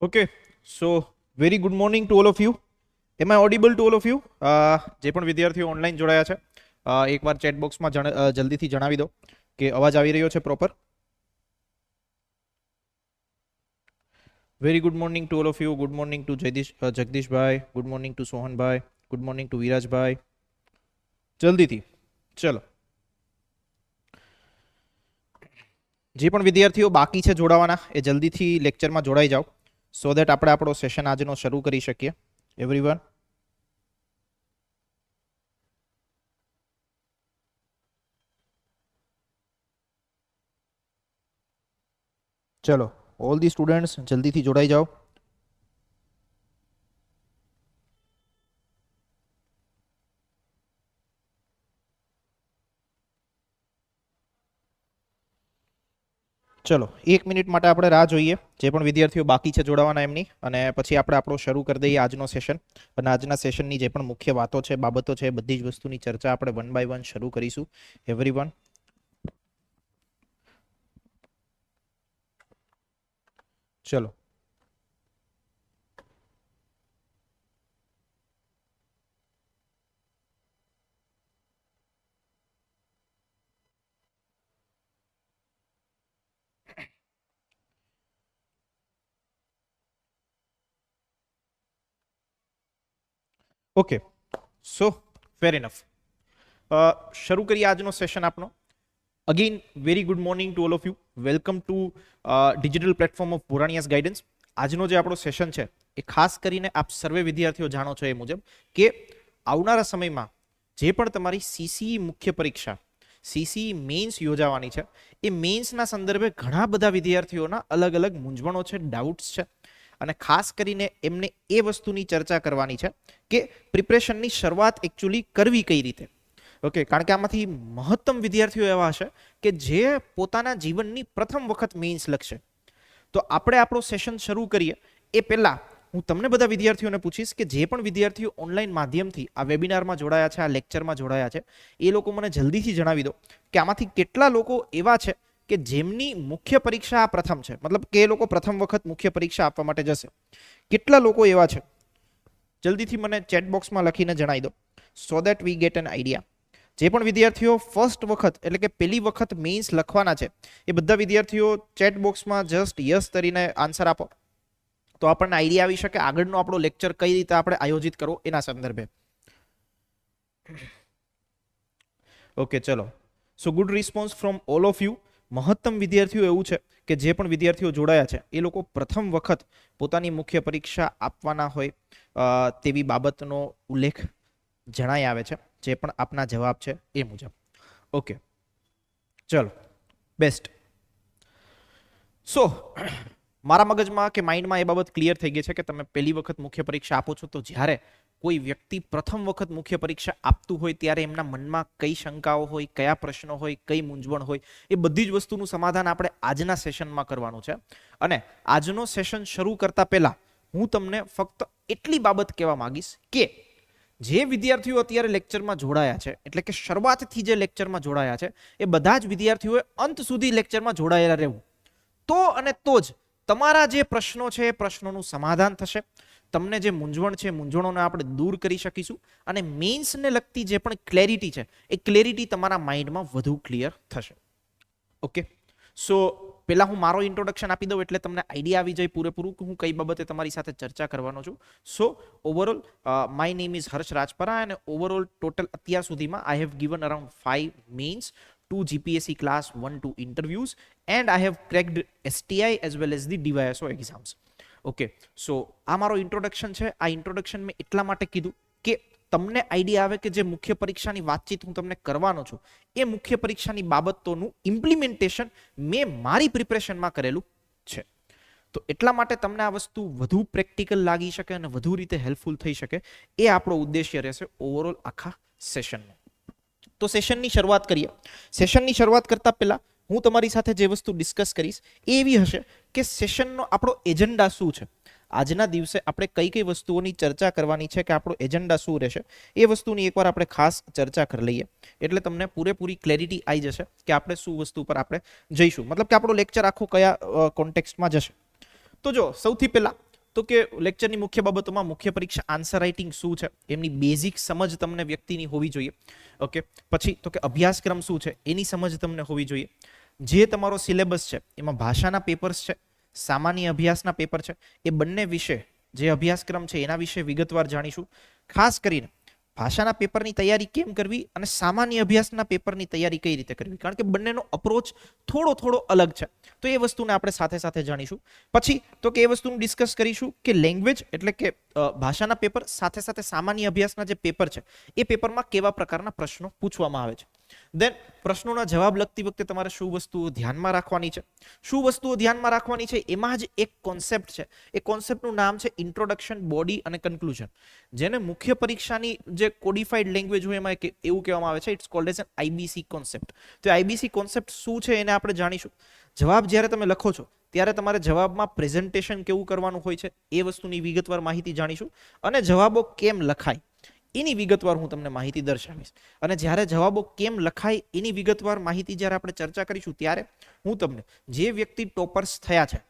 Okay, so very good morning to all of you. Am I audible to all of you? જે પણ વિદ્યાર્થીઓ online જોડાયા છે એકવાર ચેટ બોક્સમાં જલ્દીથી જણાવી દો કે અવાજ આવી રહ્યો છે proper. Very good morning to all of you. Good morning to જગદીશભાઈ, ગુડ મોર્નિંગ ટુ સોહનભાઈ, ગુડ મોર્નિંગ ટુ વિરાજભાઈ. જલ્દીથી ચલો. જે પણ વિદ્યાર્થીઓ બાકી છે જોડાવાના એ જલ્દીથી લેક્ચરમાં જોડાઈ જાઓ, સો દેટ આપણે આપણો સેશન આજનો શરૂ કરી શકીએ. એવરીવન ચલો, ઓલ ધી સ્ટુડન્ટ્સ જલ્દીથી જોડાઈ જાઓ. ચલો, 1 મિનિટ માટે આપણે રાહ જોઈએ જે પણ વિદ્યાર્થીઓ બાકી છે જોડાવાના એમની, અને પછી આપણે આપણો શરૂ કરી દઈએ આજનો સેશન. અને આજના સેશનની જે પણ મુખ્ય વાતો છે, બાબતો છે, બધી જ વસ્તુની ચર્ચા આપણે 1 બાય 1 શરૂ કરીશું. એવરીવન ચલો. Okay, so far enough. શરૂ કરીએ આજનો સેશન આપણો. Again very good morning to all of you. Welcome to digital platform of Puraniya's guidance. આજનો જે આપણો સેશન છે એ ખાસ કરીને આપ સર્વે વિદ્યાર્થીઓ જાણો છો એ મુજબ કે આવનારા સમયમાં જે પણ તમારી સીસીઈ મુખ્ય પરીક્ષા, સીસીઈ મેન્સ યોજાવાની છે, એ મેન્સના સંદર્ભે ઘણા બધા વિદ્યાર્થીઓના અલગ અલગ મૂંઝવણો છે, ડાઉટ્સ છે, અને ખાસ કરીને એમને એ વસ્તુની ચર્ચા કરવાની છે કે પ્રિપરેશનની શરૂઆત એકચ્યુઅલી કરવી કઈ રીતે. ઓકે, કારણ કે આમાંથી મહત્તમ વિદ્યાર્થીઓ એવા હશે કે જે પોતાના જીવનની પ્રથમ વખત મેન્સ લખશે. તો આપણે આપણો સેશન શરૂ કરીએ એ પહેલા હું તમને બધા વિદ્યાર્થીઓને પૂછીશ કે જે પણ વિદ્યાર્થીઓ ઓનલાઈન માધ્યમથી આ વેબિનારમાં જોડાયા છે, આ લેક્ચરમાં જોડાયા છે, એ લોકો મને જલ્દીથી જણાવી દો કે આમાંથી કેટલા લોકો એવા છે કે જેમની મુખ્ય પરીક્ષા આ પ્રથમ છે, મતલબ કે એ લોકો પ્રથમ વખત મુખ્ય પરીક્ષા આપવા માટે જશે. કેટલા લોકો એવા છે જલ્દીથી મને ચેટ બોક્સમાં લખીને જણાવી દો, so that we get an idea. જે પણ વિદ્યાર્થીઓ ફર્સ્ટ વખત એટલે કે પહેલી વખત મેઇન્સ લખવાના છે એ બધા વિદ્યાર્થીઓ ચેટ બોક્સમાં જસ્ટ યસ કરીને આન્સર આપો, તો આપણને આઈડિયા આવી શકે આગળનો આપણો લેક્ચર કઈ રીતે આપણે આયોજિત કરવો એના સંદર્ભે. ઓકે, ચલો. સો good response from all of you. મહત્તમ વિદ્યાર્થીઓ એવું છે કે જે પણ વિદ્યાર્થીઓ જોડાયા છે એ લોકો પ્રથમ વખત પોતાની મુખ્ય પરીક્ષા આપવાના હોય તેવી બાબતનો ઉલ્લેખ જણાઈ આવે છે, જે પણ આપના જવાબ છે એ મુજબ. ઓકે, ચલો, બેસ્ટ. સો મારા મગજમાં કે માઇન્ડમાં એ બાબત ક્લિયર થઈ ગઈ છે કે તમે પહેલી વખત મુખ્ય પરીક્ષા આપો છો, તો જ્યારે કોઈ વ્યક્તિ પ્રથમ વખત મુખ્ય પરીક્ષા આપતું હોય ત્યારે એમના મનમાં કઈ શંકાઓ હોય, કયા પ્રશ્નો હોય, કઈ મૂંઝવણ હોય, એ બધી જ વસ્તુનું સમાધાન આપણે આજના સેશનમાં કરવાનું છે. અને આજનો સેશન શરૂ કરતા પહેલા હું તમને ફક્ત એટલી બાબત કહેવા માંગીશ કે જે વિદ્યાર્થીઓ અત્યારે લેક્ચરમાં જોડાયા છે, એટલે કે શરૂઆતથી જે લેક્ચરમાં જોડાયા છે, એ બધા જ વિદ્યાર્થીઓએ અંત સુધી લેક્ચરમાં જોડાયેલા રહેવું. તો અને તો જ તમારા જે પ્રશ્નો છે એ પ્રશ્નોનું સમાધાન થશે. તમને જે મૂંઝવણ છે મૂંઝવણોને આપણે દૂર કરી શકીશું, અને મેન્સને લગતી જે પણ ક્લેરિટી છે એ ક્લેરિટી તમારા માઇન્ડમાં વધુ ક્લિયર થશે. ઓકે, સો પહેલા હું મારો ઇન્ટ્રોડક્શન આપી દઉં એટલે તમને આઈડિયા આવી જાય પૂરેપૂરું કે હું કઈ બાબતે તમારી સાથે ચર્ચા કરવાનો છું. So overall my name is Harsh Rajpara, અને ઓવરઓલ ટોટલ અત્યાર સુધીમાં I have given around 5 mains, 2 GPSC class 1-2 interviews, and I have cracked STI as well as the DYSO exams. Okay, so આ મારો ઇન્ટ્રોડક્શન છે. આ ઇન્ટ્રોડક્શન મેં એટલા માટે કીધું કે તમને આઈડિયા આવે કે જે મુખ્ય પરીક્ષાની વાતચીત હું તમને કરવાનો છું એ મુખ્ય પરીક્ષાની બાબતોનું ઇમ્પ્લિમેન્ટેશન મેં મારી પ્રિપરેશનમાં કરેલું છે. તો એટલા માટે તમને આ વસ્તુ વધુ પ્રેક્ટિકલ લાગી શકે અને વધુ રીતે હેલ્પફુલ થઈ શકે, એ આપણો ઉદ્દેશ્ય રહેશે ઓવરઓલ આખા સેશનનો. તો સેશનની શરૂઆત કરીએ. સેશનની શરૂઆત કરતા પહેલા હું તમારી સાથે જે વસ્તુ ડિસ્કસ કરીશ એ એવી હશે કે સેશનનો આપણો એજન્ડા શું છે, આજના દિવસે આપણે કઈ કઈ વસ્તુઓની ચર્ચા કરવાની છે, કે આપણો એજન્ડા શું રહેશે, એ વસ્તુની એકવાર આપણે ખાસ ચર્ચા કરી લઈએ એટલે તમને પૂરેપૂરી ક્લેરિટી આવી જશે કે આપણે શું વસ્તુ પર આપણે જઈશું, મતલબ કે આપણો લેક્ચર આખો કયા કોન્ટેક્સ્ટમાં જશે. તો જો સૌથી પહેલા તો કે લેક્ચરની મુખ્ય બાબતોમાં મુખ્ય પરીક્ષા આન્સર રાઇટિંગ શું છે એમની બેઝિક સમજ તમને વ્યક્તિની હોવી જોઈએ. ઓકે, પછી તો કે અભ્યાસક્રમ શું છે એની સમજ તમને હોવી જોઈએ. જે તમારો સિલેબસ છે એમાં ભાષાના પેપર્સ છે, સામાન્ય અભ્યાસના પેપર છે, એ બંને વિશે જે અભ્યાસક્રમ છે એના વિશે વિગતવાર જાણીશું. ખાસ કરીને ભાષાના પેપરની તૈયારી કેમ કરવી અને સામાન્ય અભ્યાસના પેપરની તૈયારી કઈ રીતે કરવી, કારણ કે બંનેનો અપ્રોચ થોડો અલગ છે. તો એ વસ્તુને આપણે સાથે સાથે જાણીશું. પછી તો કે એ વસ્તુનું ડિસ્કસ કરીશું કે લેંગ્વેજ એટલે કે ભાષાના પેપર સાથે સાથે સામાન્ય અભ્યાસના જે પેપર છે એ પેપરમાં કેવા પ્રકારના પ્રશ્નો પૂછવામાં આવે છે. દેન પ્રશ્નોના જવાબ લખતી વખતે તમારે શું વસ્તુઓ ધ્યાનમાં રાખવાની છે, શું વસ્તુઓ ધ્યાનમાં રાખવાની છે એમાં જ એક કોન્સેપ્ટ છે. એ કોન્સેપ્ટનું નામ છે ઇન્ટ્રોડક્શન, બોડી અને કન્ક્લુઝન, જેને મુખ્ય પરીક્ષાની જે કોડિફાઈડ લેંગ્વેજ હોય એમાં એવું કહેવામાં આવે છે it's called as an IBC concept. તો આઈબીસી કોન્સેપ્ટ શું છે એને આપણે જાણીશું. જવાબ જ્યારે તમે લખો છો ત્યારે તમારે જવાબમાં પ્રેઝન્ટેશન કેવું કરવાનું હોય છે એ વસ્તુની વિગતવાર માહિતી જાણીશું. અને જવાબો કેમ લખાય એની વિગતવાર હું તમને માહિતી દર્શાવીશ. અને જ્યારે જવાબો કેમ લખાય એની વિગતવાર માહિતી જ્યારે આપણે ચર્ચા કરીશું ત્યારે હું તમને જે વ્યક્તિ ટોપર્સ થયા છે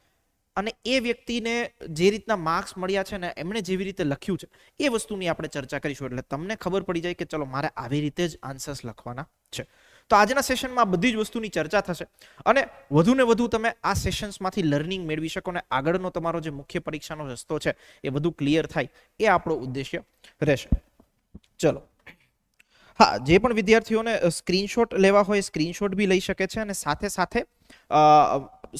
અને એ વ્યક્તિને જે રીતના માર્ક્સ મળ્યા છે ને એમણે જેવી રીતે લખ્યું છે એ વસ્તુની આપણે ચર્ચા કરીશું. એટલે તમને ખબર પડી જાય કે ચલો મારે આવી રીતે જ આન્સર્સ લખવાના છે. તો આજના સેશનમાં બધી જ વસ્તુની ચર્ચા થશે અને વધુ ને વધુ તમે આ સેશન્સમાંથી લર્નિંગ મેળવી શકો અને આગળનો તમારો જે મુખ્ય પરીક્ષાનો રસ્તો છે એ બધું ક્લિયર થાય એ આપણો ઉદ્દેશ્ય રહેશે. ચલો, હા, જે પણ વિદ્યાર્થીઓને સ્ક્રીનશોટ લેવા હોય સ્ક્રીનશોટ બી લઈ શકે છે. અને સાથે સાથે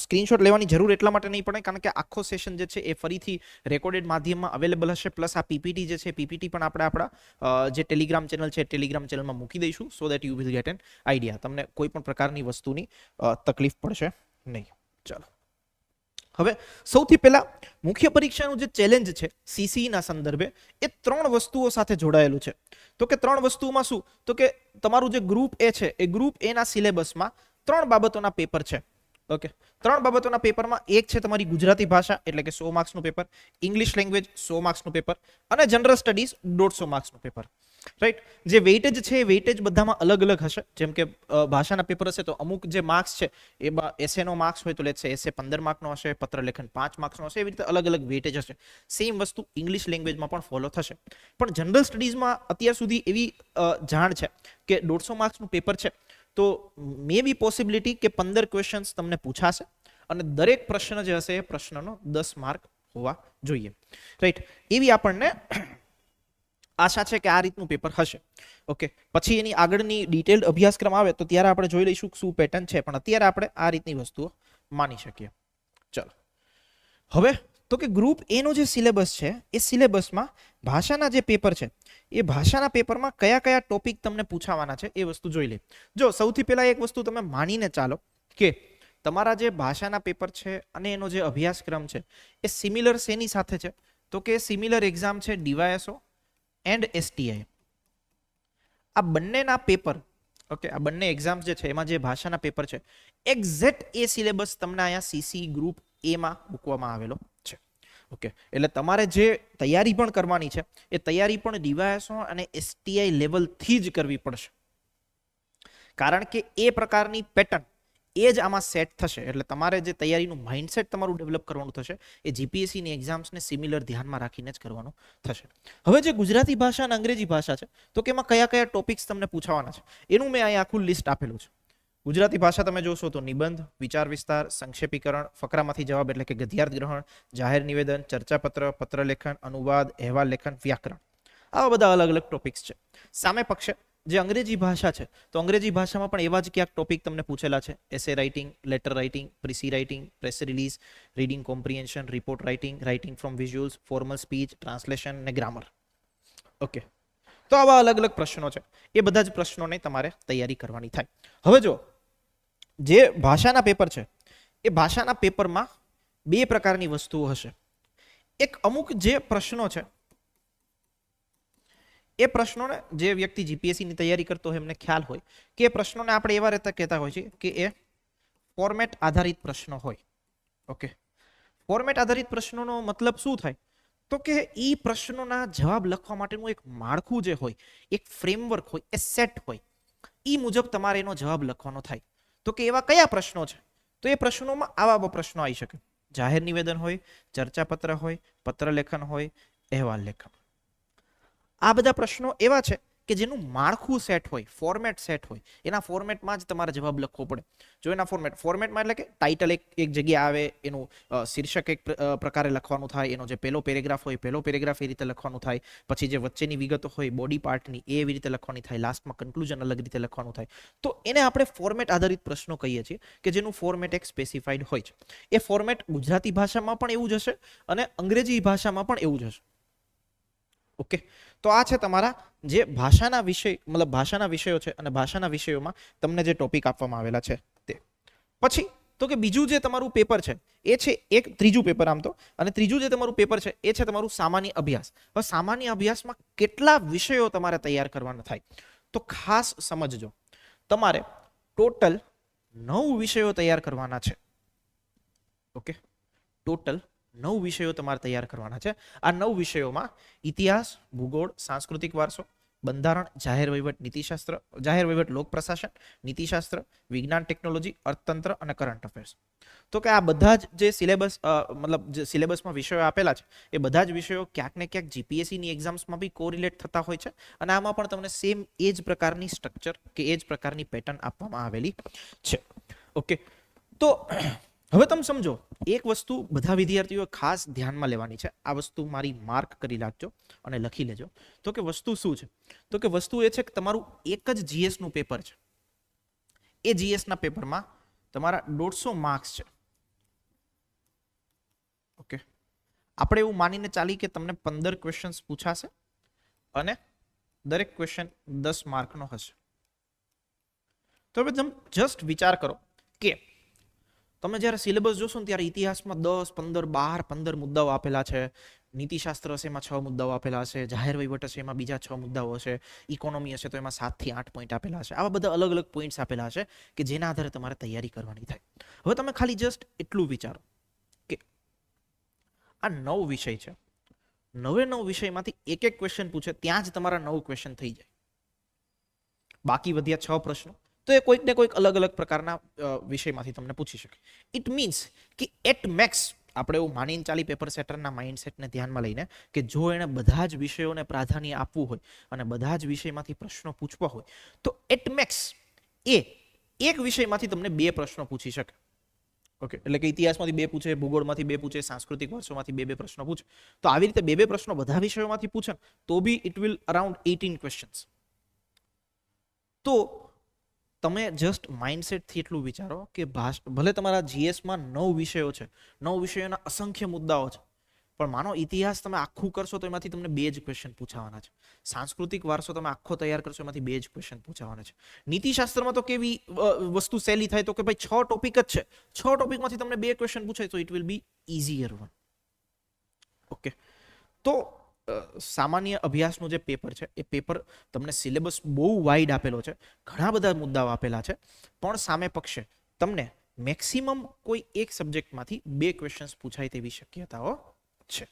સ્ક્રીનશોટ લેવાની જરૂર એટલા માટે નહીં પડે કારણ કે આખો સેશન જે છે એ ફરીથી રેકોર્ડેડ માધ્યમમાં અવેલેબલ હશે. પ્લસ આ પીપીટી જે છે પીપીટી પણ આપણે આપણા જે ટેલિગ્રામ ચેનલ છે ટેલિગ્રામ ચેનલમાં મૂકી દઈશું so that you will gate an idea. તમને કોઈ પણ પ્રકારની વસ્તુની તકલીફ પડશે નહીં. ચાલો, હવે સૌથી પહેલા મુખ્ય પરીક્ષાનું જે ચેલેન્જ છે સીસી ના સંદર્ભે એ 3 વસ્તુઓ સાથે જોડાયેલું છે. તો કે 3 વસ્તુઓમાં શું, તો કે તમારું જે ગ્રુપ એ છે એ ગ્રુપ એ ના સિલેબસમાં 3 બાબતોના પેપર છે. ઓકે, 3 બાબતોના પેપરમાં એક છે તમારી ગુજરાતી ભાષા એટલે કે 100 માર્ક્સનું પેપર, ઇંગ્લિશ લેંગ્વેજ 100 માર્ક્સનું પેપર અને જનરલ સ્ટડીઝ 150 માર્ક્સનું પેપર. રાઈટ, જે વેઇટેજ છે એ વેઇટેજ બધામાં અલગ અલગ હશે. જેમ કે ભાષાના પેપર હશે તો અમુક જે માર્ક્સ છે એ એસે નો માર્ક્સ હોય તો લેટ્સ સે એસે 15 માર્કનો હશે, પત્ર લેખન 5 માર્ક્સનો હશે, એવી રીતે અલગ અલગ વેઇટેજ હશે. સેમ વસ્તુ ઇંગ્લિશ લેંગ્વેજમાં પણ ફોલો થશે. પણ જનરલ સ્ટડીઝમાં અત્યાર સુધી એવી જાણ છે કે 150 માર્ક્સનું પેપર છે તો મે બી પોસિબિલિટી કે 15 ક્વેશ્ચન્સ તમને પૂછાશે અને દરેક પ્રશ્ન જે હશે એ પ્રશ્નનો 10 માર્ક હોવા જોઈએ. રાઈટ, એવી આપણને આશા છે કે આ રીતનું પેપર હશે. ઓકે, પછી એની આગળની ડિટેલ્ડ અભ્યાસક્રમ આવે તો ત્યારે આપણે જોઈ લઈશું શું પેટર્ન છે, પણ અત્યારે આપણે આ રીતની વસ્તુઓ માની શકીએ. ચલો, હવે તો કે ગ્રુપ એ નો જે સિલેબસ છે એ સિલેબસમાં ભાષાના જે પેપર છે એ ભાષાના પેપરમાં કયા કયા ટોપિક તમને પૂછાવાના છે એ વસ્તુ જોઈ લે. જો સૌથી પહેલા એક વસ્તુ તમે માનીને ચાલો કે તમારા જે ભાષાના પેપર છે અને એનો જે અભ્યાસક્રમ છે એ સિમિલર શેની સાથે છે, તો કે સિમિલર એક્ઝામ છે ડીવાયએસઓ એન્ડ એસટીઆઈ. આ બંનેના પેપર, ઓકે, આ બંને એક્ઝામ્સ જે છે એમાં જે ભાષાના પેપર છે એક્ઝેક્ટ એ સિલેબસ તમને અહીંયા સીસી ગ્રુપ એ માં મૂકવામાં આવેલો છે. ઓકે, એટલે તમારે જે તૈયારી પણ કરવાની છે એ તૈયારી પણ ડીવાયએસઓ અને એસટીઆઈ લેવલથી જ કરવી પડશે, કારણ કે એ પ્રકારની પેટર્ન એ જ આમાં સેટ થશે. એટલે તમારે જે તૈયારીનું માઇન્ડસેટ તમારું ડેવલપ કરવાનું થશે એ જીપીએસસીની એક્ઝામ્સને સિમિલર ધ્યાનમાં રાખીને જ કરવાનું થશે. હવે જે ગુજરાતી ભાષા અને અંગ્રેજી ભાષા છે તો કે એમાં કયા કયા ટોપિક્સ તમને પૂછાવાના છે એનું મેં અહીંયા આખું લિસ્ટ આપેલું છે. ગુજરાતી ભાષા તમે જોશો તો નિબંધ, વિચાર વિસ્તાર, સંક્ષેપીકરણ, ફકરામાંથી જવાબ એટલે કે ગદ્યાર્થ ગ્રહણ, જાહેર નિવેદન, ચર્ચાપત્ર, પત્રલેખન, અનુવાદ, અહેવાલ લેખન, વ્યાકરણ, આવા બધા અલગ અલગ ટોપિક્સ છે. સામે પક્ષે જે અંગ્રેજી ભાષા છે તો અંગ્રેજી ભાષામાં પણ એવા જ ક્યાંક ટોપિક તમને પૂછેલા છે. Essay writing, letter writing, precis writing, press release, reading comprehension, report writing, writing from visuals, formal speech, translation ને ગ્રામર. ઓકે, તો આવા અલગ અલગ પ્રશ્નો છે, એ બધા જ પ્રશ્નોને તમારે તૈયારી કરવાની થાય. હવે જો જે ભાષાના પેપર છે એ ભાષાના પેપરમાં 2 પ્રકારની વસ્તુઓ હશે. એક અમુક જે પ્રશ્નો છે એ પ્રશ્નોને જે વ્યક્તિ જીપીએસસીની તૈયારી કરતો હોય એમને ખ્યાલ હોય કે એ પ્રશ્નોને આપણે એવા રીતે કહેતા હોય છે કે એ ફોર્મેટ આધારિત પ્રશ્નો હોય. ઓકે, ફોર્મેટ આધારિત પ્રશ્નોનો મતલબ શું થાય, તો કે એ પ્રશ્નોના જવાબ લખવા માટેનું એક માળખું જે હોય, એક ફ્રેમવર્ક હોય, એ સેટ હોય, એ મુજબ તમારે એનો જવાબ લખવાનો થાય. તો કે એવા કયા પ્રશ્નો છે, તો એ પ્રશ્નોમાં આવા પ્રશ્નો આવી શકે. જાહેર નિવેદન હોય, ચર્ચાપત્ર હોય, પત્ર લેખન હોય, અહેવાલ લેખન. આ બધા પ્રશ્નો એવા છે કે જેનું માળખું સેટ હોય, ફોર્મેટ સેટ હોય, એના ફોર્મેટમાં જ તમારે જવાબ લખવો પડે. જો એના ફોર્મેટમાં એટલે કે ટાઇટલ એક જગ્યાએ આવે, એનું શીર્ષક એક પ્રકારે લખવાનું થાય, એનો જે પહેલો પેરેગ્રાફ હોય પહેલો પેરેગ્રાફ એ રીતે લખવાનું થાય, પછી જે વચ્ચેની વિગતો હોય બોડી પાર્ટની એ એવી રીતે લખવાની થાય, લાસ્ટમાં કન્ક્લુઝન અલગ રીતે લખવાનું થાય. તો એને આપણે ફોર્મેટ આધારિત પ્રશ્નો કહીએ છીએ કે જેનું ફોર્મેટ એક સ્પેસિફાઈડ હોય છે. એ ફોર્મેટ ગુજરાતી ભાષામાં પણ એવું જ હશે અને અંગ્રેજી ભાષામાં પણ એવું જ હશે. ઓકે, તો આ છે તમારા જે ભાષાના વિષય મતલબ ભાષાના વિષયો છે અને ભાષાના વિષયોમાં તમને જે ટોપિક આપવામાં આવેલા છે તે. પછી તો કે બીજું જે તમારું પેપર છે એ છે એક ત્રીજું પેપર આમ તો, અને ત્રીજું જે તમારું પેપર છે એ છે તમારું સામાન્ય અભ્યાસ. હવે સામાન્ય અભ્યાસમાં કેટલા વિષયો તમારે તૈયાર કરવાના થાય તો ખાસ સમજજો, તમારે ટોટલ 9 વિષયો તૈયાર કરવાના છે. ઓકે, ટોટલ 9 વિષયો તમારે તૈયાર કરવાના છે. આ 9 વિષયોમાં ઇતિહાસ, ભૂગોળ, સાંસ્કૃતિક વારસો, બંધારણ, જાહેર વહીવટ, નીતિશાસ્ત્ર, જાહેર વહીવટ, લોક પ્રશાસન, નીતિશાસ્ત્ર, વિજ્ઞાન ટેકનોલોજી, અર્થતંત્ર અને કરંટ અફેર્સ. તો કે આ બધા જ જે સિલેબસ મતલબ જે સિલેબસમાં વિષયો આપેલા છે એ બધા જ વિષયો ક્યાંક ને ક્યાંક જીપીએસસીની એક્ઝામ્સમાં બી કોરિલેટ થતા હોય છે અને આમાં પણ તમને સેમ એ જ પ્રકારની સ્ટ્રક્ચર કે એ જ પ્રકારની પેટર્ન આપવામાં આવેલી છે. ઓકે, તો હવે તમે સમજો એક વસ્તુ બધા વિદ્યાર્થીઓ ખાસ ધ્યાનમાં લેવાની છે. આ વસ્તુ મારી માર્ક કરી રાખજો અને લખી લેજો. તો કે વસ્તુ શું છે? તો કે વસ્તુ એ છે કે તમારું એક જ જીએસ નું પેપર છે. એ જીએસ ના પેપરમાં તમારા 150 માર્ક્સ છે. ઓકે, આપણે એવું માનીને ચાલી કે તમને 15 ક્વેશ્ચન્સ પૂછાશે અને દરેક ક્વેશ્ચન 10 માર્કનો હશે. તો હવે તમે જસ્ટ વિચાર કરો કે તમે જ્યારે સિલેબસ જોશો ને ત્યારે ઇતિહાસમાં 10, 15, 12, 15 મુદ્દાઓ આપેલા છે, નીતિશાસ્ત્ર હશે એમાં 6 મુદ્દાઓ આપેલા હશે, જાહેર વહીવટ હશે એમાં બીજા 6 મુદ્દાઓ હશે, ઇકોનોમી હશે તો એમાં 7 થી 8 પોઈન્ટ આપેલા હશે. આવા બધા અલગ અલગ પોઈન્ટ્સ આપેલા હશે કે જેના આધારે તમારે તૈયારી કરવાની થાય. હવે તમે ખાલી જસ્ટ એટલું વિચારો કે આ 9 વિષય છે, 9 વિષયમાંથી એક ક્વેશ્ચન પૂછે ત્યાં જ તમારા 9 ક્વેશ્ચન થઈ જાય. બાકી વધ્યા 6 પ્રશ્નો તો એ કોઈક ને કોઈક અલગ અલગ પ્રકારના વિષયમાંથી તમને પૂછી શકે. ઇટ મીન્સ કે એટ મેક્સ આપણે એવું માનીને ચાલી પેપર સેટરના માઇન્ડસેટને ધ્યાનમાં લઈને કે જો એણે બધા જ વિષયોને પ્રાધાન્ય આપવું હોય અને બધા જ વિષયમાંથી પ્રશ્નો પૂછવા હોય તો એટ મેક્સ એ એક વિષયમાંથી તમને 2 પ્રશ્નો પૂછી શકે. ઓકે, એટલે કે ઇતિહાસમાંથી 2 પૂછે, ભૂગોળમાંથી 2 પૂછે, સાંસ્કૃતિક વર્ષોમાંથી 2 પ્રશ્નો પૂછે. તો આવી રીતે 2 પ્રશ્નો બધા વિષયોમાંથી પૂછે તો B it will around 18 questions. તો તમે જસ્ટ માઇન્ડસેટથી એટલું વિચારો કે ભલે તમારા જીએસમાં 9 વિષયો છે, 9 વિષયોના અસંખ્ય મુદ્દાઓ છે, પણ માનો ઇતિહાસ તમે આખું કરશો તો એમાંથી તમને 2 જ ક્વેશ્ચન પૂછાવાના છે. સાંસ્કૃતિક વારસો તમે આખો તૈયાર કરશો એમાંથી 2 જ ક્વેશ્ચન પૂછાવાના છે. નીતિશાસ્ત્રમાં તો કેવી વસ્તુ સહેલી થાય તો કે ભાઈ 6 ટોપિક જ છે, 6 ટોપિકમાંથી તમને 2 ક્વેશ્ચન પૂછાય તો it will be easier one. Okay, તો સામાન્ય અભ્યાસનું જે પેપર છે એ પેપર તમને સિલેબસ બહુ વાઇડ આપેલો છે, ઘણા બધા મુદ્દાઓ આપેલા છે, પણ સામે પક્ષે તમને મેક્સિમમ કોઈ એક સબ્જેક્ટમાંથી 2 ક્વેશ્ચન્સ પૂછાય તેવી શક્યતાઓ છે.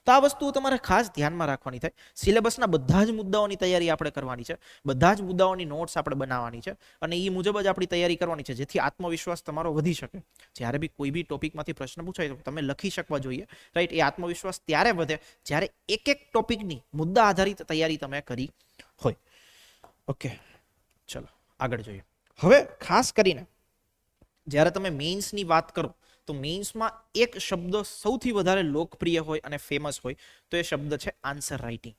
તો આ વસ્તુ તમારે ખાસ ધ્યાનમાં રાખવાની થાય. સિલેબસના બધા જ મુદ્દાઓની તૈયારી આપણે કરવાની છે, બધા જ મુદ્દાઓની નોટ્સ આપણે બનાવવાની છે અને એ મુજબ જ આપણી તૈયારી કરવાની છે જેથી આત્મવિશ્વાસ તમારો વધી શકે. જ્યારે બી કોઈ બી ટોપિકમાંથી પ્રશ્ન પૂછાય તો તમે લખી શકવા જોઈએ, રાઈટ? એ આત્મવિશ્વાસ ત્યારે વધે જ્યારે એક ટોપિકની મુદ્દા આધારિત તૈયારી તમે કરી હોય. ઓકે, ચલો આગળ જોઈએ. હવે ખાસ કરીને જ્યારે તમે મેઇન્સની વાત કરો તો મેઇન્સમાં એક શબ્દ સૌથી વધારે લોકપ્રિય હોય અને ફેમસ હોય તો એ શબ્દ છે આન્સર રાઇટિંગ.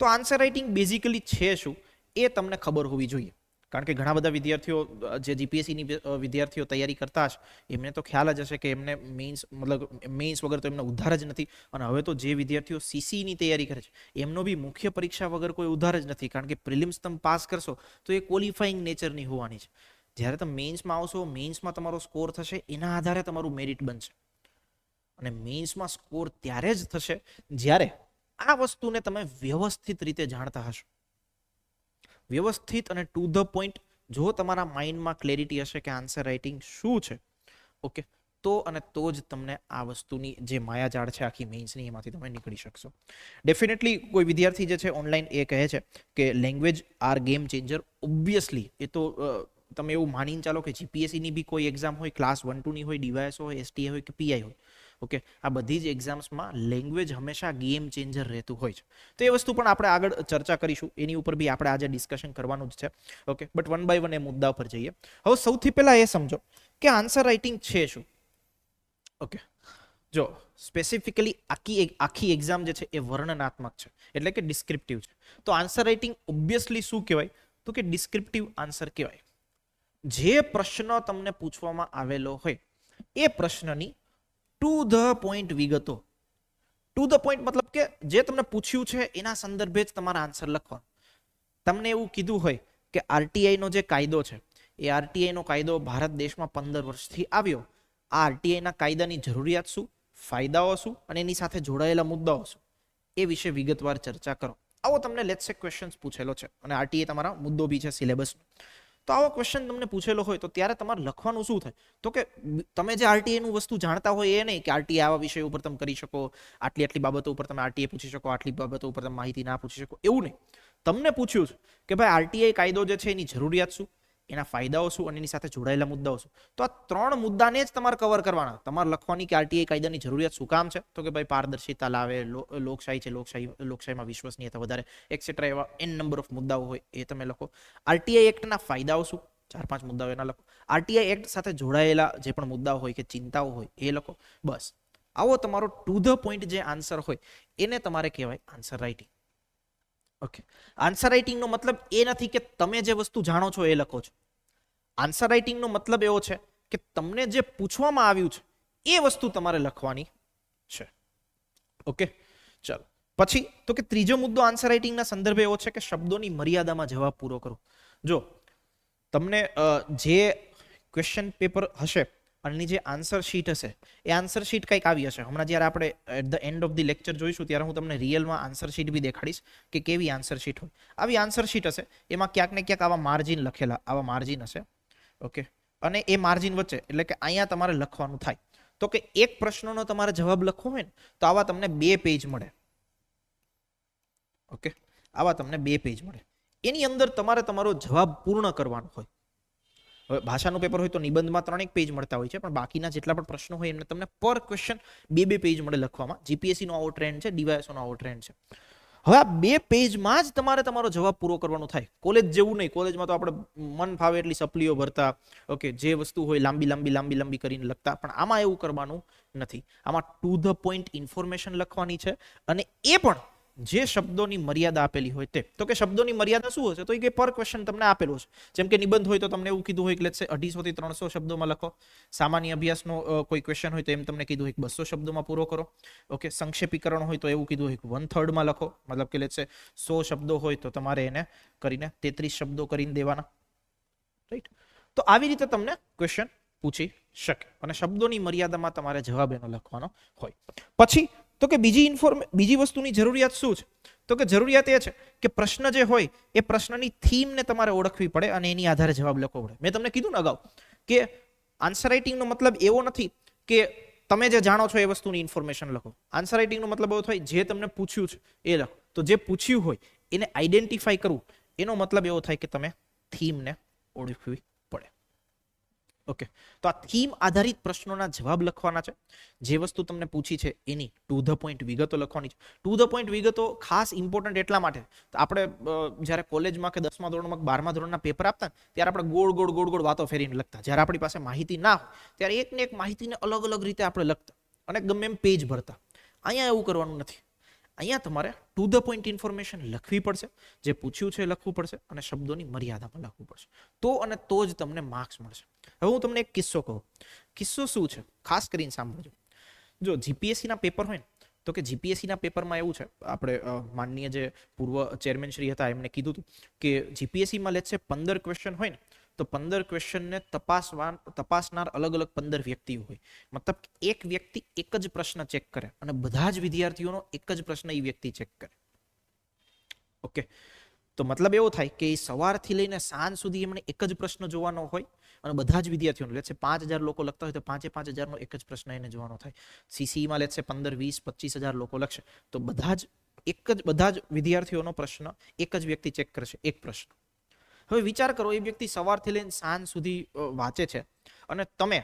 તો આન્સર રાઇટિંગ બેઝિકલી છે શું એ તમને ખબર હોવી જોઈએ, કારણ કે ઘણા બધા વિદ્યાર્થીઓ જે જીપીએસસીની વિદ્યાર્થીઓ તૈયારી કરતા હશે એમને તો ખ્યાલ જ હશે કે એમને મેઇન્સ વગર તો એમનો ઉદ્ધાર જ નથી. અને હવે તો જે વિદ્યાર્થીઓ સીસીની તૈયારી કરે છે એમનો બી મુખ્ય પરીક્ષા વગર કોઈ ઉદ્ધાર જ નથી, કારણ કે પ્રિલિમ્સ તમે પાસ કરશો તો એ ક્વોલિફાઈંગ નેચરની હોવાની છે. જ્યારે તમે મેઇન્સમાં આવશો, મેઇન્સમાં તમારો સ્કોર થશે, એના આધારે તમારું મેરિટ બનશે. અને મેઇન્સમાં સ્કોર ત્યારે જ થશે જ્યારે આ વસ્તુને તમે વ્યવસ્થિત રીતે જાણતા હશો. વ્યવસ્થિત અને ટુ ધ પોઈન્ટ જો તમારા માઇન્ડમાં ક્લેરિટી હશે કે આન્સર રાઇટિંગ શું છે, ઓકે, તો જ તમને આ વસ્તુની જે માયાજાળ છે આખી મેઇન્સની એમાંથી તમે નીકળી શકશો. ડેફિનેટલી કોઈ વિદ્યાર્થી જે છે ઓનલાઈન એ કહે છે કે language are game changer. Obviously એ તો તમે એવું માનીને ચાલો કે જીપીએસસીની બી કોઈ એક્ઝામ હોય, ક્લાસ 1-2 ની હોય, ડીવાયએસ હોય, એસટીએ હોય કે પીઆઈ હોય, ઓકે, આ બધી જ એક્ઝામ્સમાં લેંગ્વેજ હંમેશા ગેમ ચેન્જર રહેતું હોય છે. તો એ વસ્તુ પણ આપણે આગળ ચર્ચા કરીશું, એની ઉપર બી આપણે આજે ડિસ્કશન કરવાનું જ છે. Okay, but one by one એ મુદ્દા પર જઈએ. હવે સૌથી પહેલા એ સમજો કે આન્સર રાઇટિંગ છે શું. ઓકે, જો સ્પેસિફિકલી આખી એક્ઝામ જે છે એ વર્ણનાત્મક છે, એટલે કે ડિસ્ક્રિપ્ટિવ છે. તો આન્સર રાઇટિંગ ઓબ્વિયસલી શું કહેવાય, તો કે ડિસ્ક્રિપ્ટિવ આન્સર કહેવાય. જે પ્રશ્ન તમને પૂછવામાં આવેલો હોય એ પ્રશ્નની ટુ ધ પોઈન્ટ વિગતો, ટુ ધ પોઈન્ટ મતલબ કે જે તમને પૂછ્યું છે એના સંદર્ભે જ તમારા આન્સર લખવાનો. તમને એવું કીધું હોય કે આરટીઆઈ નો જે કાયદો છે એ આરટીઆઈ નો કાયદો ભારત દેશમાં 15 વર્ષથી આવ્યો. આ આરટીઆઈ ના કાયદાની જરૂરિયાત શું, ફાયદાઓ શું અને એની સાથે જોડાયેલા મુદ્દાઓ શું, એ વિશે વિગતવાર ચર્ચા કરો. આવો તમને લેટ્સ સે ક્વેશ્ચન્સ પૂછેલો છે અને આરટીઆઈ તમારા મુદ્દો બી છે સિલેબસનો. તો આવો ક્વેશ્ચન તમને પૂછેલો હોય તો ત્યારે તમારે લખવાનું શું થાય, તો કે તમે જે આરટીઆઈ નું વસ્તુ જાણતા હોય એ નહીં કે આરટીઆઈ આવા વિષય ઉપર તમે કરી શકો, આટલી બાબતો ઉપર તમે આરટીઆઈ પૂછી શકો, આટલી બાબતો ઉપર તમે માહિતી ના પૂછી શકો, એવું નહીં. તમને પૂછ્યું છે કે ભાઈ આરટીઆઈ કાયદો જે છે એની જરૂરિયાત શું, એના ફાયદાઓ શું અને એની સાથે જોડાયેલા મુદ્દાઓ શું. તો આ 3 મુદ્દાને જ તમારે કવર કરવાના. તમારે લખવાની કે આરટીઆઈ કાયદાની જરૂરિયાત શું કામ છે, તો કે ભાઈ પારદર્શિતા લાવે, લોકશાહી છે, લોકશાહીમાં વિશ્વસનીયતા વધારે, એક્સેટ્રા, એવા n નંબર ઓફ મુદ્દાઓ હોય એ તમે લખો. આરટીઆઈ એક્ટના ફાયદાઓ શું, 4-5 મુદ્દાઓ એના લખો. આરટીઆઈ એક્ટ સાથે જોડાયેલા જે પણ મુદ્દાઓ હોય કે ચિંતાઓ હોય એ લખો. બસ આવો તમારો ટુ ધ પોઈન્ટ જે આન્સર હોય એને તમારે કહેવાય આન્સર રાઇટિંગ. ઓકે, આન્સર રાઇટિંગનો મતલબ એ નથી કે તમે જે વસ્તુ જાણો છો એ લખો છો. આન્સર રાઇટિંગનો મતલબ એવો છે કે તમને જે પૂછવામાં આવ્યું છે એ વસ્તુ તમારે લખવાની છે. ઓકે, ચાલો પછી તો કે ત્રીજો મુદ્દો આન્સર રાઇટિંગના સંદર્ભે એવો છે કે શબ્દોની મર્યાદામાં જવાબ પૂરો કરો. જો તમને જે ક્વેશ્ચન પેપર હશે અને જે આન્સર શીટ હશે એ આન્સર શીટ કંઈક આવી હશે. હમણાં જ્યારે આપણે at the end of the lecture જોઈશું ત્યારે હું તમને રિયલમાં આન્સર શીટ બી દેખાડીશ કે કેવી આન્સર શીટ હોય. આવી આન્સર શીટ હશે, એમાં ક્યાંક ને ક્યાંક આવા માર્જિન લખેલા, આવા માર્જિન હશે. ઓકે, અને એ માર્જિન વચ્ચે એટલે કે અહીંયા તમારે લખવાનું થાય. તો કે એક પ્રશ્નનો તમારે જવાબ લખવો હોય ને તો આવા તમને 2 પેજ મળે. ઓકે, આવા તમને 2 પેજ મળે. એની અંદર તમારે તમારો જવાબ પૂર્ણ કરવાનો હોય. હવે ભાષાનું પેપર હોય તો નિબંધમાં 3 પેજ મળતા હોય છે, પણ બાકીના જેટલા પણ પ્રશ્નો હોય એમને તમને પર ક્વેશ્ચન 2 પેજ મળે લખવામાં. જીપીએસસી નો આવો ટ્રેન્ડ છે, ડીવાયએસઓ નો આવો ટ્રેન્ડ છે. હવે આ 2 પેજમાં જ તમારે તમારો જવાબ પૂરો કરવાનો થાય. કોલેજ જેવું નહીં, કોલેજમાં તો આપણે મન ફાવે એટલી સપ્લીઓ ભરતા, ઓકે, જે વસ્તુ હોય લાંબી કરીને લખતા, પણ આમાં એવું કરવાનું નથી. આમાં ટુ ધ પોઈન્ટ ઇન્ફોર્મેશન લખવાની છે અને એ પણ જે શબ્દોની મર્યાદા આપેલી હોય તે. તો કે શબ્દોની મર્યાદા શું હશે, તો એ કે પર ક્વેશ્ચન તમને આપેલું છે. જેમ કે નિબંધ હોય તો તમને એવું કીધું હોય કે લેટ્સ સે 250 થી 300 શબ્દોમાં લખો. સામાન્ય અભ્યાસનો કોઈ ક્વેશ્ચન હોય તો એમ તમને કીધું હોય કે 200 શબ્દોમાં પૂરો કરો. ઓકે, સંક્ષેપીકરણ હોય તો એવું કીધું હોય કે 1/3 માં લખો. મતલબ કે લેટ્સ સે 100 શબ્દો હોય તો તમારે એને કરીને 33 શબ્દો કરીને દેવાના. રાઈટ, તો આવી રીતે તમને ક્વેશ્ચન પૂછી શકે અને શબ્દોની મર્યાદામાં તમારે જવાબ એનો લખવાનો હોય. પછી તો કે બીજી વસ્તુની જરૂરિયાત શું છે, તો કે જરૂરિયાત એ છે કે પ્રશ્ન જે હોય એ પ્રશ્નની થીમને તમારે ઓળખવી પડે અને એની આધારે જવાબ લખવો પડે. મેં તમને કીધું ને અગાઉ કે આન્સર રાઇટિંગનો મતલબ એવો નથી કે તમે જે જાણો છો એ વસ્તુની ઇન્ફોર્મેશન લખો. આન્સર રાઇટિંગનો મતલબ એવો થાય જે તમને પૂછ્યું છે એ લખો. તો જે પૂછ્યું હોય એને આઈડેન્ટિફાઈ કરવું, એનો મતલબ એવો થાય કે તમે થીમને ઓળખવી પડે. ઓકે, તો આ થીમ આધારિત પ્રશ્નોના જવાબ લખવાના છે. જે વસ્તુ તમને પૂછી છે એની ટુ ધ પોઈન્ટ વિગતો લખવાની છે. ટુ ધ પોઈન્ટ વિગતો ખાસ ઇમ્પોર્ટન્ટ એટલા માટે, તો આપણે જ્યારે કોલેજમાં કે 10મા ધોરણમાં 12મા ધોરણના પેપર આપતા ત્યારે આપણે ગોળ વાતો ફેરીને લખતા. જ્યારે આપણી પાસે માહિતી ના હોય ત્યારે એકને એક માહિતીને અલગ અલગ રીતે આપણે લખતા અને ગમે એમ પેજ ભરતા. અહીંયા એવું કરવાનું નથી. અહીંયા તમારે ટુ ધ પોઈન્ટ ઇન્ફોર્મેશન લખવી પડશે, જે પૂછ્યું છે લખવું પડશે અને શબ્દોની મર્યાદામાં લખવું પડશે. તો જ તમને માર્ક્સ મળશે. હવે હું તમને એક કિસ્સો કહું. કિસ્સો શું છે ખાસ કરીને સાંભળજો. જો જીપીએસસીના પેપર હોય ને તો કે જીપીએસસીના પેપરમાં એવું છે, આપણે માનનીય જે પૂર્વ ચેરમેન શ્રી હતા એમણે કીધું હતું કે જીપીએસસીમાં લેટ્સ સે 15 ક્વેશ્ચન હોય ને તો 15 ક્વેશ્ચનને તપાસનાર અલગ અલગ 15 વ્યક્તિઓ હોય. મતલબ એક વ્યક્તિ એક જ પ્રશ્ન ચેક કરે અને બધા જ વિદ્યાર્થીઓનો એક જ પ્રશ્ન એ વ્યક્તિ ચેક કરે. ઓકે, તો મતલબ એવો થાય કે સવારથી લઈને સાંજ સુધી એમણે એક જ પ્રશ્ન જોવાનો હોય અને બધા જ વિદ્યાર્થીઓને લેટ્સ સે 5000 લોકો લખતા હોય તો 5000 નો એક જ પ્રશ્ન એને જોવાનો થાય. સીસીમાં લેટ્સ સે 15, 20, 25000 લોકો લખશે તો બધા જ વિદ્યાર્થીઓનો પ્રશ્ન એક જ વ્યક્તિ ચેક કરશે, એક પ્રશ્ન. હવે વિચાર કરો, એ વ્યક્તિ સવારથી લઈને સાંજ સુધી વાંચે છે અને તમે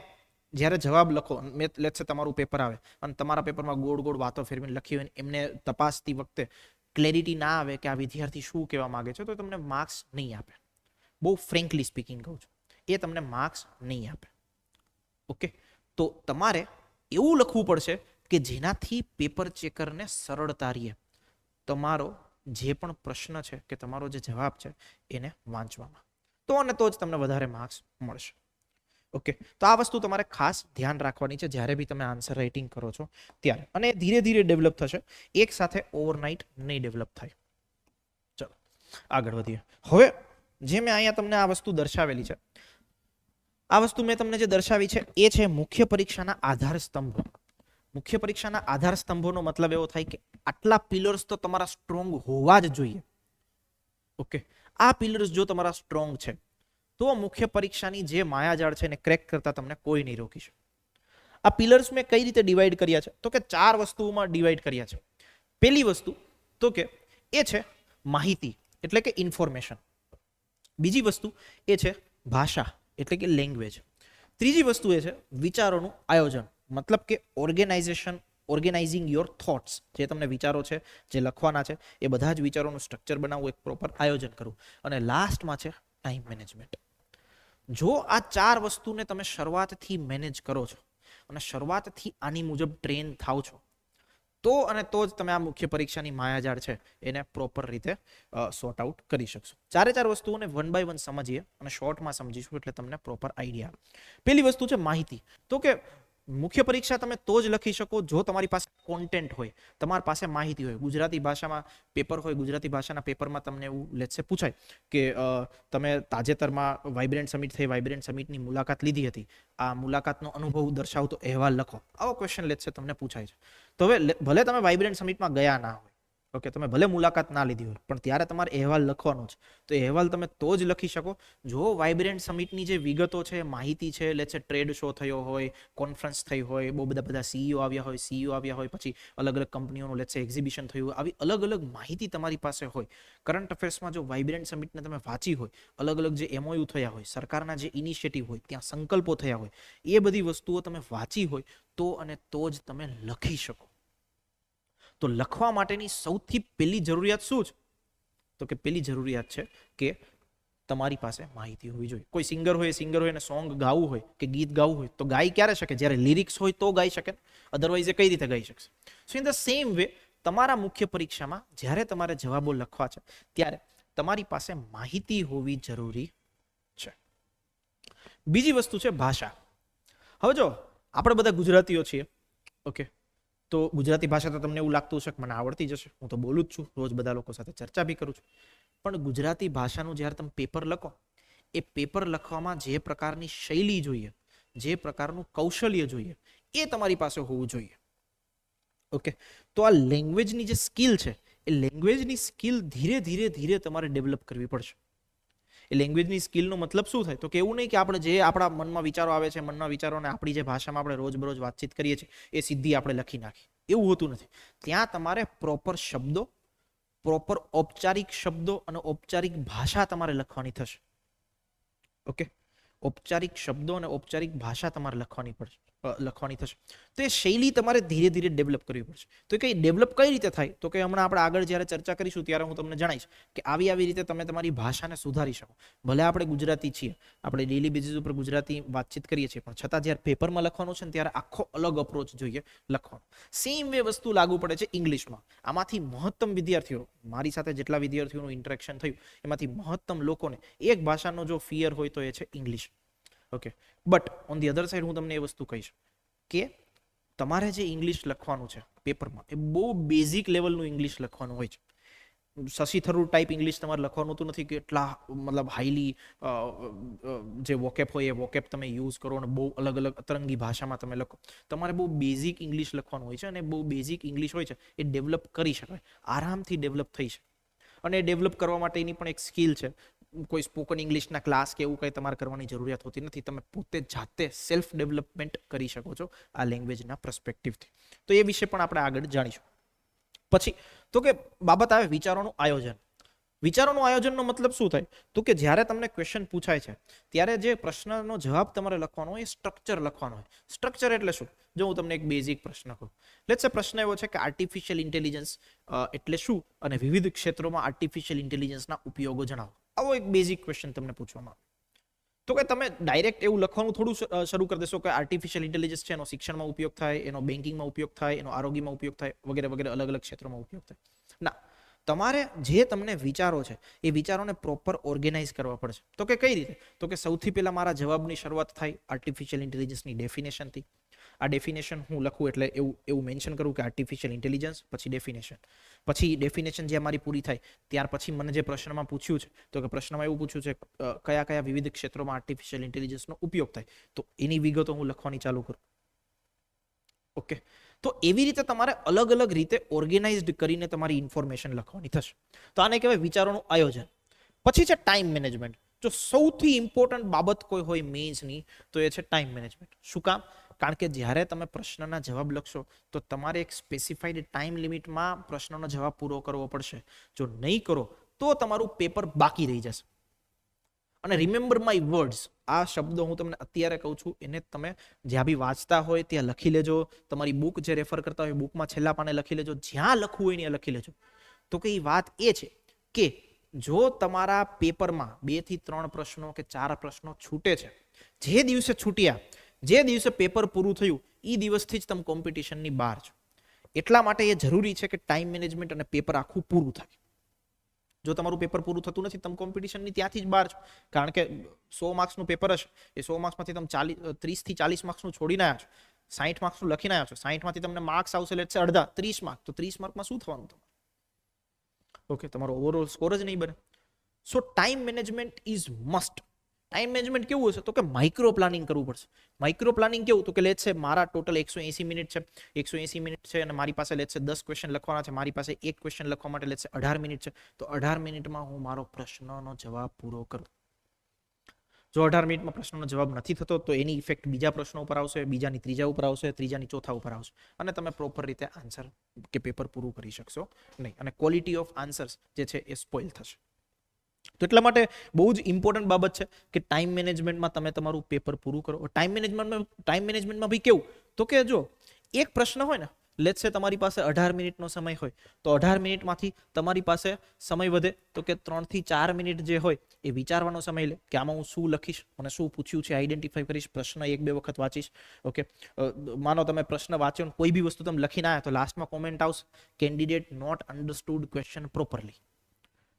જ્યારે જવાબ લખો, લેટ્સ સે તમારું પેપર આવે અને તમારા પેપરમાં ગોળ ગોળ વાતો ફેરવીને લખી હોય, એમને તપાસતી વખતે ક્લેરિટી ના આવે કે આ વિદ્યાર્થી શું કહેવા માંગે છે, તો તમને માર્ક્સ નહીં આપે. બહુ ફ્રેન્કલી સ્પીકિંગ કહું છું, એ તમને માર્ક્સ નહીં આપે. ઓકે, તો તમારે એવું લખવું પડશે કે જેનાથી પેપર ચેકરને સરળતા રહે તમારો જે પણ પ્રશ્ન છે કે તમારો જે જવાબ છે એને વાંચવામાં. તો અને તો જ તમને વધારે માર્ક્સ મળશે. ઓકે, તો આ વસ્તુ તમારે ખાસ ધ્યાન રાખવાની છે જ્યારે બી તમે આન્સર રાઇટિંગ કરો છો ત્યારે. અને ધીરે ધીરે ડેવલપ થશે, એક સાથે ઓવરનાઇટ નહીં ડેવલપ થાય. ચલો આગળ વધીએ. હવે જે મેં અહીંયા તમને આ વસ્તુ દર્શાવેલી છે, આ વસ્તુ મેં તમને જે દર્શાવી છે એ છે મુખ્ય પરીક્ષાના આધાર સ્તંભો. મુખ્ય પરીક્ષાના આધાર સ્તંભોનો મતલબ એવો થાય કે આટલા પિલર્સ તો તમારા સ્ટ્રોંગ હોવા જ જોઈએ. ઓકે, આ પિલર્સ જો તમારા સ્ટ્રોંગ છે તો મુખ્ય પરીક્ષાની જે માયાજાળ છે એને ક્રેક કરતા તમને કોઈ નહીં રોકી શકે. આ પિલર્સ મેં કઈ રીતે ડિવાઈડ કર્યા છે, તો કે 4 વસ્તુઓમાં ડિવાઈડ કર્યા છે. પહેલી વસ્તુ તો કે એ છે માહિતી એટલે કે ઇન્ફોર્મેશન. બીજી વસ્તુ એ છે ભાષા એટલે કે લેંગ્વેજ. ત્રીજી વસ્તુ એ છે વિચારોનું આયોજન, મતલબ કે ઓર્ગેનાઇઝિંગ યોર થોટ્સ. જે તમને વિચારો છે, જે લખવાના છે, એ બધા જ વિચારોનું સ્ટ્રક્ચર બનાવવું, એક પ્રોપર આયોજન કરવું. અને લાસ્ટમાં છે ટાઈમ મેનેજમેન્ટ. જો આ 4 વસ્તુને તમે શરૂઆતથી મેનેજ કરો છો અને શરૂઆતથી આની મુજબ ટ્રેન થાવ છો, તો અને તો જ તમે આ મુખ્ય પરીક્ષાની માયાજાળ છે એને પ્રોપર રીતે સોર્ટ આઉટ કરી શકશો. 4 વસ્તુઓને 1 બાય 1 સમજીએ અને શોર્ટમાં સમજીશું એટલે તમને પ્રોપર આઈડિયા આવે. પહેલી વસ્તુ છે માહિતી. તો કે મુખ્ય પરીક્ષા તમે તો જ લખી શકો જો તમારી પાસે કોન્ટેન્ટ હોય, તમારી પાસે માહિતી હોય. ગુજરાતી ભાષામાં પેપર હોય, ગુજરાતી ભાષાના પેપરમાં તમને એવું લેટ્સ સે પૂછાય કે તમે તાજેતરમાં વાઇબ્રન્ટ સમિટ થઈ, વાઇબ્રન્ટ સમિટની મુલાકાત લીધી હતી, આ મુલાકાતનો અનુભવ દર્શાવતો અહેવાલ લખો. આવો ક્વેશ્ચન લેટ્સ સે તમને પૂછાય છે. તો હવે ભલે તમે વાઇબ્રન્ટ સમિટમાં ગયા ના હોય, ઓકે, તમે ભલે મુલાકાત ના લીધી હોય, પણ ત્યારે તમારે અહેવાલ લખવાનો છે. તો અહેવાલ તમે તો જ લખી શકો જો વાઇબ્રન્ટ સમિટની જે વિગતો છે, માહિતી છે, લેટ્સ સે ટ્રેડ શો થયો હોય, કોન્ફરન્સ થઈ હોય, બહુ બધા સીઈઓ આવ્યા હોય, પછી અલગ અલગ કંપનીઓનું લેટ્સ સે એક્ઝિબિશન થયું હોય, આવી અલગ અલગ માહિતી તમારી પાસે હોય. કરંટ અફેર્સમાં જો વાઇબ્રન્ટ સમિટને તમે વાંચી હોય, અલગ અલગ જે એમઓયુ થયા હોય, સરકારના જે ઇનિશિયેટિવ હોય, ત્યાં સંકલ્પો થયા હોય, એ બધી વસ્તુઓ તમે વાંચી હોય તો અને તો જ તમે લખી શકો. તો લખવા માટેની સૌથી પહેલી જરૂરિયાત શું છે, તો કે પહેલી જરૂરિયાત છે કે તમારી પાસે માહિતી હોવી જોઈએ. કોઈ સિંગર હોય અને સોંગ ગાવું હોય કે ગીત ગાવું હોય તો ગાઈ ક્યારે શકે, જ્યારે લિરિક્સ હોય તો ગાઈ શકે, અધરવાઇઝ એ કઈ રીતે ગાઈ શકશે. So in the same way તમારા મુખ્ય પરીક્ષામાં જ્યારે તમારે જવાબો લખવા છે ત્યારે તમારી પાસે માહિતી હોવી જરૂરી છે. બીજી વસ્તુ છે ભાષા. હવે જો આપણે બધા ગુજરાતીઓ છીએ, ઓકે, તો ગુજરાતી ભાષા તો તમને એવું લાગતું હશે કે મને આવડતી જશે, હું તો બોલું જ છું, રોજ બધા લોકો સાથે ચર્ચા બી કરું છું. પણ ગુજરાતી ભાષાનું જ્યારે તમે પેપર લખો, એ પેપર લખવામાં જે પ્રકારની શૈલી જોઈએ, જે પ્રકારનું કૌશલ્ય જોઈએ, એ તમારી પાસે હોવું જોઈએ. ઓકે, તો આ લેંગ્વેજની જે સ્કિલ છે, એ લેંગ્વેજની સ્કિલ ધીરે ધીરે તમારે ડેવલપ કરવી પડશે. એ લેંગ્વેજની સ્કિલનો મતલબ શું થાય, તો કે એવું નહીં કે આપણે જે આપણા મનમાં વિચારો આવે છે, મનના વિચારોને આપણી જે ભાષામાં આપણે રોજબરોજ વાતચીત કરીએ છીએ એ સીધી આપણે લખી નાખીએ, એવું હોતું નથી. ત્યાં તમારે પ્રોપર શબ્દો, પ્રોપર ઔપચારિક શબ્દો અને ઔપચારિક ભાષા તમારે લખવાની થશે. ઓકે, ઔપચારિક શબ્દો અને ઔપચારિક ભાષા તમારે લખવાની થશે. તો એ શૈલી તમારે ધીરે ધીરે ડેવલપ કરવી પડશે. તો કઈ ડેવલપ કઈ રીતે થાય, તો કે હમણાં આપણે આગળ જ્યારે ચર્ચા કરીશું ત્યારે હું તમને જણાવીશ કે આવી રીતે તમે તમારી ભાષાને સુધારી શકો. ભલે આપણે ગુજરાતી છીએ, આપણે ડેલી બેઝિસ ઉપર ગુજરાતી વાતચીત કરીએ છીએ, પણ છતાં જ્યારે પેપરમાં લખવાનું છે ને ત્યારે આખો અલગ અપ્રોચ જોઈએ લખવાનો. સેમ વે વસ્તુ લાગુ પડે છે ઇંગ્લિશમાં. આમાંથી મહત્તમ વિદ્યાર્થીઓ, મારી સાથે જેટલા વિદ્યાર્થીઓનું ઇન્ટરેક્શન થયું એમાંથી મહત્તમ લોકોને એક ભાષાનો જો ફિયર હોય તો એ છે English. Okay, but on the other side હું તમને એ વસ્તુ કહીશ કે તમારે જે ઇંગ્લિશ લખવાનું છે પેપરમાં, એ બહુ બેઝિક લેવલનું ઇંગ્લિશ લખવાનું હોય છે. શશી થરૂર ટાઈપ ઇંગ્લિશ તમારે લખવાનું હોતું નથી કે એટલા મતલબ હાઈલી જે વોકેપ હોય એ વોકેપ તમે યુઝ કરો અને બહુ અલગ અલગ અતરંગી ભાષામાં તમે લખો. તમારે બહુ બેઝિક ઇંગ્લિશ લખવાનું હોય છે અને બહુ બેઝિક ઇંગ્લિશ હોય છે એ ડેવલપ કરી શકાય, આરામથી ડેવલપ થઈ શકે. અને એ ડેવલપ કરવા માટેની પણ એક સ્કિલ છે. કોઈ સ્પોકન ઇંગ્લિશના ક્લાસ કે એવું કંઈ તમારે કરવાની જરૂરિયાત હોતી નથી. તમે પોતે જાતે સેલ્ફ ડેવલપમેન્ટ કરી શકો છો આ લેંગ્વેજના પર્સપેક્ટિવથી. તો એ વિશે પણ આપણે આગળ જાણીશું. પછી તો કે બાબત આવે વિચારોનું આયોજન. વિચારોનું આયોજનનો મતલબ શું થાય? તો કે જ્યારે તમને ક્વેશ્ચન પૂછાય છે ત્યારે જે પ્રશ્નનો જવાબ તમારે લખવાનો હોય એ સ્ટ્રક્ચર લખવાનો હોય. સ્ટ્રક્ચર એટલે શું? જો હું તમને એક બેઝિક પ્રશ્ન કહું. લેટ્સ સે પ્રશ્ન એવો છે કે આર્ટિફિશિયલ ઇન્ટેલિજન્સ એટલે શું અને વિવિધ ક્ષેત્રોમાં આર્ટિફિશિયલ ઇન્ટેલિજન્સના ઉપયોગો જણાવો. આવો એક બેઝિક ક્વેશ્ચન તમને પૂછવામાં આવે. તો કે તમે ડાયરેક્ટ એવું લખવાનું થોડું શરૂ કરી દેશો કે આર્ટિફિશિયલ ઇન્ટેલિજન્સ છે એનો શિક્ષણમાં ઉપયોગ થાય, એનો બેન્કિંગમાં ઉપયોગ થાય, એનો આરોગ્યમાં ઉપયોગ થાય, વગેરે વગેરે અલગ અલગ ક્ષેત્રોમાં ઉપયોગ થાય. ના, તમારે જે તમને વિચારો છે એ વિચારોને પ્રોપર ઓર્ગેનાઇઝ કરવા પડશે. તો કે કઈ રીતે? તો કે સૌથી પહેલા મારા જવાબની શરૂઆત થાય આર્ટિફિશિયલ ઇન્ટેલિજન્સની ડેફિનેશનથી. આ ડેફિનેશન હું લખું એટલે એવું મેન્શન કરું કે આર્ટિફિશિયલ ઇન્ટેલિજન્સ, પછી ડેફિનેશન. પછી ડેફિનેશન જે અમારી પૂરી થાય ત્યાર પછી મને જે પ્રશ્નમાં પૂછ્યું છે તો કે પ્રશ્નમાં એવું પૂછ્યું છે કયા કયા વિવિધ ક્ષેત્રોમાં આર્ટિફિશિયલ ઇન્ટેલિજન્સનો ઉપયોગ થાય, તો એની વિગતો હું લખવાની ચાલુ કરું. ઓકે, તો એવી રીતે તમારે અલગ અલગ રીતે ઓર્ગેનાઇઝડ કરીને તમારી ઇન્ફોર્મેશન લખવાની થશે. તો આને કહેવાય વિચારોનું આયોજન. પછી છે ટાઈમ મેનેજમેન્ટ. જો સૌથી ઇમ્પોર્ટન્ટ બાબત કોઈ હોય મેન્સની તો એ છે ટાઈમ મેનેજમેન્ટ. શું કામ? કારણ કે જ્યારે તમે પ્રશ્નના જવાબ લખશો તો તમારે એક સ્પેસિફાઈડ ટાઈમ લિમિટમાં પ્રશ્નનો જવાબ પૂરો કરવો પડશે. જો નહીં કરો તો તમારું પેપર બાકી રહી જશે. અને રિમેમ્બર માય વર્ડ્સ, આ શબ્દો હું તમને અત્યારે કહું છું એને તમે જ્યાં બી વાંચતા હોય ત્યાં લખી લેજો. તમારી બુક જે રેફર કરતા હોય બુકમાં છેલ્લા પાને લખી લેજો. જ્યાં લખવું હોય ત્યાં લખી લેજો. તો કે એ વાત એ છે કે જો તમારા પેપરમાં 2 થી 3 પ્રશ્નો કે 4 પ્રશ્નો છૂટે છે, જે દિવસે છૂટ્યા, જે દિવસે પેપર પૂરું થયું એ દિવસથી જ તમે કોમ્પિટિશનની બહાર છો. એટલા માટે એ જરૂરી છે કે ટાઈમ મેનેજમેન્ટ અને પેપર આખું પૂરું થાય. જો તમારું પેપર પૂરું થતું નથી તમે કોમ્પિટિશનની ત્યાંથી જ બહાર છો. કારણ કે 100 માર્ક્સનું પેપર હશે, એ 100 માર્ક્સમાંથી તમે 30 થી 40 માર્ક્સનું છોડીને આવ્યા છો, 60 માર્ક્સનું લખીને આવ્યા છો. 60 માંથી તમને માર્ક્સ આવશે લેટ્સ સે અડધા, 30 માર્ક. તો 30 માર્કમાં શું થવાનું તમારે? ઓકે, તમારો ઓવરઓલ સ્કોર જ નહીં બને. So time management is must. Time management કેવું હશે? તો કે માઇક્રો પ્લાનિંગ કરવું પડશે. માઇક્રો પ્લાનિંગ કેવું? તો કે લેટ્સ સે મારા ટોટલ 180 મિનિટ છે. 180 મિનિટ છે અને મારી પાસે લેટ્સ સે 10 ક્વેશ્ચન લખવાના છે. મારી પાસે એક ક્વેશ્ચન લખવા માટે લેટ્સ સે 18 મિનિટ છે. તો 18 મિનિટમાં હું મારો પ્રશ્નનો જવાબ પૂરો કરું. જો 18 મિનિટમાં પ્રશ્નનો જવાબ નથી થતો તો એની ઇફેક્ટ બીજા પ્રશ્નો ઉપર આવશે, બીજાની ત્રીજા ઉપર આવશે, ત્રીજાની ચોથા ઉપર આવશે અને તમે પ્રોપર રીતે આન્સર કે પેપર પૂરું કરી શકશો નહીં અને ક્વોલિટી ઓફ આન્સર્સ જે છે એ સ્પોઇલ થશે. તો એટલા માટે બહુ જ ઇમ્પોર્ટન્ટ બાબત છે કે ટાઈમ મેનેજમેન્ટમાં તમે તમારું પેપર પૂરું કરો. ટાઈમ મેનેજમેન્ટમાં ભાઈ કેવું? તો કે જો એક પ્રશ્ન હોય ને, લેટ્સ સે તમારી પાસે 18 મિનિટનો સમય હોય તો 18 મિનિટમાંથી તમારી પાસે સમય વધે તો કે 3 થી 4 મિનિટ જે હોય એ વિચારવાનો સમય લે કે આમાં હું શું લખીશ, મને શું પૂછ્યું છે આઈડેન્ટિફાઈ કરીશ, પ્રશ્ન 1-2 વખત વાંચીશ. ઓકે, માનો તમે પ્રશ્ન વાંચ્યો કોઈ બી વસ્તુ તમે લખીને આવ્યા તો લાસ્ટમાં કોમેન્ટ આવશે candidate not understood question properly.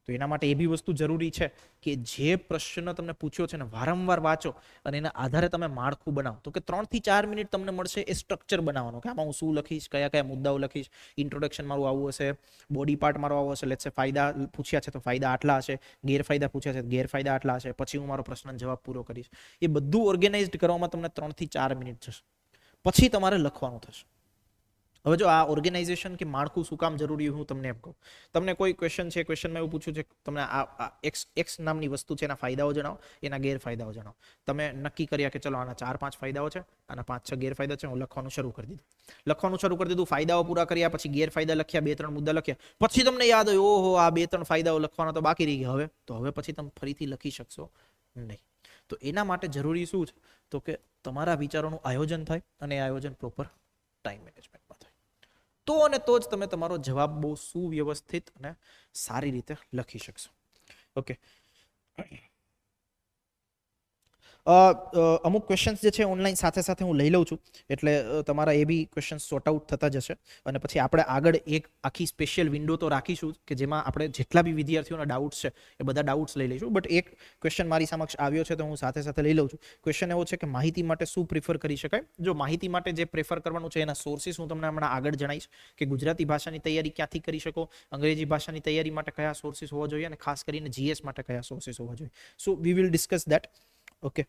તો એના માટે એ બી વસ્તુ જરૂરી છે કે જે પ્રશ્ન તમને પૂછ્યો છે ને વારંવાર વાંચો અને એના આધારે તમે માળખું બનાવો. તો કે 3 થી 4 મિનિટ તમને મળશે એ સ્ટ્રક્ચર બનાવવાનો કે આમાં હું શું લખીશ, કયા કયા મુદ્દાઓ લખીશ, ઇન્ટ્રોડક્શન મારું આવું હશે, બોડી પાર્ટ મારો આવો હશે, લેટ્સ સે ફાયદા પૂછ્યા છે તો ફાયદા આટલા હશે, ગેરફાયદા પૂછ્યા છે તો ગેરફાયદા આટલા હશે, પછી હું મારો પ્રશ્નનો જવાબ પૂરો કરીશ. એ બધું ઓર્ગેનાઇઝડ કરવામાં તમને 3 થી 4 મિનિટ જશે. પછી તમારે લખવાનું થશે. હવે જો આ ઓર્ગેનાઇઝેશન કે માળખું શું કામ જરૂરી હું તમને એમ કહું. તમને કોઈ ક્વેશ્ચન છે, ક્વેશ્ચનમાં એવું પૂછ્યું છે તમને આ એક્સ નામની વસ્તુ છે એના ફાયદાઓ જણાવો, એના ગેરફાયદાઓ જણાવો. તમે નક્કી કર્યા કે ચલો આના 4-5 ફાયદાઓ છે, આના 5-6 ગેરફાયદા છે, હું લખવાનું શરૂ કરી દીધું. ફાયદાઓ પૂરા કર્યા પછી ગેરફાયદા લખ્યા, 2-3 મુદ્દા લખ્યા, પછી તમને યાદ હોય ઓહો આ 2-3 ફાયદાઓ લખવાના તો બાકી રહી ગયા. હવે પછી તમે ફરીથી લખી શકશો નહીં. તો એના માટે જરૂરી શું છે? તો કે તમારા વિચારોનું આયોજન થાય અને એ આયોજન પ્રોપર ટાઈમ મેનેજમેન્ટમાં થાય. તો જ તમે તમારો જવાબ બહુ સુવ્યવસ્થિત અને સારી રીતે લખી શકશો. ઓકે, અમુક ક્વેશ્ચન્સ જે છે ઓનલાઈન સાથે સાથે હું લઈ લઉં છું એટલે તમારા એ બી ક્વેશ્ચન્સ સોર્ટ આઉટ થતા જશે અને પછી આપણે આગળ એક આખી સ્પેશિયલ વિન્ડો તો રાખીશું કે જેમાં આપણે જેટલા બી વિદ્યાર્થીઓના ડાઉટ્સ છે એ બધા ડાઉટ્સ લઈ લઈશું. બટ એક ક્વેશ્ચન મારી સમક્ષ આવ્યો છે તો હું સાથે સાથે લઈ લઉં છું. ક્વેશ્ચન એવો છે કે માહિતી માટે શું પ્રિફર કરી શકાય? જો માહિતી માટે જે પ્રેફર કરવાનું છે એના સોર્સિસ હું તમને હમણાં આગળ જણાવીશ કે ગુજરાતી ભાષાની તૈયારી ક્યાંથી કરી શકો, અંગ્રેજી ભાષાની તૈયારી માટે કયા સોર્સિસ હોવા જોઈએ અને ખાસ કરીને જીએસ માટે કયા સોર્સિસ હોવા જોઈએ. So we will discuss that. Okay,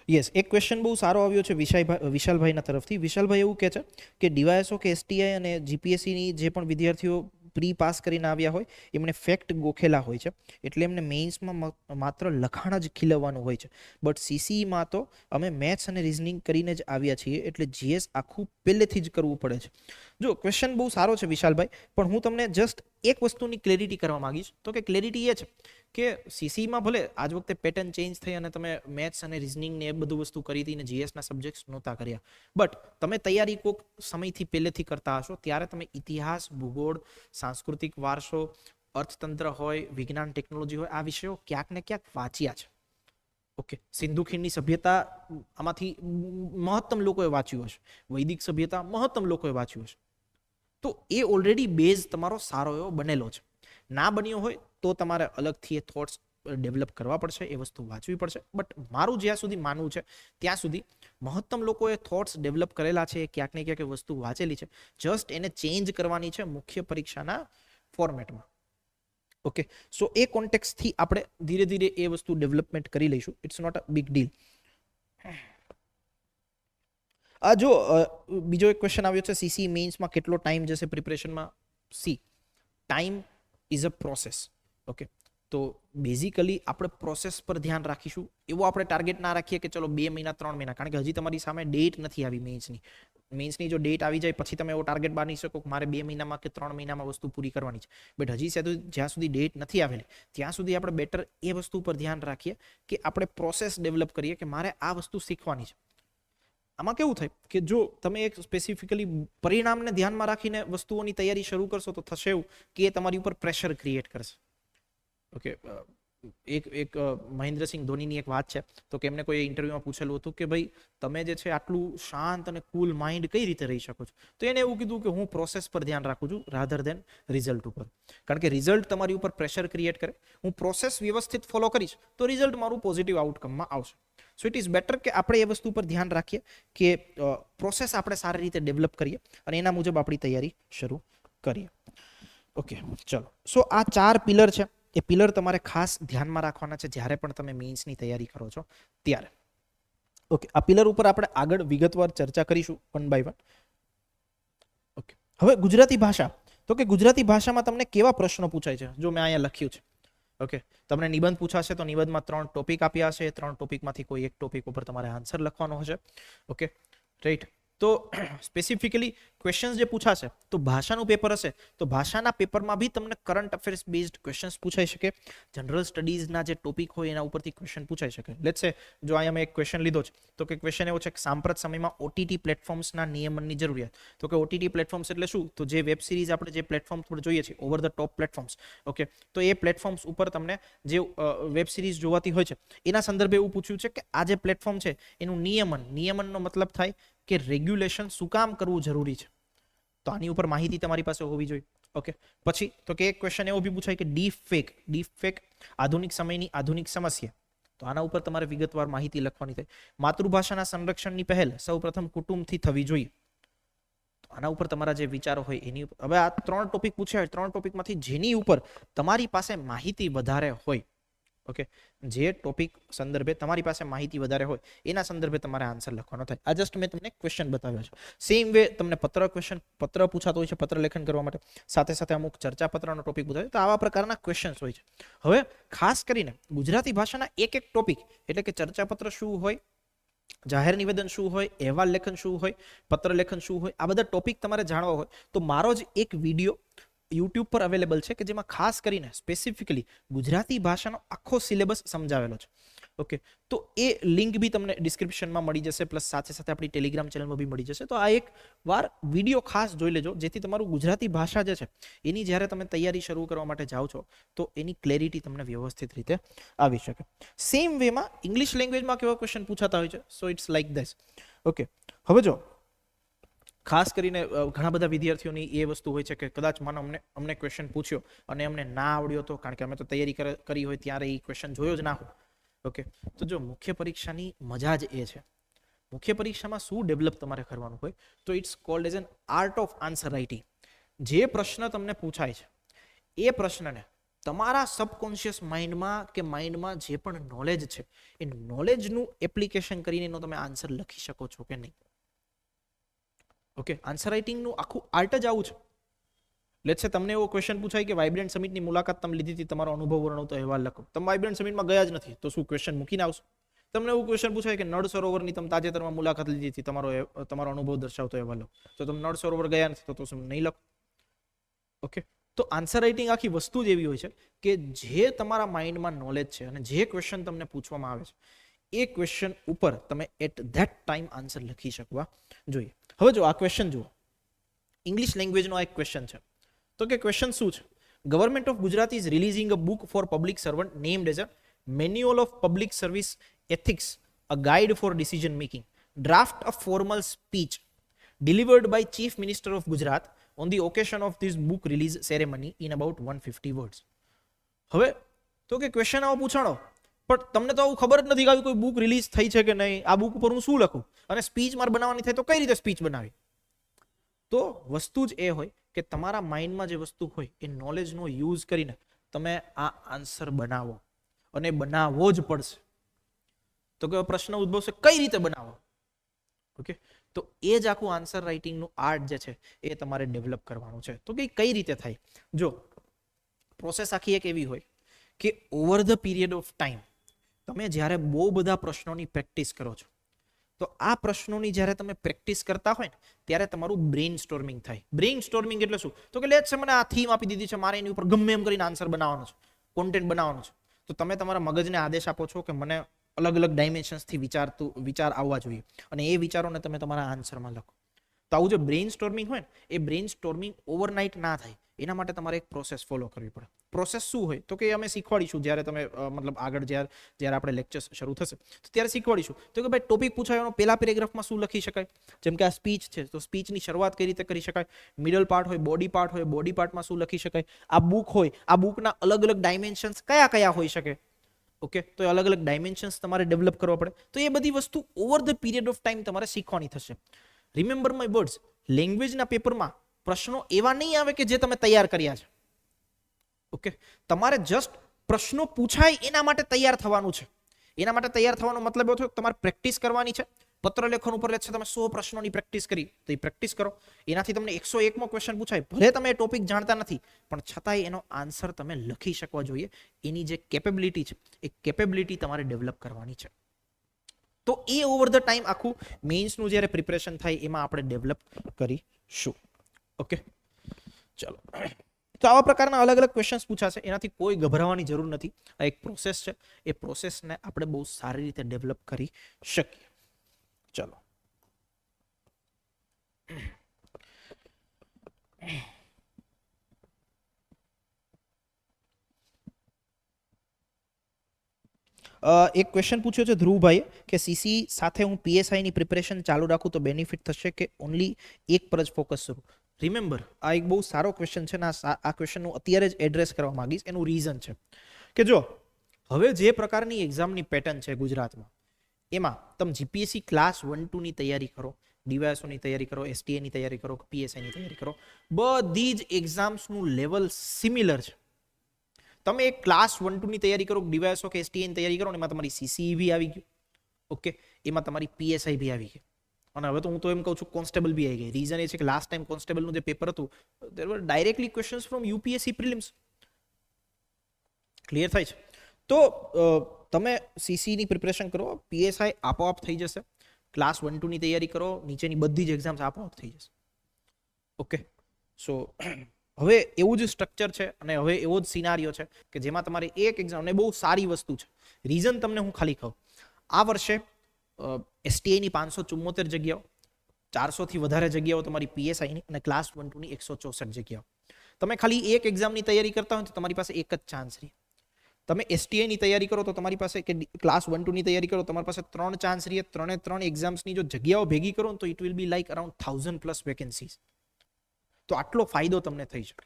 yes, એક ક્વેશ્ચન બહુ સારો આવ્યો છે વિશાલભાઈના તરફથી. વિશાલભાઈ એવું કહે છે કે ડીવાયએસઓ કે એસટીઆઈ અને જીપીએસસીની જે પણ વિદ્યાર્થીઓ પ્રી પાસ કરીને આવ્યા હોય, એમણે ફેક્ટ ગોખેલા હોય છે, એટલે એમને મેઇન્સમાં માત્ર લખાણ જ ખીલવવાનું હોય છે. બટ સીસીઈમાં તો અમે મેથ્સ અને રિઝનિંગ કરીને જ આવ્યા છીએ, એટલે જીએસ આખું પહેલેથી જ કરવું પડે છે. જો ક્વેશ્ચન બહુ સારો છે વિશાલભાઈ, પણ હું તમને જસ્ટ એક વસ્તુની ક્લેરિટી કરવા માંગીશ. તો કે ક્લેરિટી એ છે કે સીસીમાં ભલે આજ વખતે પેટર્ન ચેન્જ થઈ અને તમે મેથ્સ અને રિઝનિંગ ને એ બધું વસ્તુ કરી હતી અને જીએસના સબ્જેક્ટ્સ નહોતા કર્યા, બટ તમે તૈયારી કોઈક સમયથી પહેલેથી કરતા હશો, ત્યારે તમે ઇતિહાસ, ભૂગોળ, સાંસ્કૃતિક વારસો, અર્થતંત્ર હોય, વિજ્ઞાન ટેકનોલોજી હોય, આ વિષયો ક્યાંક ને ક્યાંક વાંચ્યા છે. ઓકે, સિંધુ ખીણની સભ્યતા આમાંથી મહત્તમ લોકોએ વાંચ્યું હશે, વૈદિક સભ્યતા મહત્તમ લોકોએ વાંચ્યું હશે. તો એ ઓલરેડી બેઝ તમારો સારો એવો બનેલો છે. ના બન્યો હોય તો તમારે અલગથી એ થોટ્સ ડેવલપ કરવા પડશે, એ વસ્તુ વાંચવી પડશે. બટ મારું જ્યાં સુધી માનવું છે ત્યાં સુધી મહત્તમ લોકોએ થોટ્સ ડેવલપ કરેલા છે, ક્યાંક ને ક્યાંક એ વસ્તુ વાંચેલી છે, જસ્ટ એને ચેન્જ કરવાની છે મુખ્ય પરીક્ષાના ફોર્મેટમાં. ઓકે, સો એ કોન્ટેક્સ્ટથી આપણે ધીરે ધીરે એ વસ્તુ ડેવલપમેન્ટ કરી લઈશું. It's not a big deal. આ જો બીજો એક ક્વેશ્ચન આવ્યો છે, સીસી મેઇન્સમાં કેટલો ટાઈમ જશે પ્રિપરેશનમાં? See, time is a process. Okay, તો બેઝિકલી આપણે પ્રોસેસ પર ધ્યાન રાખીશું. એવો આપણે ટાર્ગેટ ના રાખીએ કે ચલો 2 મહિના 3 મહિના, કારણ કે હજી તમારી સામે ડેટ નથી આવી મેઇન્સની. જો ડેટ આવી જાય પછી તમે એવો ટાર્ગેટ બાંધી શકો કે મારે 2 મહિનામાં કે 3 મહિનામાં વસ્તુ પૂરી કરવાની છે. બટ હજી જ્યાં સુધી ડેટ નથી આવેલી ત્યાં સુધી આપણે બેટર એ વસ્તુ પર ધ્યાન રાખીએ કે આપણે પ્રોસેસ ડેવલપ કરીએ કે મારે આ વસ્તુ શીખવાની છે. આમાં કેવું થાય કે જો તમે એક સ્પેસિફિકલી પરિણામને ધ્યાનમાં રાખીને વસ્તુઓની તૈયારી શરૂ કરશો તો થશે એવું કે એ તમારી ઉપર પ્રેશર ક્રિએટ કરશે. ઓકે, એક મહેન્દ્રસિંહ ધોનીની એક વાત છે, તો કે એમને કોઈ ઇન્ટરવ્યુમાં પૂછેલું હતું કે ભાઈ તમે જે છે આટલું શાંત અને કુલ માઇન્ડ કઈ રીતે રહી શકો છો? તો એને એવું કીધું કે હું પ્રોસેસ પર ધ્યાન રાખું છું રાધર દેન રિઝલ્ટ ઉપર. કારણ કે રિઝલ્ટ તમારી ઉપર પ્રેશર ક્રિએટ કરે. હું પ્રોસેસ વ્યવસ્થિત ફોલો કરીશ તો રિઝલ્ટ મારું પોઝિટિવ આઉટકમમાં આવશે. સો ઇટ ઇઝ બેટર કે આપણે એ વસ્તુ પર ધ્યાન રાખીએ કે પ્રોસેસ આપણે સારી રીતે ડેવલપ કરીએ અને એના મુજબ આપણી તૈયારી શરૂ કરીએ. ઓકે, ચલો. સો આ 4 પિલર છે, એ પિલર તમારે ખાસ ધ્યાનમાં રાખવાના છે જ્યારે પણ તમે મેઇન્સની તૈયારી કરો છો ત્યારે. ઓકે, આ પિલર ઉપર આપણે આગળ વિગતવાર ચર્ચા કરીશું વન બાય વન. ઓકે, હવે ગુજરાતી ભાષા. તો કે ગુજરાતી ભાષામાં તમને કેવા પ્રશ્નો પૂછાય છે? જો મેં અહીંયા લખ્યું છે. ઓકે, તમને નિબંધ પૂછાશે તો નિબંધમાં 3 ટોપિક આપ્યા હશે, 3 ટોપિકમાંથી કોઈ એક ટોપિક ઉપર તમારે આન્સર લખવાનો હશે. Okay, right. તો સ્પેસિફિકલી ક્વેશ્ચન્સ જે પૂછાશે તો ભાષાનું પેપર હશે તો ભાષાના પેપરમાં બી તમને કરંટ અફેર્સ બેઝડ ક્વેશ્ચન્સ પૂછાઈ શકે. જનરલ સ્ટડીઝના જે ટોપિક હોય એના ઉપરથી ક્વેશ્ચન પૂછાઈ શકે. લેટ્સ સે જો અહીંયા મેં એક ક્વેશ્ચન લીધો છે તો કે ક્વેશ્ચન એવો છે કે સાંપ્રત સમયમાં ઓટીટી પ્લેટફોર્મ્સના નિયમનની જરૂરિયાત. તો કે ઓટીટી પ્લેટફોર્મ્સ એટલે શું? તો જે વેબ સિરીઝ આપણે જે પ્લેટફોર્મ પર જોઈએ છીએ, over the top platforms. Okay, તો એ પ્લેટફોર્મ્સ ઉપર તમને જે વેબ સિરીઝ જોવાતી હોય છે એના સંદર્ભે એવું પૂછ્યું છે કે આ જે પ્લેટફોર્મ છે એનું નિયમનનો મતલબ થાય કે રેગ્યુલેશન શું કામ કરવું જરૂરી છે. તો આની ઉપર માહિતી તમારી પાસે હોવી જોઈએ. ઓકે, પછી તો કે એક ક્વેશ્ચન એવો બી પૂછાય કે ડીપ ફેક આધુનિક સમયની આધુનિક સમસ્યા. તો આના ઉપર તમારે વિગતવાર માહિતી લખવાની થાય. માતૃભાષાના સંરક્ષણની પહેલ સૌપ્રથમ કુટુંબથી થવી જોઈએ. તો આના ઉપર તમારા જે વિચારો હોય એની ઉપર. હવે આ 3 ટોપિક પૂછ્યા હોય, 3 ટોપિકમાંથી જેની ઉપર તમારી પાસે માહિતી વધારે હોય, ઓકે, જે ટોપિક સંદર્ભે તમારી પાસે માહિતી વધારે હોય એના સંદર્ભે તમારે આન્સર લખવાનો થાય. આ જસ્ટ મેં તમને ક્વેશ્ચન બતાવ્યો છે. સેમ વે તમને પત્ર પૂછાતો હોય છે, પત્ર લેખન કરવા માટે, સાથે સાથે અમુક ચર્ચાપત્રનો ટોપિક પૂછાય તો આવા પ્રકારના ક્વેશ્ચન્સ હોય છે. હવે ખાસ કરીને ગુજરાતી ભાષાના એક ટોપિક એટલે કે ચર્ચાપત્ર શું હોય, જાહેર નિવેદન શું હોય, અહેવાલ લેખન શું હોય, પત્ર લેખન શું હોય, આ બધા ટોપિક તમારે જાણવા હોય તો મારો જ એક વિડીયો યુટ્યુબ પર અવેલેબલ છે કે જેમાં ખાસ કરીને સ્પેસિફિકલી ગુજરાતી ભાષાનો આખો સિલેબસ સમજાવેલો છે. ઓકે, તો એ લિંક બી તમને ડિસ્ક્રિપ્શનમાં મળી જશે, પ્લસ સાથે સાથે આપણી ટેલિગ્રામ ચેનલમાં બી મળી જશે. તો આ એક વાર વિડીયો ખાસ જોઈ લેજો જેથી તમારું ગુજરાતી ભાષા જે છે એની જ્યારે તમે તૈયારી શરૂ કરવા માટે જાઓ છો તો એની ક્લેરિટી તમને વ્યવસ્થિત રીતે આવી શકે. સેમ વેમાં ઇંગ્લિશ લેંગ્વેજમાં કેવા ક્વેશ્ચન પૂછાતા હોય છે? So it's like this. Okay, હવે જો ખાસ કરીને ઘણા બધા વિદ્યાર્થીઓની એ વસ્તુ હોય છે કે કદાચ અમને ક્વેશ્ચન પૂછ્યો અને અમને ના આવડ્યો તો, કારણ કે અમે તો તૈયારી કરી હોય ત્યારે એ ક્વેશ્ચન જોયો જ ના હોય. ઓકે, તો જો મુખ્ય પરીક્ષાની મજા જ એ છે. મુખ્ય પરીક્ષામાં શું ડેવલપ તમારે કરવાનું હોય તો it's called as an art of answer writing. જે પ્રશ્ન તમને પૂછાય છે એ પ્રશ્નને તમારા સબકોન્શિયસ માઇન્ડમાં જે પણ નોલેજ છે એ નોલેજનું એપ્લિકેશન કરીને એનો તમે આન્સર લખી શકો છો કે નહીં. ઓકે, આન્સર રાઇટિંગનું આખું આર્ટ જ આવું છે. લેટ્સ સે તમને એવો ક્વેશ્ચન પૂછાય કે વાઇબ્રન્ટ સમિટની મુલાકાત તમે લીધી હતી, તમારો અનુભવ વર્ણવતો અહેવાલ લખો. તમે વાઇબ્રન્ટ સમિટમાં ગયા જ નથી તો શું ક્વેશ્ચન મૂકીને આવશો? તમને એવું ક્વેશ્ચન પૂછાય કે નળ સરોવરની તમે તાજેતરમાં મુલાકાત લીધી હતી, તમારો અનુભવ દર્શાવતો અહેવાલ લખો, તો તમે નળ સરોવર ગયા નથી તો શું નહીં લખો? ઓકે, તો આન્સર રાઇટિંગ આખી વસ્તુ જ એવી હોય છે કે જે તમારા માઇન્ડમાં નોલેજ છે અને જે ક્વેશ્ચન તમને પૂછવામાં આવે છે એ ક્વેશ્ચન ઉપર તમે એટ ધેટ ટાઈમ આન્સર લખી શકવા જોઈએ. હવે જો આ ક્વેશ્ચન જુઓ, ઇંગ્લિશ લેંગ્વેજનો આ એક ક્વેશ્ચન છે. તો કે ક્વેશ્ચન શું છે? Government of Gujarat is releasing a book for public servant named as a manual of public service ethics, a guide for decision making, draft a formal speech delivered by Chief Minister of Gujarat on the occasion of this book release ceremony in about 150 words. હવે તો કે question આવો પૂછાણો પણ તમને તો આવું ખબર જ નથી કે કોઈ બુક રિલીઝ થઈ છે કે નહીં, આ બુક ઉપર હું શું લખું અને સ્પીચ મારે બનાવવાની થાય તો કઈ રીતે સ્પીચ બનાવી? તો વસ્તુ જ એ હોય કે તમારા માઇન્ડમાં જે વસ્તુ હોય એ નોલેજનો યુઝ કરીને તમે આ આન્સર બનાવો અને બનાવવો જ પડશે. તો કે પ્રશ્ન ઉદ્ભવશે કઈ રીતે બનાવો? ઓકે, તો એ જ આખું આન્સર રાઇટિંગનું આર્ટ જે છે એ તમારે ડેવલપ કરવાનું છે. તો કે કઈ રીતે થાય? જો પ્રોસેસ આખી એક એવી હોય કે over the period of time તમે જ્યારે બહુ બધા પ્રશ્નોની પ્રેક્ટિસ કરો છો તો આ પ્રશ્નોની જ્યારે તમે પ્રેક્ટિસ કરતા હોય ને ત્યારે તમારું બ્રેઇન સ્ટોર્મિંગ થાય. બ્રેઇન સ્ટોર્મિંગ એટલે શું? તો કે લેટ્સ સે મને આ થીમ આપી દીધી છે, મારે એની ઉપર ગમે એમ કરીને આન્સર બનાવવાનો છે, કોન્ટેન્ટ બનાવવાનો છે, તો તમે તમારા મગજને આદેશ આપો છો કે મને અલગ અલગ ડાયમેન્શન્સથી વિચાર આવવા જોઈએ અને એ વિચારોને તમે તમારા આન્સરમાં લખો. તો આવું જે બ્રેઇન સ્ટોર્મિંગ હોય ને એ બ્રેઇન સ્ટોર્મિંગ ઓવરનાઇટ ના થાય એના માટે તમારે એક પ્રોસેસ ફોલો કરવી પડે. પ્રોસેસ શું હોય? તો કે અમે શીખવાડીશું જ્યારે તમે મતલબ આગળ જ્યારે આપણે લેક્ચર્સ શરૂ થશે તો ત્યારે શીખવાડીશું. તો કે ભાઈ ટોપિક પૂછાયો પહેલા પેરેગ્રાફમાં શું લખી શકાય? જેમ કે આ સ્પીચ છે તો સ્પીચની શરૂઆત કઈ રીતે કરી શકાય? મિડલ પાર્ટ હોય, બોડી પાર્ટ હોય, બોડી પાર્ટમાં શું લખી શકાય? આ બુક હોય, આ બુકના અલગ અલગ ડાયમેન્શન્સ કયા કયા હોઈ શકે? ઓકે, તો અલગ અલગ ડાયમેન્શન્સ તમારે ડેવલપ કરવા પડે. તો એ બધી વસ્તુ over the period of time તમારે શીખવાની થશે. રિમેમ્બર માય વર્ડ્સ, લેંગ્વેજના પેપરમાં પ્રશ્નો એવા નહીં આવે કે જે તમે તૈયાર કર્યા છે. ઓકે, તમારે જસ્ટ પ્રશ્નો પૂછાય એના માટે તૈયાર થવાનું છે. એના માટે તૈયાર થવાનો મતલબ એવો થયો તમારે પ્રેક્ટિસ કરવાની છે. પત્ર લેખન ઉપર લેશે તમે 100 પ્રશ્નોની પ્રેક્ટિસ કરી તો એ પ્રેક્ટિસ કરો. એનાથી તમને 101મો ક્વેશ્ચન પૂછાય, ભલે તમે એ ટોપિક જાણતા નથી પણ છતાંય એનો આન્સર તમે લખી શકવા જોઈએ. એની જે કેપેબિલિટી છે એ કેપેબિલિટી તમારે ડેવલપ કરવાની છે. તો એ ઓવર ધ ટાઈમ આખું મેઇન્સનું જ્યારે પ્રિપરેશન થાય એમાં આપણે ડેવલપ કરીશું. ઓકે, ચાલો. તો આવા પ્રકારના અલગ અલગ ક્વેશ્ચન્સ પૂછાશે, એનાથી કોઈ ગભરાવાની જરૂર નથી. આ એક પ્રોસેસ છે, એ પ્રોસેસને આપણે બહુ સારી રીતે ડેવલપ કરી શકીએ. ચલો, એક ક્વેશ્ચન પૂછ્યો છે ધ્રુવભાઈએ કે સીસી સાથે હું પીએસઆઈ ની પ્રિપરેશન ચાલુ રાખું તો બેનિફિટ થશે કે ઓનલી એક પર જ ફોકસ કરું? રિમેમ્બર, આ એક બહુ સારો ક્વેશ્ચન છે ને આ ક્વેશ્ચનનું અત્યારે જ એડ્રેસ કરવા માંગીશ. એનું રીઝન છે કે જો હવે જે પ્રકારની એક્ઝામની પેટર્ન છે ગુજરાતમાં એમાં તમે જીપીએસસી ક્લાસ 1-2 ની તૈયારી કરો, ડીવાયએસઓની તૈયારી કરો, એસટીએની તૈયારી કરો, પીએસઆઈની તૈયારી કરો, બધી જ એક્ઝામ્સનું લેવલ સિમિલર છે. તમે એક ક્લાસ 1-2 ની તૈયારી કરો, ડીવાયએસઓ કે એસટીએની તૈયારી કરો ને એમાં તમારી સીસીઈ બી આવી ગયું, ઓકે, એમાં તમારી પીએસઆઈ બી આવી ગઈ અને હવે તો હું તો એમ કહું છું કોન્સ્ટેબલ બી આવી ગઈ. રીઝન એ છે કે લાસ્ટ ટાઈમ કોન્સ્ટેબલનું જે પેપર હતું there were directly questions from UPSC prelims. Clear થાય છે? તો તમે સીસીની પ્રિપરેશન કરો, પીએસઆઈ આપોઆપ થઈ જશે. ક્લાસ 1-2 ની તૈયારી કરો, નીચેની બધી જ એક્ઝામ્સ આપોઆપ થઈ જશે. ઓકે, સો હવે એવું જ સ્ટ્રક્ચર છે અને હવે એવો જ સિનારીઓ છે કે જેમાં તમારે એક એક્ઝામ ને બહુ સારી વસ્તુ છે. રીઝન તમને હું ખાલી કહું, આ વર્ષે એસટીઆઈની 574 જગ્યાઓ, 400 થી વધારે જગ્યાઓ તમારી પીએસઆઈની અને ક્લાસ 1-2 ની 164 જગ્યાઓ. તમે ખાલી એક એક્ઝામની તૈયારી કરતા હોય તો તમારી પાસે એક જ ચાન્સ રહે. તમે એસટીઆઈની તૈયારી કરો તો તમારી પાસે કે ક્લાસ 1-2 ની તૈયારી કરો તમારી પાસે 3 ચાન્સ રહે. 3 એક્ઝામ્સની જો જગ્યાઓ ભેગી કરો તો it will be like around 1000+ vacancies. તો આટલો ફાયદો તમને થઈ શકે.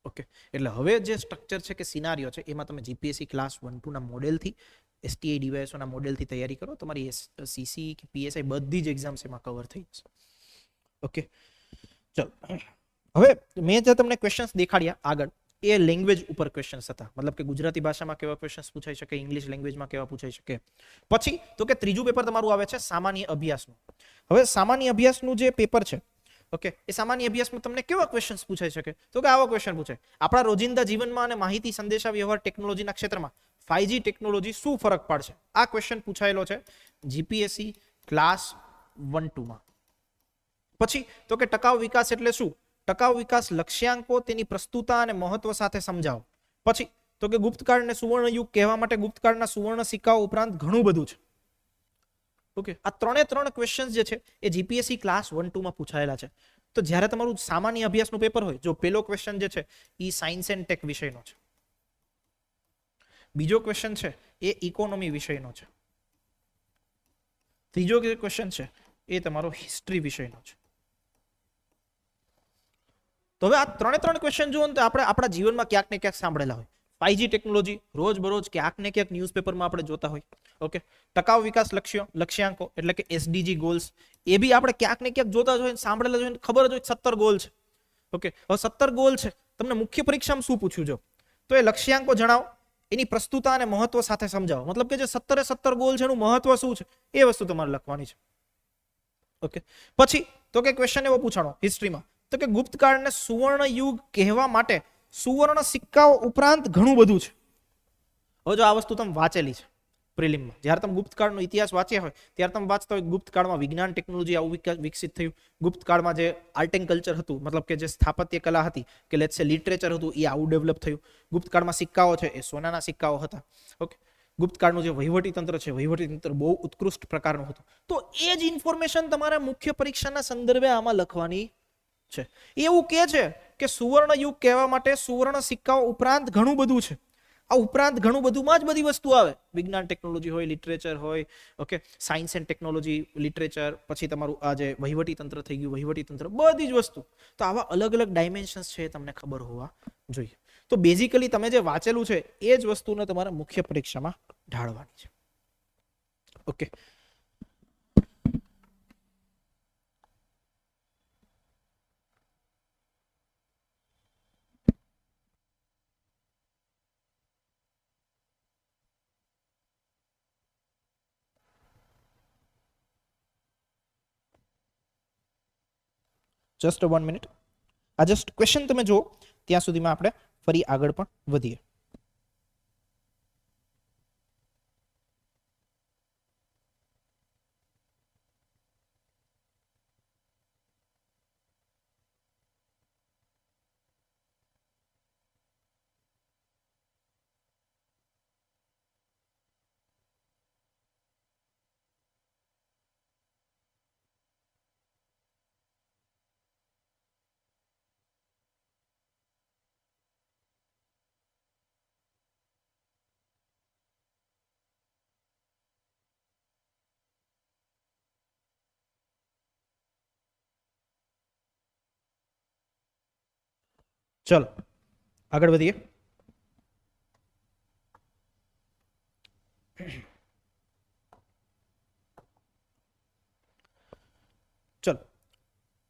ઓકે, એટલે હવે જે સ્ટ્રક્ચર છે કે સિનારીઓ છે એમાં તમે જીપીએસસી ક્લાસ 1-2 ના મોડેલથી, એસટીઆઈ ડીવાયએસઓ ના મોડેલથી તૈયારી કરો, તમારી સીસી કે પીએસઆઈ બધી જ એક્ઝામ્સ એમાં કવર થઈ જશે. ઓકે, ચલો. હવે મેં જે તમને ક્વેશ્ચન્સ દેખાડ્યા આગળ એ લેંગ્વેજ ઉપર ક્વેશ્ચન્સ હતા, મતલબ કે ગુજરાતી ભાષામાં કેવા ક્વેશ્ચન્સ પૂછાઈ શકે, ઇંગ્લિશ લેંગ્વેજમાં કેવા પૂછાઈ શકે. પછી તો કે ત્રીજું પેપર તમારું આવે છે સામાન્ય અભ્યાસનું. હવે સામાન્ય અભ્યાસનું જે પેપર છે ઓકે, એ સામાન્ય અભ્યાસમાં તમને કેવા ક્વેશ્ચન્સ પૂછાઈ શકે? તો કે આવા ક્વેશ્ચન પૂછાય, આપણા રોજિંદા જીવનમાં અને માહિતી સંદેશા વ્યવહાર ટેકનોલોજીના ક્ષેત્રમાં 5G ટેકનોલોજી શું ફરક પાડશે? આ ક્વેશ્ચન પૂછાયેલો છે જીપીએસસી ક્લાસ 1-2 માં. પછી તો કે ટકાઉ વિકાસ એટલે શું? ટકાઉ વિકાસ લક્ષ્યાંકો, તેની પ્રસ્તુતતા અને મહત્વ સાથે સમજાવો. પછી તો કે ગુપ્તકાળને સુવર્ણ યુગ કહેવા માટે ગુપ્તકાળના સુવર્ણ સિક્કાઓ ઉપરાંત ઘણું બધું છે. ઓકે, આ ત્રણ ક્વેશ્ચન્સ જે છે એ જીપીએસસી ક્લાસ 1-2 માં પૂછાયેલા છે. તો જ્યારે તમારું સામાન્ય અભ્યાસનું પેપર હોય, જો પેલો ક્વેશ્ચન જે છે એ સાયન્સ એન્ડ ટેક વિષયનો છે, બીજો ક્વેશ્ચન છે એ ઇકોનોમી વિષયનો છે, ત્રીજો ક્વેશ્ચન છે એ તમારો હિસ્ટ્રી વિષયનો છે. તો હવે આ ત્રણ ક્વેશ્ચન જુઓ ને તો આપણે આપણા જીવનમાં ક્યાંક ને ક્યાંક સાંભળેલા હોય. 5G ટેકનોલોજી રોજબરોજ ક્યાંક ને ક્યાંક ન્યૂઝપેપરમાં આપણે જોતા હોય. ઓકે, ટકાઉ વિકાસ લક્ષ્યાંકો એટલે કે એસડીજી ગોલ્સ, એ બી આપણે ક્યાંક ને ક્યાંક જોતા જોઈએ, સાંભળેલા જોઈએ, ખબર જ હોય 17 ગોલ છે. ઓકે, હવે 17 ગોલ છે, તમને મુખ્ય પરીક્ષામાં શું પૂછ્યું જો તો એ લક્ષ્યાંકો જણાવો, એની પ્રસ્તુતતા અને મહત્વ સાથે સમજાવો. મતલબ કે જે 17 ગોલ છે એનું મહત્વ શું છે એ વસ્તુ તમારે લખવાની છે. ઓકે, પછી તો કે ક્વેશ્ચન એવો પૂછાણો હિસ્ટ્રીમાં તો કે ગુપ્તકાળને સુવર્ણ યુગ કહેવા માટે સુવર્ણ સિક્કાઓ ઉપરાંત ઘણું બધું છે. હવે જો આ વસ્તુ તમે વાંચેલી છે પ્રિલિમમાં, જ્યારે તમે ગુપ્તકાળનો ઇતિહાસ વાંચ્યા હોય ત્યારે તમે વાંચતા હોય ગુપ્તકાળમાં વિજ્ઞાન ટેકનોલોજી આવું વિકસિત થયું, ગુપ્તકાળમાં જે આર્ટ એન્ડ કલ્ચર હતું, મતલબ કે જે સ્થાપત્ય કલા હતી કે લેટ્સ સે લિટરેચર હતું, એ આવું ડેવલપ થયું. ગુપ્તકાળમાં સિક્કાઓ છે એ સોનાના સિક્કાઓ હતા. ઓકે, ગુપ્તકાળનું જે વહીવટી તંત્ર છે, વહીવટી તંત્ર બહુ ઉત્કૃષ્ટ પ્રકારનું હતું. તો એ જ ઇન્ફોર્મેશન તમારા મુખ્ય પરીક્ષાના સંદર્ભે આમાં લખવાની છે. એવું કે છે કે સુવર્ણ યુગ કહેવા માટે સુવર્ણ સિક્કાઓ ઉપરાંત ઘણું બધું છે. આ ઉપરાંત ઘણું બધુંમાં જ બધી વસ્તુ આવે, વિજ્ઞાન ટેકનોલોજી હોય, લિટરેચર હોય, okay, science and technology, literature, પછી તમારું આ જે વહીવટી તંત્ર થઈ ગયું, વહીવટી તંત્ર, બધી જ વસ્તુ. તો આવા અલગ અલગ ડાયમેન્શન્સ છે એ તમને ખબર હોવા જોઈએ. તો બેઝિકલી તમે જે વાંચેલું છે એ જ વસ્તુને તમારે મુખ્ય પરીક્ષામાં ઢાળવાની છે. Okay, just 1 minute. આ જસ્ટ ક્વેશ્ચન તમે જુઓ ત્યાં સુધીમાં આપણે ફરી આગળ પણ વધીએ. ચલો આગળ વધીએ. ચલો,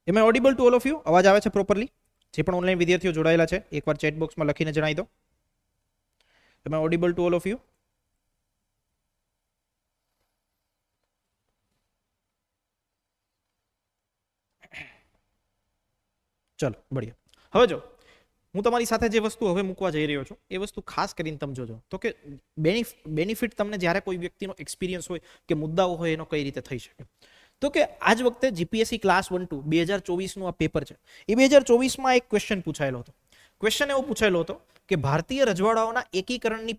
am I audible to all of you? અવાજ આવે છે પ્રોપરલી? જે પણ ઓનલાઈન વિદ્યાર્થીઓ જોડાયેલા છે એકવાર ચેટ બોક્સમાં લખીને જણાવી દો. Am I audible to all of you? ચલો બઢિયા. હવે જો હું તમારી સાથે જે વસ્તુ હવે મૂકવા જઈ રહ્યો છું એ વસ્તુ ખાસ કરીને તમે જોજો તો કે બેનિફિટ તમને જ્યારે કોઈ વ્યક્તિનો એક્સપિરિયન્સ હોય કે મુદ્દાઓ હોય એનો કઈ રીતે થઈ શકે. તો કે આજ વખતે જીપીએસસી ક્લાસ 1-2 2024નું આ પેપર છે, એ 2024માં એક ક્વેશ્ચન પૂછાયેલો હતો. ક્વેશ્ચન એવો પૂછાયેલો હતો કે ભારતીય રજવાડાઓના એકીકરણની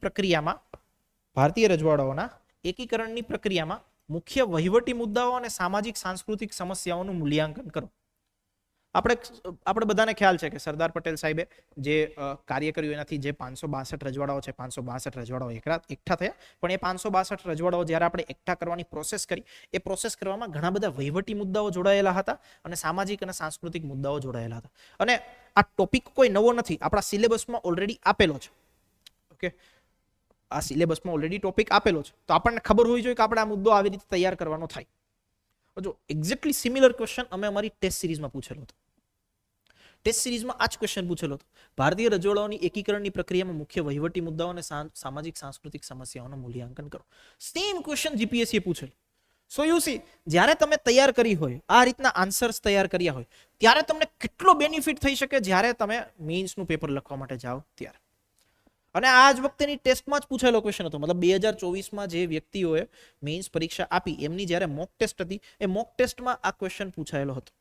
પ્રક્રિયામાં મુખ્ય વહીવટી મુદ્દાઓ અને સામાજિક સાંસ્કૃતિક સમસ્યાઓનું મૂલ્યાંકન કરો. આપણે બધાને ખ્યાલ છે કે સરદાર પટેલ સાહેબે જે કાર્ય કર્યું એનાથી જે 562 રજવાડાઓ છે, 562 રજવાડાઓ એકઠા થયા. પણ એ 562 રજવાડાઓ જ્યારે આપણે એકઠા કરવાની પ્રોસેસ કરી, એ પ્રોસેસ કરવામાં ઘણા બધા વહીવટી મુદ્દાઓ જોડાયેલા હતા અને સામાજિક અને સાંસ્કૃતિક મુદ્દાઓ જોડાયેલા હતા. અને આ ટોપિક કોઈ નવો નથી, આપણા સિલેબસમાં ઓલરેડી આપેલો છે. ઓકે, આ સિલેબસમાં ઓલરેડી ટોપિક આપેલો છે, તો આપણને ખબર હોવી જોઈએ કે આપણે આ મુદ્દો આવી રીતે તૈયાર કરવાનો થાય. જો એક્ઝેક્ટલી સિમિલર ક્વેશ્ચન અમે અમારી ટેસ્ટ સિરીઝમાં પૂછેલો હતો. ટેસ્ટ સિરીઝમાં આ જ ક્વેશ્ચન પૂછેલો હતો, ભારતીય રજવાડાઓની એકીકરણની પ્રક્રિયામાં મુખ્ય વહીવટી મુદ્દાઓ અને સામાજિક સાંસ્કૃતિક સમસ્યાઓનું મૂલ્યાંકન કરો. સેમ ક્વેશ્ચન જીપીએસસીએ પૂછેલો. સો યુ સી, જ્યારે તમે તૈયાર કરી હોય આ રીતના આન્સર્સ તૈયાર કર્યા હોય ત્યારે તમને કેટલો બેનિફિટ થઈ શકે જ્યારે તમે મેઇન્સનું પેપર લખવા માટે જાઓ ત્યારે. અને આ જ વખતેની ટેસ્ટમાં જ પૂછાયેલો ક્વેશ્ચન હતો. મતલબ 2024માં જે વ્યક્તિઓએ મેઇન્સ પરીક્ષા આપી એમની જ્યારે મોક ટેસ્ટ હતી એ મોક ટેસ્ટમાં આ ક્વેશ્ચન પૂછાયેલો હતો.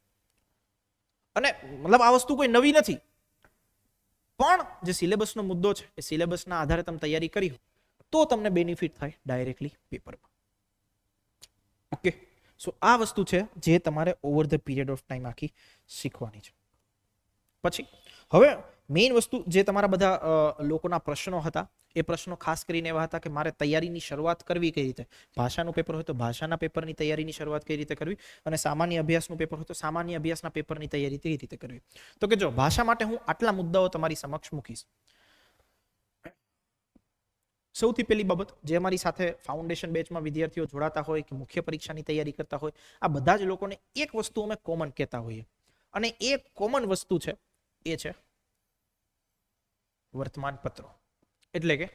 અને મતલબ આ વસ્તુ કોઈ નવી નથી, પણ જે સિલેબસનો મુદ્દો છે એ સિલેબસના આધારે તમે તૈયારી કરી હોય તો તમને બેનિફિટ થાય ડાયરેક્ટલી પેપરમાં. ઓકે, સો આ વસ્તુ છે જે તમારે over the period of time આખી શીખવાની છે. પછી હવે મેઇન વસ્તુ જે તમારા બધા લોકોના પ્રશ્નો હતા એ પ્રશ્નો ખાસ કરીને એવા હતા કે મારે તૈયારીની શરૂઆત કરવી કઈ રીતે, ભાષાનું પેપર હોય તો ભાષાના પેપરની તૈયારીની શરૂઆત કઈ રીતે કરવી, અને સામાન્ય અભ્યાસનું પેપર હોય તો સામાન્ય અભ્યાસના પેપરની તૈયારી કઈ રીતે કરવી. તો કે જો ભાષા માટે હું આટલા મુદ્દાઓ તમારી સમક્ષ મૂકીશ. સૌથી પહેલી બાબત, જે અમારી સાથે ફાઉન્ડેશન બેચમાં વિદ્યાર્થીઓ જોડાતા હોય કે મુખ્ય પરીક્ષાની તૈયારી કરતા હોય, આ બધા જ લોકોને એક વસ્તુ અમે કોમન કહેતા હોઈએ, અને એ કોમન વસ્તુ છે એ છે વર્તમાન પત્રો, એટલે કે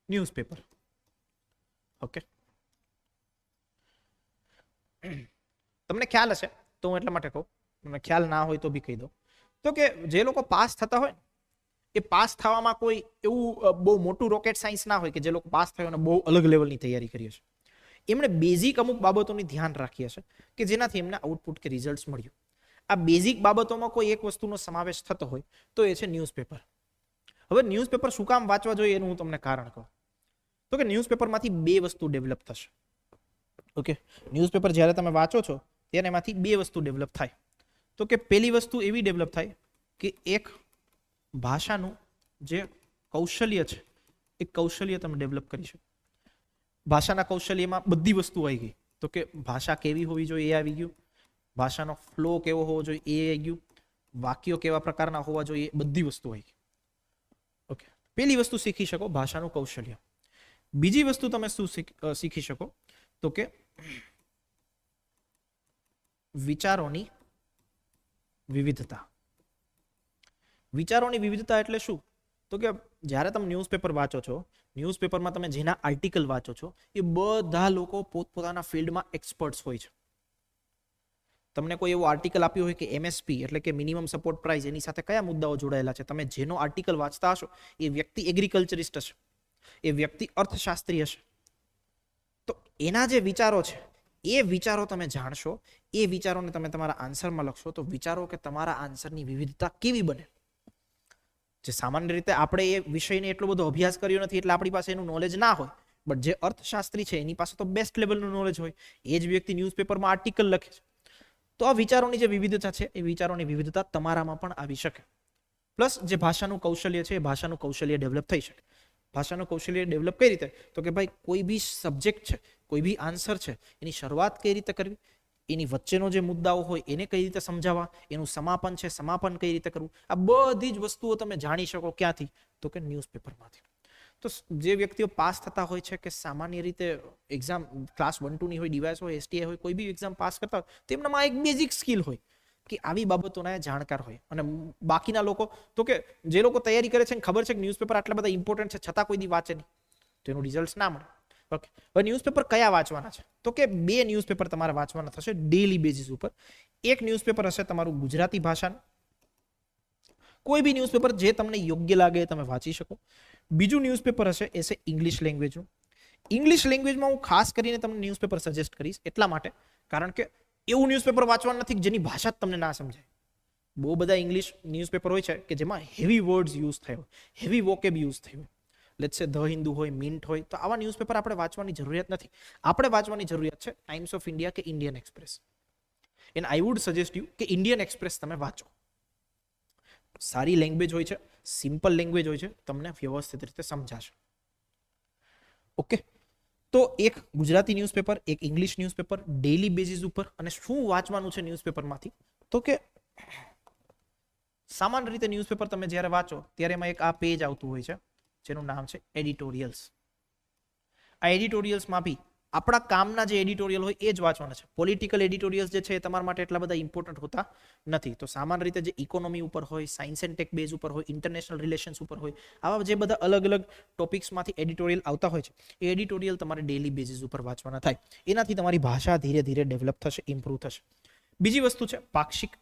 ન્યૂઝપેપર. ઓકે, તમને ખ્યાલ હશે તો હું એટલા માટે કહું, તમને ખ્યાલ ના હોય તો બી કહી દઉં, તો કે જે લોકો પાસ થતા હોય એ પાસ થવામાં કોઈ એવું બહુ મોટું રોકેટ સાયન્સ ના હોય કે જે લોકો પાસ થયો અને બહુ અલગ લેવલની તૈયારી કરી હશે. એમણે બેઝિક અમુક બાબતોની ધ્યાન રાખી હશે કે જેનાથી એમને આઉટપુટ કે રિઝલ્ટ મળ્યું. આ બેઝિક બાબતોમાં કોઈ એક વસ્તુનો સમાવેશ થતો હોય તો એ છે ન્યૂઝપેપર. હવે ન્યૂઝપેપર શું કામ વાંચવા જોઈએ એનું હું તમને કારણ કહું. તો કે ન્યૂઝપેપરમાંથી બે વસ્તુ ડેવલપ થશે. ઓકે, ન્યૂઝપેપર જ્યારે તમે વાંચો છો ત્યારે એમાંથી બે વસ્તુ ડેવલપ થાય. તો કે પહેલી વસ્તુ એવી ડેવલપ થાય કે એક ભાષાનું જે કૌશલ્ય છે એ કૌશલ્ય તમે ડેવલપ કરી શકો. ભાષાના કૌશલ્યમાં બધી વસ્તુ આવી ગઈ. તો કે ભાષા કેવી હોવી જોઈએ એ આવી ગયું, ભાષાનો ફ્લો કેવો હોવો જોઈએ એ આવી ગયું, વાક્યો કેવા પ્રકારના હોવા જોઈએ બધી વસ્તુ આવી ગઈ. ઓકે, પહેલી વસ્તુ શીખી શકો ભાષાનું કૌશલ્ય. બીજી વસ્તુ તમે શું શીખી શકો તો કે વિચારોની વિવિધતા. વિચારોની વિવિધતા એટલે શું? તો કે જ્યારે તમે ન્યૂઝપેપર વાંચો છો, ન્યૂઝપેપરમાં તમે જેના આર્ટિકલ વાંચો છો એ બધા લોકો પોતપોતાના ફિલ્ડમાં એક્સપર્ટ્સ હોય છે. તમને કોઈ એવો આર્ટિકલ આપ્યો હોય કે એમએસપી એટલે કે મિનિમમ સપોર્ટ પ્રાઇસ, એની સાથે કયા મુદ્દાઓ જોડાયેલા છે, તમે જેનો આર્ટિકલ વાંચતા હશો એ વ્યક્તિ એગ્રીકલ્ચરિસ્ટ હશે, એ વ્યક્તિ અર્થશાસ્ત્રી હશે. તો એના જે વિચારો છે એ વિચારો તમે જાણશો, એ વિચારોને તમે તમારા આન્સરમાં લખશો તો વિચારો કે તમારા આન્સરની વિવિધતા કેવી બને. જે સામાન્ય રીતે આપણે એ વિષયને એટલો બધો અભ્યાસ કર્યો નથી એટલે આપણી પાસે એનું નોલેજ ના હોય, બટ જે અર્થશાસ્ત્રી છે એની પાસે તો બેસ્ટ લેવલનું નોલેજ હોય, એ જ વ્યક્તિ ન્યૂઝપેપરમાં આર્ટિકલ લખે છે. તો આ વિચારોની જે વિવિધતા છે એ વિચારોની વિવિધતા તમારામાં પણ આવી શકે. પ્લસ જે ભાષાનું કૌશલ્ય છે એ ભાષાનું કૌશલ્ય ડેવલપ થઈ શકે. ભાષાનું કૌશલ્ય ડેવલપ કઈ રીતે? તો કે ભાઈ કોઈ બી સબ્જેક્ટ છે, કોઈ બી આન્સર છે, એની શરૂઆત કઈ રીતે કરવી, એની વચ્ચેનો જે મુદ્દાઓ હોય એને કઈ રીતે સમજાવવા, એનું સમાપન છે સમાપન કઈ રીતે કરવું, આ બધી જ વસ્તુઓ તમે જાણી શકો ક્યાંથી? તો કે ન્યૂઝપેપરમાંથી. તો જે વ્યક્તિઓ પાસ થતા હોય છે કે સામાન્ય રીતે એક્ઝામ ક્લાસ 1-2 ની હોય, ડીવાયસ હોય, એસટીઆઈ હોય, કોઈ બી એક્ઝામ પાસ કરતા હોય તેમનામાં એક બેઝિક સ્કિલ હોય કે આવી બાબતોના જાણકાર હોય. અને બાકીના લોકો તો કે જે લોકો તૈયારી કરે છે ને ખબર છે કે ન્યૂઝપેપર આટલા બધા ઇમ્પોર્ટન્ટ છે છતાં કોઈ દી વાંચે નહીં તો એનું રિઝલ્ટ ના મળે. ઓકે, હવે ન્યૂઝપેપર કયા વાંચવાના છે? તો કે બે ન્યૂઝપેપર તમારે વાંચવાના થશે ડેલી બેઝિસ ઉપર. એક ન્યૂઝપેપર હશે તમારું ગુજરાતી ભાષાનું, કોઈ બી ન્યૂઝપેપર જે તમને યોગ્ય લાગે તમે વાંચી શકો. બીજું ન્યૂઝપેપર હશે એ છે ઇંગ્લિશ લેંગ્વેજનું. ઇંગ્લિશ લેંગ્વેજમાં હું ખાસ કરીને તમને ન્યૂઝપેપર સજેસ્ટ કરીશ એટલા માટે કારણ કે એવું ન્યૂઝપેપર વાંચવાનું નથી જેની ભાષા જ તમને ના સમજાય. બહુ બધા ઇંગ્લિશ ન્યૂઝપેપર હોય છે કે જેમાં હેવી વર્ડ્સ યુઝ થયો, હેવી વોકેબ યુઝ થયો. લેટ્સ સે ધ હિન્દુ હોય, મિન્ટ હોય, તો આવા ન્યૂઝપેપર આપણે વાંચવાની જરૂરિયાત નથી. આપણે વાંચવાની જરૂરિયાત છે ટાઈમ્સ ઓફ ઇન્ડિયા કે Indian express. And I would suggest you કે ઇન્ડિયન એક્સપ્રેસ તમે વાંચો. સારી લેંગ્વેજ હોય છે, સિમ્પલ લેંગ્વેજ હોય છે, તમને વ્યવસ્થિત રીતે સમજાશે. ઓકે, તો એક ગુજરાતી ન્યૂઝપેપર, એક ઇંગ્લિશ ન્યૂઝપેપર ડેલી બેઝિસ ઉપર. અને શું વાંચવાનું છે ન્યૂઝપેપરમાંથી? તો કે સામાન્ય રીતે ન્યૂઝપેપર તમે જ્યારે વાંચો ત્યારે એમાં એક આ પેજ આવતું હોય છે જેનું નામ છે એડિટોરિયલ્સ. આ એડિટોરિયલ્સમાં બી આપણા કામના જે એડિટોરિયલ હોય એ જ વાંચવાના છે. પોલિટિકલ એડિટોરિયલ્સ જે છે એ તમારા માટે એટલા બધા ઇમ્પોર્ટન્ટ હોતા નથી. તો સામાન્ય રીતે જે ઇકોનોમી ઉપર હોય, સાયન્સ એન્ડ ટેક બેઝ ઉપર હોય, ઇન્ટરનેશનલ રિલેશન્સ ઉપર હોય, આવા જે બધા અલગ અલગ ટોપિક્સમાંથી એડિટોરિયલ આવતા હોય છે એ એડિટોરિયલ તમારે ડેઇલી બેઝિસ ઉપર વાંચવાના થાય. એનાથી તમારી ભાષા ધીરે ધીરે ડેવલપ થશે, ઇમ્પ્રૂવ થશે. બીજી વસ્તુ છે પાક્ષિક.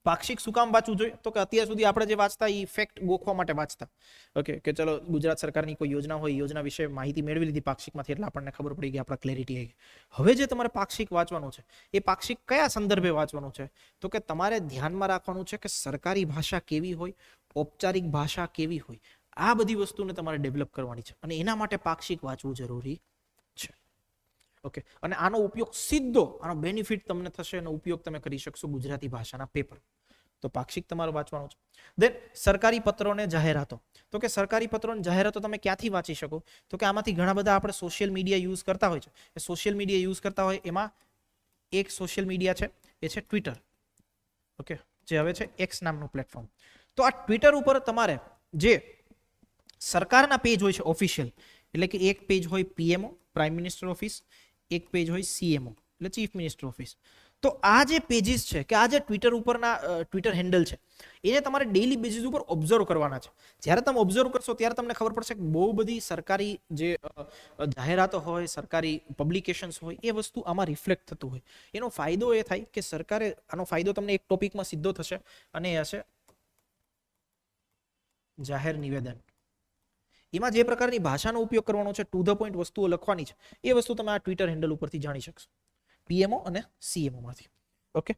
પાક્ષિક શું કામ વાંચવું જોઈએ? તો કે અત્યાર સુધી આપણે જે વાંચતા એ ફેક્ટ ગોખવા માટે વાંચતા. ઓકે, કે ચલો ગુજરાત સરકારની કોઈ યોજના હોય, યોજના વિશે માહિતી મેળવી લીધી પાક્ષિકમાંથી, એટલે આપણને ખબર પડી ગઈ, આપણા ક્લેરિટી આવી ગઈ. હવે જે તમારે પાક્ષિક વાંચવાનું છે એ પાક્ષિક કયા સંદર્ભે વાંચવાનું છે? તો કે તમારે ધ્યાનમાં રાખવાનું છે કે સરકારી ભાષા કેવી હોય, ઔપચારિક ભાષા કેવી હોય, આ બધી વસ્તુને તમારે ડેવલપ કરવાની છે અને એના માટે પાક્ષિક વાંચવું જરૂરી છે. ઓકે, અને આનો ઉપયોગ સીધો, આનો બેનિફિટ તમને થશે, એનો ઉપયોગ તમે કરી શકશો ગુજરાતી ભાષાના પેપર. તો પાક્ષિક તમારે વાંચવાનું છે. દેન સરકારી પત્રો ને જાહેરાતો. તો કે સરકારી પત્રો અને જાહેરાતો તમે ક્યાંથી વાંચી શકો? તો કે આમાંથી ઘણા બધા આપણે સોશિયલ મીડિયા યુઝ કરતા હોય છે. એ સોશિયલ મીડિયા યુઝ કરતા હોય એમાં એક સોશિયલ મીડિયા છે એ છે ટ્વિટર. ઓકે, જે હવે છે એક્સ નામનું પ્લેટફોર્મ. તો આ ટ્વિટર ઉપર તમારે જે સરકારના પેજ હોય છે ઓફિશિયલ, એટલે કે એક પેજ હોય પીએમઓ પ્રાઇમ મિનિસ્ટર ઓફિસ, એક પેજ હોય સીએમઓ એટલે ચીફ મિનિસ્ટર ઓફિસ. તો આ જે પેજીસ છે કે આ જે ટ્વિટર ઉપરના ટ્વિટર હેન્ડલ છે એને તમારે ડેઇલી બેઝિસ ઉપર ઓબ્ઝર્વ કરવાના છે. જ્યારે તમે ઓબ્ઝર્વ કરશો ત્યારે તમને ખબર પડશે કે બહુ બધી સરકારી જે જાહેરાતો હોય, સરકારી પબ્લિકેશન્સ હોય, એ વસ્તુ આમાં રિફ્લેક્ટ થતું હોય. એનો ફાયદો એ થાય કે સરકારે, આનો ફાયદો તમને એક ટોપિકમાં સીધો થશે અને એ હશે જાહેર નિવેદન. એમાં જે પ્રકારની ભાષાનો ઉપયોગ કરવાનો છે, ટુ ધ પોઈન્ટ વસ્તુઓ લખવાની છે, એ વસ્તુ તમે આ ટ્વિટર હેન્ડલ ઉપરથી જાણી શકશો, પીએમઓ અને સીએમઓ માંથી. ઓકે,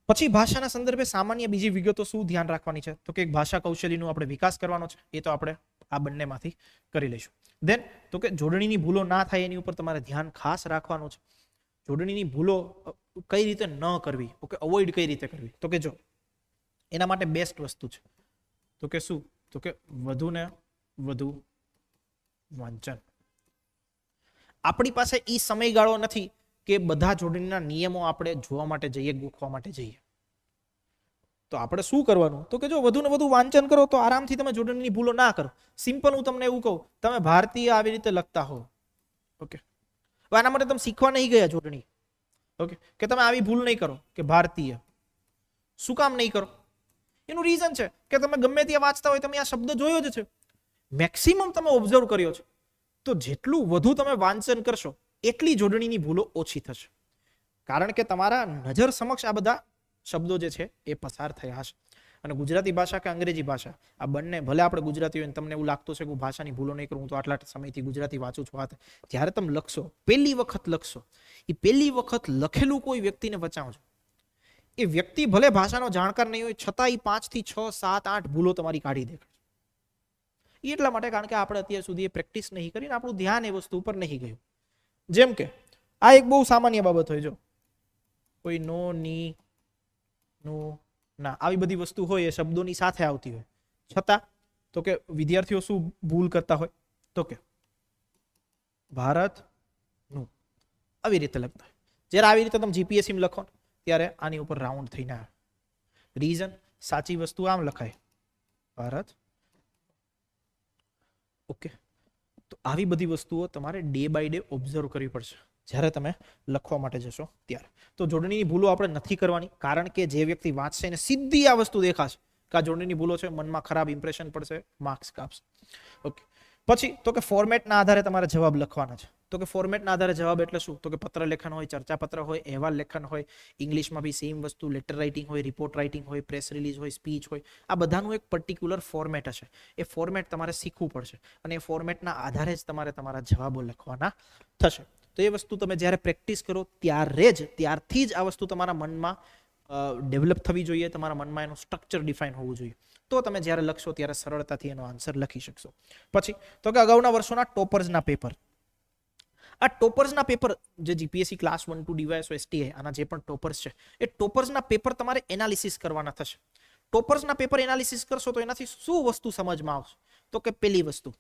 પછી ભાષાના સંદર્ભે સામાન્ય બીજી વિગતો શું ધ્યાન રાખવાની છે? તો કે એક ભાષા કૌશલ્યનો આપણે વિકાસ કરવાનો છે, એ તો આપણે આ બંનેમાંથી કરી લઈશું. દેન તો કે જોડણીની ભૂલો ના થાય એની ઉપર તમારે ધ્યાન ખાસ રાખવાનું છે. જોડણીની ભૂલો કઈ રીતે ન કરવી, ઓકે, અવોઇડ કઈ રીતે કરવી? તો કે જો એના માટે બેસ્ટ વસ્તુ છે તો કે શું? તો કે વધુ ને વધુ વાંચન. આપણી પાસે ઈ સમયગાળો નથી કે બધા જોડણીના નિયમો આપણે જોવા માટે જઈએ, ગોખવા માટે જઈએ. તો આપણે શું કરવાનું? તો કે જો વધુ ને વધુ વાંચન કરો તો આરામથી તમે જોડણીની ભૂલો ના કરો. સિમ્પલ હું તમને એવું કહું, તમે ભારતીય આવી રીતે લખતા હો, ઓકે, આના માટે તમે શીખવા નહીં ગયા જોડણી, ઓકે, કે તમે આવી ભૂલ નહીં કરો કે ભારતીય. શું કામ નહીં કરો? એનું રીઝન છે કે તમે ગમે ત્યાં વાંચતા હોય તમે આ શબ્દ જોયો જ છે, મેક્સિમમ તમે ઓબ્ઝર્વ કર્યો છે. તો જેટલું વધુ તમે વાંચન કરશો એટલી જોડણીની ભૂલો ઓછી થશે, કારણ કે તમારા નજર સમક્ષ આ બધા શબ્દો જે છે એ પસાર થયા હશે. અને ગુજરાતી ભાષા કે અંગ્રેજી ભાષા, આ બંને, ભલે આપણે ગુજરાતી હોય તમને એવું લાગતું છે કે હું ભાષાની ભૂલો નહીં કરું, હું તો આટલા સમયથી ગુજરાતી વાંચું છું, જ્યારે તમે લખશો, પહેલી વખત લખશો, એ પહેલી વખત લખેલું કોઈ વ્યક્તિને બચાવજો. એ વ્યક્તિ ભલે ભાષાનો જાણકાર નહીં હોય છતાં એ 5 થી 6, 7, 8 ભૂલો તમારી કાઢી દે. એટલા માટે કારણ કે આપણે અત્યાર સુધી એ પ્રેક્ટિસ નહીં કરીને આપણું ધ્યાન એ વસ્તુ ઉપર નહીં ગયું. જેમ કે આ એક બહુ સામાન્ય બાબત હોય, જો કોઈ નો, ની, નો, ના, આવી બધી વસ્તુ હોય એ શબ્દોની સાથે આવતી હોય, છતાં તો કે વિદ્યાર્થીઓ શું ભૂલ કરતા હોય? તો કે ભારત નું આવી રીતે લખતા હોય. જ્યારે આવી રીતે તમે જીપીએસસી માં લખો ત્યારે આની ઉપર રાઉન્ડ થઈને આવે. રીઝન, સાચી વસ્તુ આમ લખાય, ભારત. ઓકે, તો આવી બધી વસ્તુઓ તમારે ડે બાય ડે ઓબ્ઝર્વ કરવી પડશે જ્યારે તમે લખવા માટે જશો ત્યારે. તો જોડણીની ભૂલો આપણે નથી કરવાની, કારણ કે જે વ્યક્તિ વાંચશે એને સીધી આ વસ્તુ દેખાશે કે આ જોડણીની ભૂલો છે, મનમાં ખરાબ ઇમ્પ્રેશન પડશે, માર્ક્સ કાપશે. ઓકે, પછી તો કે ફોર્મેટના આધારે તમારે જવાબ લખવાના છે. તો કે ફોર્મેટના આધારે જવાબ એટલે શું? તો કે પત્ર લેખન હોય, ચર્ચા પત્ર હોય, અહેવાલ લેખન હોય, ઇંગ્લિશમાં બી સેમ વસ્તુ, લેટર રાઇટિંગ હોય, રિપોર્ટ રાઇટિંગ હોય, પ્રેસ રિલીઝ હોય, સ્પીચ હોય, આ બધાનું એક પર્ટિક્યુલર ફોર્મેટ હશે. એ ફોર્મેટ તમારે શીખવું પડશે અને એ ફોર્મેટના આધારે જ તમારે તમારા જવાબો લખવાના થશે. તો એ વસ્તુ તમે જ્યારે પ્રેક્ટિસ કરો ત્યારથી જ આ વસ્તુ તમારા મનમાં ડેવલપ થવી જોઈએ, તમારા મનમાં એનું સ્ટ્રક્ચર ડિફાઇન હોવું જોઈએ. તો તમે જ્યારે લખશો ત્યારે સરળતાથી એનો આન્સર લખી શકશો. પછી તો કે અગાઉના વર્ષોના ટોપર્સના પેપર. આ ટોપર્સના પેપર જે જીપીએસસી ક્લાસ 1 2 ડીવાયએસઓ એસટીઆઈ આના જે પણ ટોપર્સ છે એ ટોપર્સના પેપર તમારે એનાલિસિસ કરવાના થશે. ટોપર્સના પેપર એનાલિસિસ કરશો તો એનાથી શું વસ્તુ સમજમાં આવશે? તો કે પહેલી વસ્તુ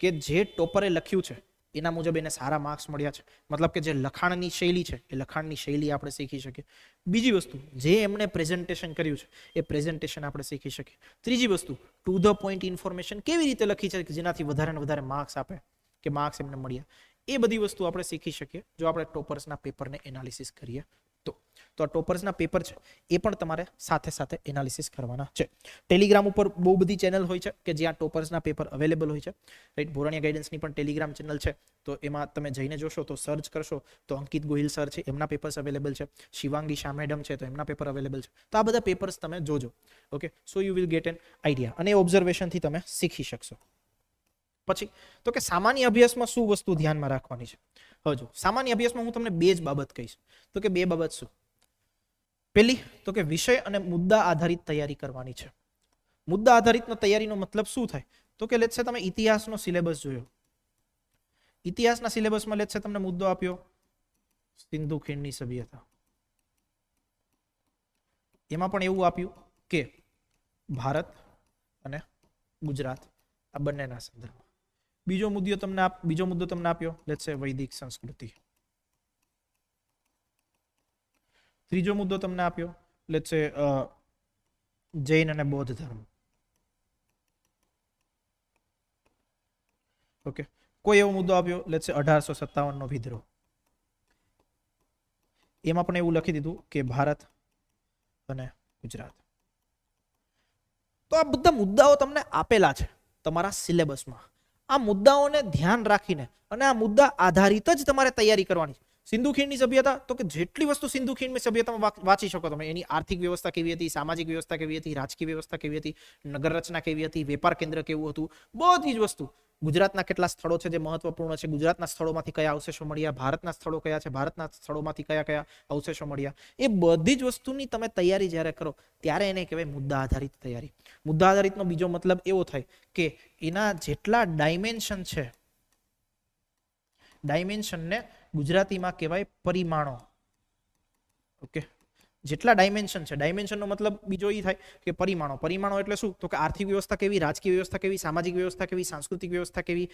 કે જે ટોપરે લખ્યું છે એના મુજબ એને સારા માર્ક્સ મળ્યા છે, મતલબ કે જે લખાણની શૈલી છે એ લખાણની શૈલી આપણે શીખી શકીએ. બીજી વસ્તુ, જે એમણે પ્રેઝન્ટેશન કર્યું છે એ પ્રેઝન્ટેશન આપણે શીખી શકીએ. ત્રીજી વસ્તુ, ટુ ધ પોઈન્ટ ઇન્ફોર્મેશન કેવી રીતે લખી છે કે જેનાથી વધારે ને વધારે માર્ક્સ આપે કે માર્ક્સ એમને મળ્યા, એ બધી વસ્તુ આપણે શીખી શકીએ જો આપણે ટોપર્સના પેપરને એનાલિસિસ કરીએ તો આ ટોપર્સના પેપર છે એ પણ તમારે સાથે સાથે એનાલિસિસ કરવાના છે. ટેલિગ્રામ ઉપર બહુ બધી ચેનલ હોય છે કે જ્યાં ટોપર્સના પેપર અવેલેબલ હોય છે, રાઈટ. ભોરણિયા ગાઈડન્સની પણ ટેલિગ્રામ ચેનલ છે, તો એમાં તમે જઈને જોશો તો સર્ચ કરશો તો અંકિત ગોહિલ સર છે, એમના પેપર્સ અવેલેબલ છે. શિવાંગી શાહ મેડમ છે, તો એમના પેપર અવેલેબલ છે. તો આ બધા પેપર્સ તમે જોજો. Okay, so you will gate an idea, અને ઓબ્ઝર્વેશનથી તમે શીખી શકશો. પછી તો કે સામાન્ય અભ્યાસમાં શું વસ્તુ ધ્યાનમાં રાખવાની છે. હવે જો સામાન્ય અભ્યાસમાં હું તમને બે જ બાબત કહીશ. તો કે બે બાબત શું? પહેલી તો કે વિષય અને મુદ્દા આધારિત તૈયારી કરવાની છે. મુદ્દા આધારિત તૈયારીનો મતલબ શું થાય? તો કે લેટ્સ સે તમે ઇતિહાસનો સિલેબસ જોયો. ઇતિહાસના સિલેબસમાં લેટ્સ સે તમને મુદ્દો આપ્યો સિંધુ ખીણની સભ્યતા. એમાં પણ એવું આપ્યું કે ભારત અને ગુજરાત આ બંનેના સંદર્ભમાં. બીજો મુદ્દો તમને આપ્યો લેટ્સ સે વૈદિક સંસ્કૃતિ. ત્રીજો મુદ્દો તમને આપ્યો લેટ્સ સે જૈન અને બૌદ્ધ ધર્મ. ઓકે, કોઈ એવો મુદ્દો આપ્યો લેટ્સ સે 1857 નો વિદ્રોહ. એમાં પણ એવું લખી દીધું કે ભારત અને ગુજરાત. તો આ બધા મુદ્દાઓ તમને આપેલા છે તમારા સિલેબસમાં. આ મુદ્દાઓને ધ્યાન રાખીને અને આ મુદ્દા આધારિત જ તમારે તૈયારી કરવાની છે. સિંધુ ખીણની સભ્યતા, તો કે જેટલી વસ્તુ સિંધુ ખીણની સભ્યતામાં વાંચી શકો તમે, એની આર્થિક વ્યવસ્થા કેવી હતી, સામાજિક વ્યવસ્થા કેવી હતી, રાજકીય વ્યવસ્થા કેવી હતી, નગર રચના કેવી હતી, વેપાર કેન્દ્ર કેવું હતું, બધી જ વસ્તુ. ગુજરાતના કેટલા સ્થળો છે જે મહત્વપૂર્ણ છે, ગુજરાતના સ્થળોમાંથી કયા અવશેષો મળ્યા, ભારતના સ્થળો કયા છે, ભારતના સ્થળોમાંથી કયા કયા અવશેષો મળ્યા, એ બધી જ વસ્તુની તમે તૈયારી જ્યારે કરો ત્યારે એને કહેવાય મુદ્દા આધારિત તૈયારી. મુદ્દા આધારિતનો બીજો મતલબ એવો થાય કે એના જેટલા ડાયમેન્શન છે, ડાયમેન્શનને ગુજરાતીમાં કહેવાય પરિમાણો. ઓકે, જેટલા ડાયમેન્શન છે, ડાયમેન્શનનો મતલબ બીજો એ થાય કે પરિમાણો. પરિમાણો એટલે શું? તો કે આર્થિક વ્યવસ્થા કેવી, રાજકીય વ્યવસ્થા કેવી, સામાજિક વ્યવસ્થા કેવી, સાંસ્કૃતિક વ્યવસ્થા કેવી,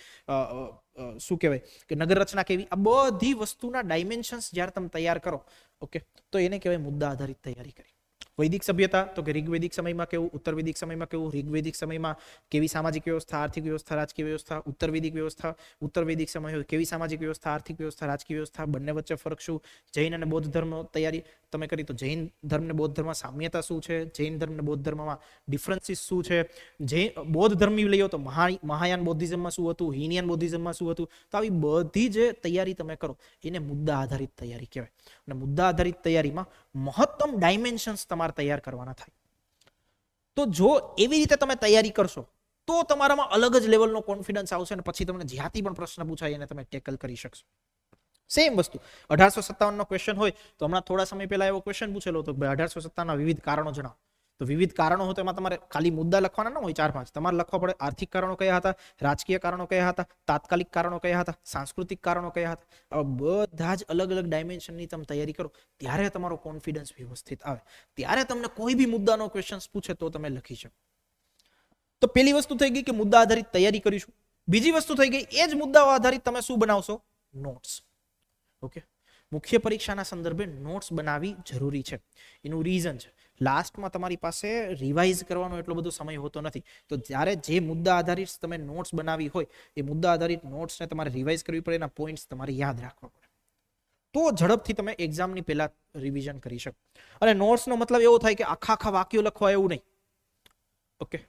શું કહેવાય કે નગર રચના કેવી. આ બધી વસ્તુના ડાયમેન્શન્સ જ્યારે તમે તૈયાર કરો, ઓકે, તો એને કહેવાય મુદ્દા આધારિત તૈયારી કરી. વૈદિક સભ્યતા, તો કે ઋગ્વૈદિક સમયમાં કેવું, ઉત્તરવૈદિક સમયમાં કેવું, ઋગ્વૈદિક સમયમાં કેવી સામાજિક વ્યવસ્થા, આર્થિક વ્યવસ્થા, રાજકીય વ્યવસ્થા, ઉત્તરવૈદિક વ્યવસ્થા, ઉત્તરવૈદિક સમય હોય કેવી સામાજિક વ્યવસ્થા, આર્થિક વ્યવસ્થા, રાજકીય વ્યવસ્થા, બંને વચ્ચે ફરક શું. જૈન અને બૌદ્ધ ધર્મ તૈયારી તમે કરી તો જૈન ધર્મ ને બૌદ્ધ ધર્મમાં સામ્યતા શું છે, જૈન ધર્મ ને બૌદ્ધ ધર્મમાં ડિફરન્સીસ શું છે, બૌદ્ધ ધર્મી લઈઓ તો મહાયાન બૌદ્ધિઝમમાં શું હતું, હીનયાન બૌદ્ધિઝમમાં શું હતું. તો આવી બધી જે તૈયારી તમે કરો એને મુદ્દા આધારિત તૈયારી કહેવાય. અને મુદ્દા આધારિત તૈયારીમાં મહત્તમ ડાયમેન્શન્સ તમારે તૈયાર કરવાના થાય. તો જો એવી રીતે તમે તૈયારી કરશો તો તમારામાં અલગ જ લેવલનો કોન્ફિડન્સ આવશે અને પછી તમને જ્યાંથી પણ પ્રશ્ન પૂછાય એને તમે ટેકલ કરી શકશો. સેમ વસ્તુ 1857 નો ક્વેશ્ચન હોય તો હમણાં થોડા સમય પહેલા એવો ક્વેશ્ચન પૂછેલો હતો કે 1857 ના વિવિધ કારણો જણાવો. તો વિવિધ કારણો હોય તો એમાં તમારે ખાલી મુદ્દા લખવાના ન હોય 4-5, તમારે લખવા પડે આર્થિક કારણો કયા હતા, રાજકીય કારણો કયા હતા, તાત્કાલિક કારણો કયા હતા, સાંસ્કૃતિક કારણો કયા હતા. બધા જ અલગ અલગ ડાયમેન્શનની તમે તૈયારી કરો ત્યારે તમારો કોન્ફિડન્સ વ્યવસ્થિત આવે, ત્યારે તમને કોઈ બી મુદ્દાનો ક્વેશ્ચન પૂછે તો તમે લખી શકો. તો પહેલી વસ્તુ થઈ ગઈ કે મુદ્દા આધારિત તૈયારી કરીશું. બીજી વસ્તુ થઈ ગઈ એ જ મુદ્દાઓ આધારિત તમે શું બનાવશો, નોટ્સ. ઓકે, મુખ્ય પરીક્ષાના સંદર્ભે નોટ્સ બનાવવી જરૂરી છે. એનું રીઝન છે લાસ્ટમાં તમારી પાસે રિવાઇઝ કરવાનો એટલો બધો સમય હોતો નથી. તો જ્યારે જે મુદ્દા આધારિત તમે નોટ્સ બનાવી હોય એ મુદ્દા આધારિત નોટ્સને તમારે રિવાઇઝ કરવી પડે, એના પોઈન્ટ્સ તમારે યાદ રાખવા પડે, તો ઝડપથી તમે એક્ઝામની પહેલા રિવિઝન કરી શકો. અને નોટ્સનો મતલબ એવો થાય કે આખા વાક્યો લખવા એવું નહીં. ઓકે,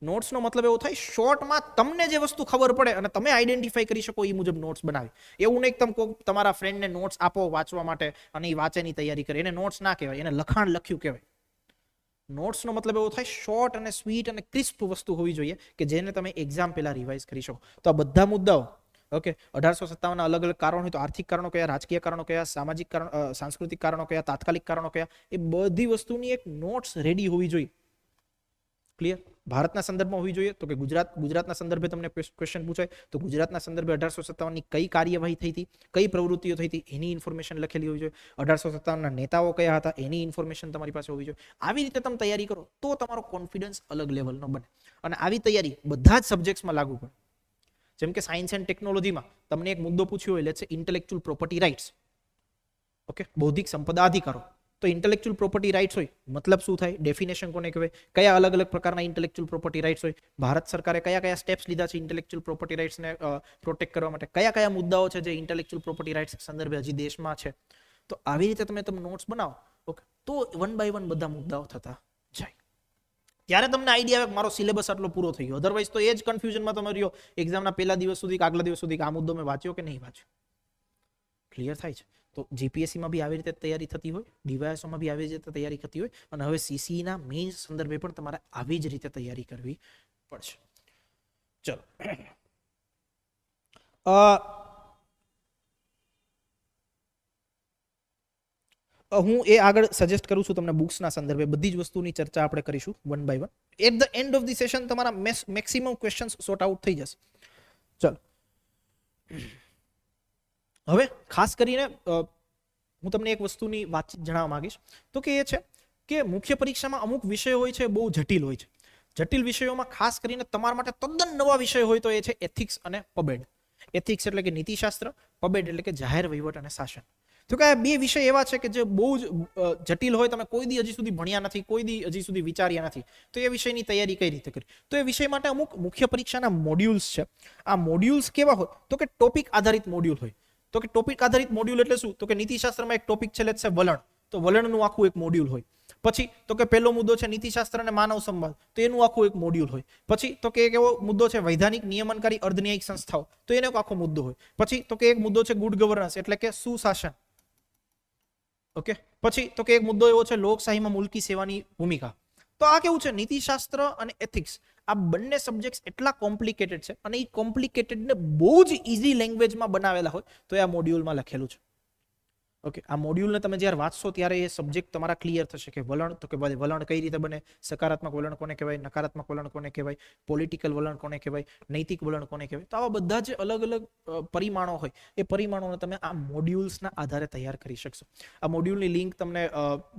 નોટ્સનો મતલબ એવો થાય શોર્ટમાં તમને જે વસ્તુ ખબર પડે અને તમે આઈડેન્ટિફાઈ કરી શકો એ મુજબ નોટ્સ બનાવી. એવું નહીં કે તમે તમારા ફ્રેન્ડને નોટ્સ આપો વાંચવા માટે અને એ વાંચેની તૈયારી કરે, એને નોટ્સ ના કહેવાય, એને લખાણ લખ્યું કહેવાય. નોટ્સનો મતલબ એવો થાય શોર્ટ અને સ્વીટ અને ક્રિસ્પ વસ્તુ હોવી જોઈએ કે જેને તમે એક્ઝામ પહેલા રિવાઇઝ કરી શકો. તો આ બધા મુદ્દાઓ ઓકે 1857 ના અલગ અલગ કારણો હોય તો આર્થિક કારણો કયા, રાજકીય કારણો કયા, સામાજિક કારણો, સાંસ્કૃતિક કારણો કયા, તાત્કાલિક કારણો કયા, એ બધી વસ્તુની એક નોટ્સ રેડી હોવી જોઈએ. ક્લિયર? ભારતના સંદર્ભમાં હોવી જોઈએ તો કે ગુજરાતના સંદર્ભે તમને ક્વેશ્ચન પૂછાય તો ગુજરાતના સંદર્ભે 1857 ની કઈ કાર્યવાહી થઈ હતી, કઈ પ્રવૃત્તિઓ થઈ હતી એની ઇન્ફોર્મેશન લખેલી હોવી જોઈએ. 1857 ના નેતાઓ કયા હતા એની ઇન્ફોર્મેશન તમારી પાસે હોવી જોઈએ. આવી રીતે તમે તૈયારી કરો તો તમારો કોન્ફિડન્સ અલગ લેવલનો બને. અને આવી તૈયારી બધા જ સબ્જેક્ટ્સમાં લાગુ પડે. જેમ કે સાયન્સ એન્ડ ટેકનોલોજીમાં તમને એક મુદ્દો પૂછ્યો હોય લેટ્સ સે ઇન્ટેલેક્ચ્યુઅલ પ્રોપર્ટી રાઇટ્સ, ઓકે, બૌદ્ધિક સંપદા અધિકારો, તો ઇન્ટેલેક્ચ્યુઅલ પ્રોપર્ટી રાઇટ્સ હોય મતલબ શું થાય, ડેફિનેશન કોને કહેવાય, કયા અલગ અલગ પ્રકારના ઇન્ટેલેક્ચ્યુઅલ પ્રોપર્ટી રાઇટ્સ હોય, ભારત સરકારે કયા કયા સ્ટેપ્સ લીધા છે ઇન્ટેલેક્ચ્યુઅલ પ્રોપર્ટી રાઇટ્સને પ્રોટેક્ટ કરવા માટે, કયા કયા મુદ્દાઓ છે જે ઇન્ટેલેક્ચ્યુઅલ પ્રોપર્ટી રાઇટ્સ સંદર્ભે હજી દેશમાં છે. તો આવી રીતે તમે નોટ્સ બનાવો ઓકે, તો વન બાય વન બધા મુદ્દાઓ થતા જાય. ત્યારે તમને આઈડિયા આવે કે મારો સિલેબસ આટલો પૂરો થઈ ગયો. અધરવાઇઝ તો એ જ કન્ફ્યુઝનમાં તમે રહ્યો એક્ઝામના પહેલા દિવસ સુધી કે આગલા દિવસ સુધી કે આ મુદ્દો મેં વાંચ્યો કે નહીં વાંચ્યો. ક્લિયર થાય છે. તો જીપીએસસીમાં બી આવી રીતે તૈયારી થતી હોય, ડીવાયએસઓમાં બી આવી રીતે તૈયારી થતી હોય, અને હવે સીસીઈના મેઇન્સ સંદર્ભે પણ તમારે આવી જ રીતે તૈયારી કરવી પડશે. ચલો હું એ આગળ સજેસ્ટ કરું છું તમને બુક્સના સંદર્ભે બધી જ વસ્તુની ચર્ચા આપણે કરીશું one by one. At the end of the session તમારા મેક્સિમમ ક્વેશ્ચન્સ સોર્ટ આઉટ થઈ જશે. ચલો હવે ખાસ કરીને હું તમને એક વસ્તુની વાતચીત જણાવવા માંગીશ, તો કે એ છે કે મુખ્ય પરીક્ષામાં અમુક વિષયો હોય છે બહુ જટિલ હોય છે. જટિલ વિષયોમાં ખાસ કરીને તમારા માટે તદ્દન નવા વિષય હોય તો એ છે એથિક્સ અને પબેડ. એથિક્સ એટલે કે નીતિશાસ્ત્ર, પબેડ એટલે કે જાહેર વહીવટ અને શાસન. તો કે આ બે વિષય એવા છે કે જે બહુ જ જટિલ હોય, તમે કોઈ દી હજી સુધી ભણ્યા નથી, કોઈ દી હજી સુધી વિચાર્યા નથી, તો એ વિષયની તૈયારી કઈ રીતે કરી. તો એ વિષય માટે અમુક મુખ્ય પરીક્ષાના મોડ્યુલ્સ છે. આ મોડ્યુલ્સ કેવા હોય તો કે ટોપિક આધારિત મોડ્યુલ હોય. તો કે ટોપિક આધારિત મોડ્યુલ એટલે શું, તો કે નીતિશાસ્ત્રમાં એક ટોપિક છે લેટ્સ સે વલણ, તો વલણનું આખું એક મોડ્યુલ હોય. પછી તો કે પહેલો મુદ્દો છે નીતિશાસ્ત્ર અને માનવ સંવાદ, તો એનું આખું એક મોડ્યુલ હોય. પછી તો કે એક એવો મુદ્દો છે વૈધાનિક નિયમનકારી અર્ધન્યાયિક સંસ્થાઓ, તો એનો એક આખો મુદ્દો હોય. પછી તો કે એક મુદ્દો છે ગુડ ગવર્નન્સ એટલે કે સુશાસન. ઓકે, પછી તો કે એક મુદ્દો એવો છે લોકશાહીમાં મુલકી સેવાની ભૂમિકા. તો આ કેવું છે, નીતિશાસ્ત્ર અને એથિક્સ આ બંને સબ્જેક્ટ્સ એટલા કોમ્પ્લિકેટેડ છે, અને એ કોમ્પ્લિકેટેડને બહુ જ ઇઝી લેંગ્વેજમાં બનાવેલા હોય તો એ આ મોડ્યુલમાં લખેલું છે. ઓકે, આ મોડ્યુલને તમે જ્યારે વાંચશો ત્યારે એ સબ્જેક્ટ તમારા ક્લિયર થશે કે વલણ, તો કે વલણ કઈ રીતે બને, સકારાત્મક વલણ કોને કહેવાય, નકારાત્મક વલણ કોને કહેવાય, પોલિટિકલ વલણ કોને કહેવાય, નૈતિક વલણ કોને કહેવાય. તો આવા બધા જે અલગ અલગ પરિમાણો હોય એ પરિમાણોને તમે આ મોડ્યુલ્સના આધારે તૈયાર કરી શકશો. આ મોડ્યુલની લિંક તમને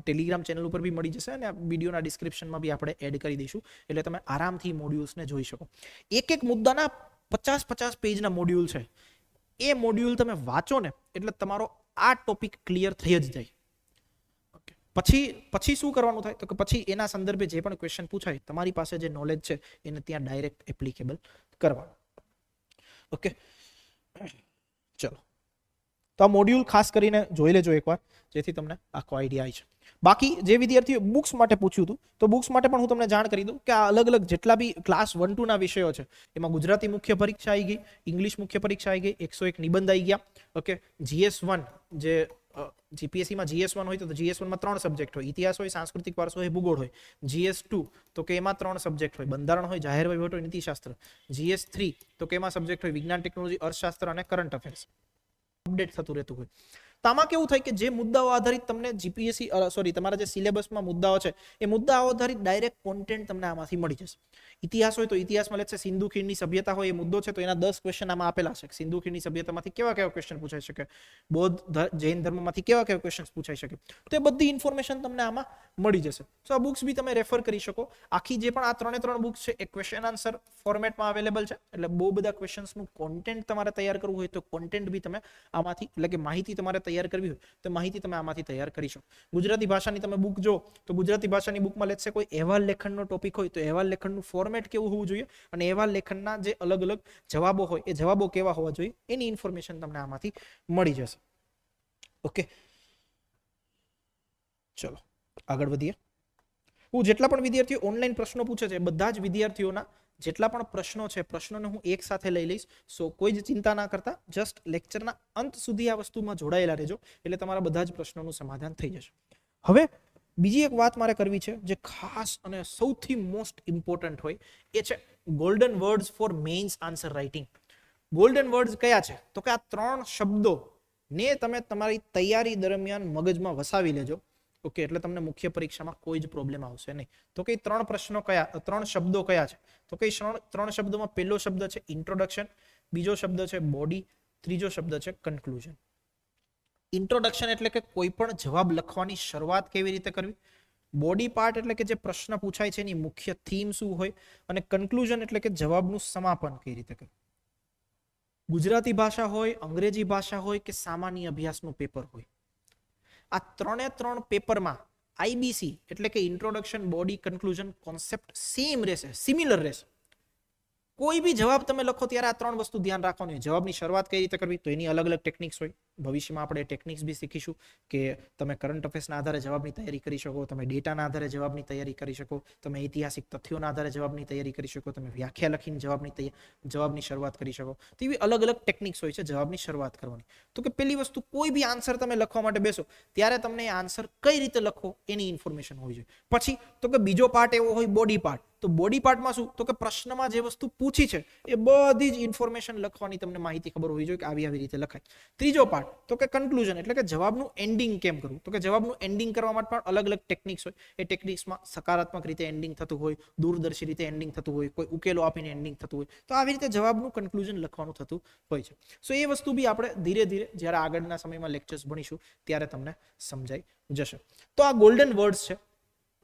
ટેલિગ્રામ ચેનલ ઉપર બી મળી જશે, અને આ વિડીયોના ડિસ્ક્રિપ્શનમાં બી આપણે એડ કરી દઈશું, એટલે તમે આરામથી મોડ્યુલ્સને જોઈ શકો. એક એક મુદ્દાના 50-50 પેજના મોડ્યુલ છે. એ મોડ્યુલ તમે વાંચો ને એટલે તમારો આ ટોપિક ક્લિયર થઈ જ જાય. ઓકે, પછી શું કરવાનું થાય તો કે પછી એના સંદર્ભે જે પણ ક્વેશ્ચન પૂછાય તમારી પાસે જે નોલેજ છે એને ત્યાં ડાયરેક્ટ એપ્લિકેબલ કરવાનું. ઓકે, ચલો તો આ મોડ્યુલ ખાસ કરીને જોઈ લેજો એકવાર, જેથી તમને આખો આઈડિયા આવી છે. બાકી જે વિદ્યાર્થીઓ બુક્સ માટે પૂછ્યું હતું તો બુક્સ માટે પણ હું તમને જાણ કરી દઉં કે આ અલગ અલગ જેટલા બી ક્લાસ 1-2 ના વિષયો છે એમાં ગુજરાતી મુખ્ય પરીક્ષા આવી ગઈ, ઇંગ્લિશ મુખ્ય પરીક્ષા આવી ગઈ, 101 નિબંધ આવી ગયા. ઓકે, GS1 જે જીપીએસસીમાં GS1 હોય તો GS1 માં 3 સબ્જેક્ટ હોય, ઇતિહાસ હોય, સાંસ્કૃતિક વારસો હોય, ભૂગોળ હોય. GS2 તો કે એમાં 3 સબ્જેક્ટ હોય, બંધારણ હોય, જાહેર વહીવટ હોય, નીતિશાસ્ત્ર. GS3 તો કે એમાં સબ્જેક્ટ હોય વિજ્ઞાન, ટેકનોલોજી, અર્થશાસ્ત્ર અને કરંટ અફેર્સ. અપડેટ થતું રહેતું હોય. તો આમાં કેવું થાય કે જે મુદ્દાઓ આધારિત તમને તમારા જે સિલેબસમાં મુદ્દાઓ છે એ મુદ્દાઓ આધારિત ડાયરેક્ટ કોન્ટેન્ટ તમને આમાંથી મળી જશે. ઇતિહાસ હોય તો ઇતિહાસમાં લેટ્સ સે સિંધુ ખીણની સભ્યતા હોય એ મુદ્દો છે તો એના 10 ક્વેશ્ચન આમાં આપેલા છે. સિંધુ ખીણની સભ્યતામાંથી કેવા કેવા ક્વેશ્ચન પૂછાઈ શકે, બૌદ્ધ જૈન ધર્મમાંથી કેવા કેવા ક્વેશ્ચન પૂછાઈ શકે, તો એ બધી ઇન્ફોર્મેશન તમને આમાં મળી જશે. સો આ બુક્સ બી તમે રેફર કરી શકો. આખી જે પણ આ 3 બુક્સ છે એ ક્વેશ્ચન આન્સર ફોર્મેટમાં અવેલેબલ છે, એટલે બહુ બધા ક્વેશ્ચન્સનું કોન્ટેન્ટ તમારે તૈયાર કરવું હોય તો કોન્ટેન્ટ બી તમે આમાંથી, એટલે કે માહિતી તમારે તૈયાર કરવી હોય તો માહિતી તમે આમાંથી તૈયાર કરી શકો. ગુજરાતી ભાષાની તમે બુક જો તો ગુજરાતી ભાષાની બુકમાં લેટ્સ સે કોઈ અહેવાલ લેખનનો ટોપિક હોય તો અહેવાલ લેખનનું ફોર્મેટ કેવું હોવું જોઈએ અને અહેવાલ લેખનના જે અલગ અલગ જવાબો હોય એ જવાબો કેવા હોવા જોઈએ એની ઇન્ફોર્મેશન તમને આમાંથી મળી જશે. ઓકે, ચલો આગળ વધીએ. હું જેટલા પણ વિદ્યાર્થીઓ ઓનલાઈન પ્રશ્નો પૂછે છે બધા જ વિદ્યાર્થીઓના જેટલા પણ પ્રશ્નો છે પ્રશ્નોને હું એક સાથે લઈ લઈશ. સો કોઈ જ ચિંતા ના કરતા, જસ્ટ લેક્ચરના અંત સુધી આ વસ્તુમાં જોડાયેલા રહેજો એટલે તમારા બધા જ પ્રશ્નોનું સમાધાન થઈ જશે. હવે બીજી એક વાત મારે કરવી છે જે ખાસ અને સૌથી મોસ્ટ ઇમ્પોર્ટન્ટ હોય એ છે golden words for mains answer writing. Golden words કયા છે તો કે આ 3 શબ્દો ને તમે તમારી તૈયારી દરમિયાન મગજમાં વસાવી લેજો. ઓકે, એટલે તમને મુખ્ય પરીક્ષામાં કોઈ જ પ્રોબ્લેમ આવશે નહીં. તો કે 3 પ્રશ્નો કયા, 3 શબ્દો કયા છે તો કે 3 શબ્દોમાં પહેલો શબ્દ છે ઇન્ટ્રોડક્શન, બીજો શબ્દ છે બોડી, ત્રીજો શબ્દ છે કન્ક્લુઝન. ઇન્ટ્રોડક્શન એટલે કે કોઈ પણ જવાબ લખવાની શરૂઆત કેવી રીતે કરવી, બોડી પાર્ટ એટલે કે જે પ્રશ્ન પૂછાય છે એની મુખ્ય થીમ શું હોય, અને કન્ક્લુઝન એટલે કે જવાબનું સમાપન કઈ રીતે કરવું. ગુજરાતી ભાષા હોય, અંગ્રેજી ભાષા હોય કે સામાન્ય અભ્યાસનું પેપર હોય, આ 3 પેપરમાં આઈબીસી એટલે કે introduction, body, conclusion, concept same રહેશે, સિમિલર રહેશે. કોઈ બી જવાબ તમે લખો ત્યારે આ 3 વસ્તુ ધ્યાન રાખવાની. જવાબની શરૂઆત કઈ રીતે કરવી તો એની અલગ અલગ ટેકનિક્સ હોય. ભવિષ્યમાં આપણે ટેકનિક્સ બી શીખીશું કે તમે કરંટ અફેર્સના આધારે જવાબની તૈયારી કરી શકો, તમે ડેટાના આધારે જવાબની તૈયારી કરી શકો, તમે ઐતિહાસિક તથ્યોના આધારે જવાબની તૈયારી કરી શકો, તમે વ્યાખ્યા લખીને જવાબની શરૂઆત કરી શકો. તો એવી અલગ અલગ ટેકનિક્સ હોય છે જવાબની શરૂઆત કરવાની. તો કે પહેલી વસ્તુ, કોઈ બી આન્સર તમે લખવા માટે બેસો ત્યારે તમને આન્સર કઈ રીતે લખવો એની ઇન્ફોર્મેશન હોવી જોઈએ. પછી તો કે બીજો પાર્ટ એવો હોય બોડી પાર્ટ. તો બોડી પાર્ટમાં શું તો કે પ્રશ્નમાં જે વસ્તુ પૂછી છે એ બધી જ ઇન્ફોર્મેશન લખવાની તમને માહિતી ખબર હોવી જોઈએ કે આવી રીતે લખાય. ત્રીજો પાર્ટ તો કે કન્ક્લુઝન એટલે કે જવાબનું એન્ડિંગ કેમ કરવું. તો કે જવાબનું એન્ડિંગ કરવા માટે પણ અલગ અલગ ટેકનિક્સ હોય. એ ટેકનિક્સમાં સકારાત્મક રીતે એન્ડિંગ થતું હોય, દૂરદર્શી રીતે એન્ડિંગ થતું હોય, કોઈ ઉકેલો આપીને એન્ડિંગ થતું હોય. તો આવી રીતે જવાબનું કન્ક્લુઝન લખવાનું થતું હોય છે. સો એ વસ્તુ બી આપણે ધીરે ધીરે જ્યારે આગળના સમયમાં લેક્ચર્સ ભણીશું ત્યારે તમને સમજાઈ જશે. તો આ ગોલ્ડન વર્ડ્સ છે.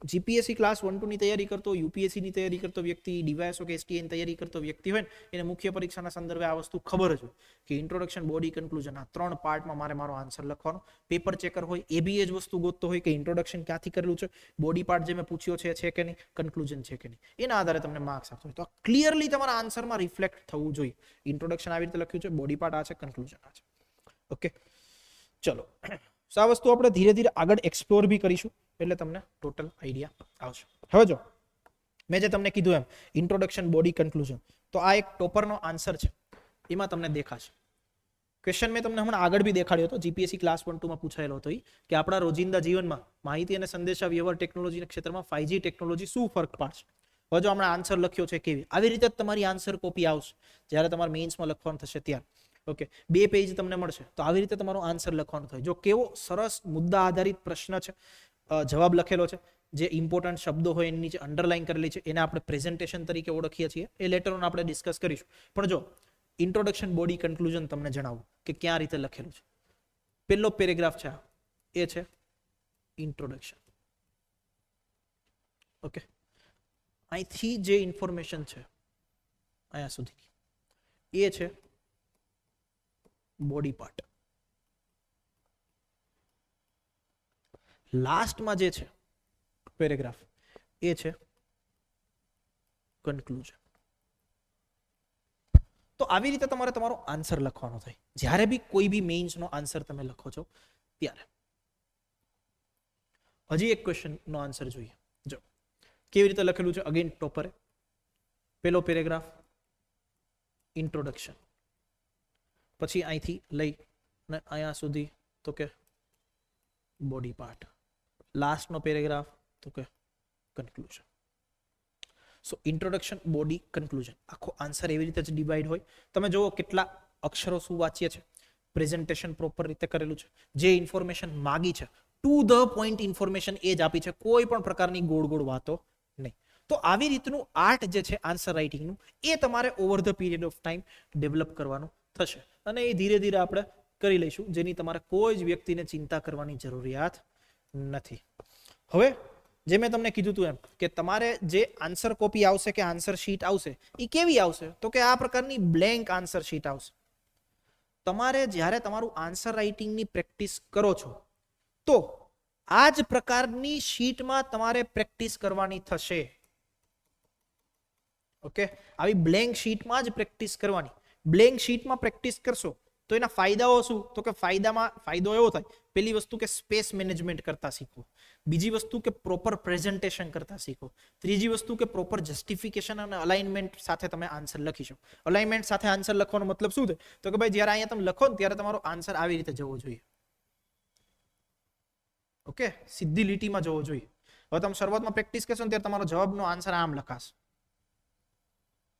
જીપીએસસી ક્લાસ 1-2 ની તૈયારી કરતો, યુપીએસસી ની તૈયારી કરતો વ્યક્તિ, ડીવાયએસઓ કે એસટીએ ની તૈયારી કરતો વ્યક્તિ હોય ને એને મુખ્ય પરીક્ષાના સંદર્ભે આ વસ્તુ ખબર જ હોય કે ઇન્ટ્રોડક્શન, બોડી, કન્ક્લુઝન આ 3 પાર્ટમાં મારો આન્સર લખવાનો. પેપર ચેકર હોય એ બી એ જ વસ્તુ ગોતતો હોય કે ઇન્ટ્રોડક્શન ક્યાંથી કરેલું છે, બોડી પાર્ટ જે મેં પૂછ્યો છે કે નહીં, કન્ક્લુઝન છે કે નહીં, એના આધારે તમને માર્ક્સ આપતો હોય. તો ક્લિયરલી તમારા આન્સરમાં રિફ્લેક્ટ થવું જોઈએ. ઇન્ટ્રોડક્શન આવી રીતે લખ્યું છે, બોડી પાર્ટ આ છે, કન્ક્લુઝન આ છે. ઓકે, ચલો આ વસ્તુ આપણે ધીરે ધીરે આગળ એક્સપ્લોર બી કરીશું એટલે તમને ટોટલ આઈડિયા આવશે. હવે જો મેં જે તમને કીધું એમ ઇન્ટ્રોડક્શન, બોડી, કન્ક્લુઝન, તો આ એક ટોપરનો આન્સર છે. એમાં તમને દેખાશે ક્વેશ્ચન મેં તમને હમણાં આગળ બી દેખાડ્યો હતો, જીપીએસસી ક્લાસ 1-2 માં પૂછાયેલો હતો કે આપણા રોજિંદા જીવનમાં માહિતી અને સંદેશા વ્યવહાર ટેકનોલોજીના ક્ષેત્રમાં 5G ટેકનોલોજી શું ફરક પાડશે. હવે જો હમણાં આન્સર લખ્યો છે કેવી, આવી રીતે તમારી આન્સર કોપી આવશે જ્યારે તમારે મેઇન્સમાં લખવાનું થશે ત્યારે. ઓકે, 2 પેજ તમને મળશે તો આવી રીતે તમારો આન્સર લખવાનો થાય. જો કેવો સરસ મુદ્દા આધારિત પ્રશ્ન છે, જવાબ લખેલો છે, જે ઇમ્પોર્ટન્ટ શબ્દો હોય એની નીચે અંડરલાઈન કરેલી છે એને આપણે પ્રેઝન્ટેશન તરીકે ઓળખીએ છીએ. એ લેટર ઓન આપણે ડિસ્કસ કરીશું. પણ જો ઇન્ટ્રોડક્શન, બોડી, કન્ક્લુઝન તમને જણાવું કે ક્યાં રીતે લખેલું છે. પહેલો પેરેગ્રાફ છે એ છે ઇન્ટ્રોડક્શન. ઓકે, અહીંથી જે ઇન્ફોર્મેશન છે અહીંયા સુધી એ છે બોડી પાર્ટ. લાસ્ટમાં જે છે પેરેગ્રાફ એ છે કન્ક્લુઝન. તો આવી રીતે તમારે તમારો આન્સર લખવાનો થાય જ્યારે બી કોઈ બી મેઇન્સનો આન્સર તમે લખો છો ત્યારે. હજી એક ક્વેશ્ચનનો આન્સર જોઈએ. જો કેવી રીતે લખેલું છે અગેન ટોપરે. પેલો પેરેગ્રાફ ઇન્ટ્રોડક્શન, પછી અહીંથી લઈ અને અહીંયા સુધી તો કે બોડી પાર્ટ, લાસ્ટનો પેરેગ્રાફ તો કે કન્ક્લુઝન. સો ઇન્ટ્રોડક્શન, બોડી, કન્ક્લુઝન આખો આન્સર એવી રીતે જ ડિવાઈડ હોય. તમે જુઓ કેટલા અક્ષરો શું વાંચીએ છે, પ્રેઝન્ટેશન પ્રોપર રીતે કરેલું છે, જે ઇન્ફોર્મેશન માગી છે ટુ ધ પોઈન્ટ ઇન્ફોર્મેશન એ જ આપી છે, કોઈ પણ પ્રકારની ગોળ ગોળ વાતો નહીં. તો આવી રીતનું આર્ટ જે છે આન્સર રાઇટિંગનું એ તમારે over the period of time develop કરવાનું થશે અને એ ધીરે ધીરે આપણે કરી લઈશું, જેની તમારે કોઈ જ વ્યક્તિને ચિંતા કરવાની જરૂરિયાત નથી. હવે જે મેં તમને કીધું હતું એમ કે તમારે જે આન્સર કોપી આવશે કે આન્સર શીટ આવશે એ કેવી આવશે તો કે આ પ્રકારની બ્લેન્ક આન્સર શીટ આવશે. તમારે જ્યારે તમારું આન્સર રાઇટિંગની પ્રેક્ટિસ કરો છો તો આ જ પ્રકારની શીટમાં તમારે પ્રેક્ટિસ કરવાની થશે. ઓકે, આવી બ્લેન્ક શીટમાં જ પ્રેક્ટિસ કરવાની. બ્લેન્ક શીટમાં પ્રેક્ટિસ કરશો તો એના ફાયદાઓ શું તો કે ફાયદો એવો થાય, પહેલી વસ્તુ કે સ્પેસ મેનેજમેન્ટ કરતા શીખો, બીજી વસ્તુ કે પ્રોપર પ્રેઝન્ટેશન કરતા શીખો, ત્રીજી વસ્તુ કે પ્રોપર જસ્ટિફિકેશન અને અલાઇનમેન્ટ સાથે તમે આન્સર લખી શકો. અલાઇનમેન્ટ સાથે આન્સર લખવાનો મતલબ શું થાય તો કે ભાઈ જ્યારે અહીંયા તમે લખો ને ત્યારે તમારો આન્સર આવી રીતે જવો જોઈએ. ઓકે, સીધી લીટીમાં જવો જોઈએ. હવે તમે શરૂઆતમાં પ્રેક્ટિસ કરશો ને ત્યારે તમારો જવાબનો આન્સર આમ લખાશે,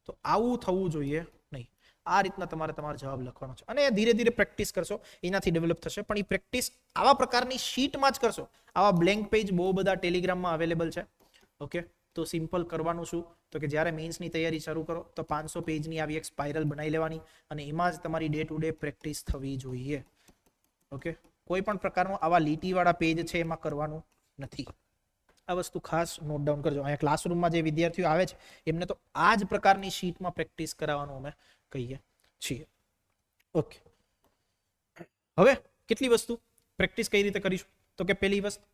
તો આવું થવું જોઈએ નહીં. આ રીતના તમારે તમારો જવાબ લખવાનો છે અને ધીરે ધીરે પ્રેક્ટિસ કરશો એનાથી ડેવલપ થશે. પણ એ પ્રેક્ટિસ આવા પ્રકારની શીટમાં જ કરશો. આવા બ્લેન્ક પેજ બહુ બધા ટેલિગ્રામમાં અવેલેબલ છે. ઓકે, તો સિમ્પલ કરવાનું શું તો કે જ્યારે મેઇન્સની તૈયારી શરૂ કરો તો 500 પેજની આવી એક સ્પાઇરલ બનાવી લેવાની અને એમાં જ તમારી ડે ટુ ડે પ્રેક્ટિસ થવી જોઈએ. ઓકે, કોઈ પણ પ્રકારનો આવા લીટીવાળા પેજ છે એમાં કરવાનું નથી. આ વસ્તુ ખાસ નોટ ડાઉન કરજો. અહીંયા ક્લાસરૂમમાં જે વિદ્યાર્થીઓ આવે છે એમને તો આ જ પ્રકારની શીટમાં પ્રેક્ટિસ કરાવવાનું અમે કહીએ છીએ. ઓકે, હવે કેટલી વસ્તુ પ્રેક્ટિસ કઈ રીતે કરીશું તો કે પહેલી વસ્તુ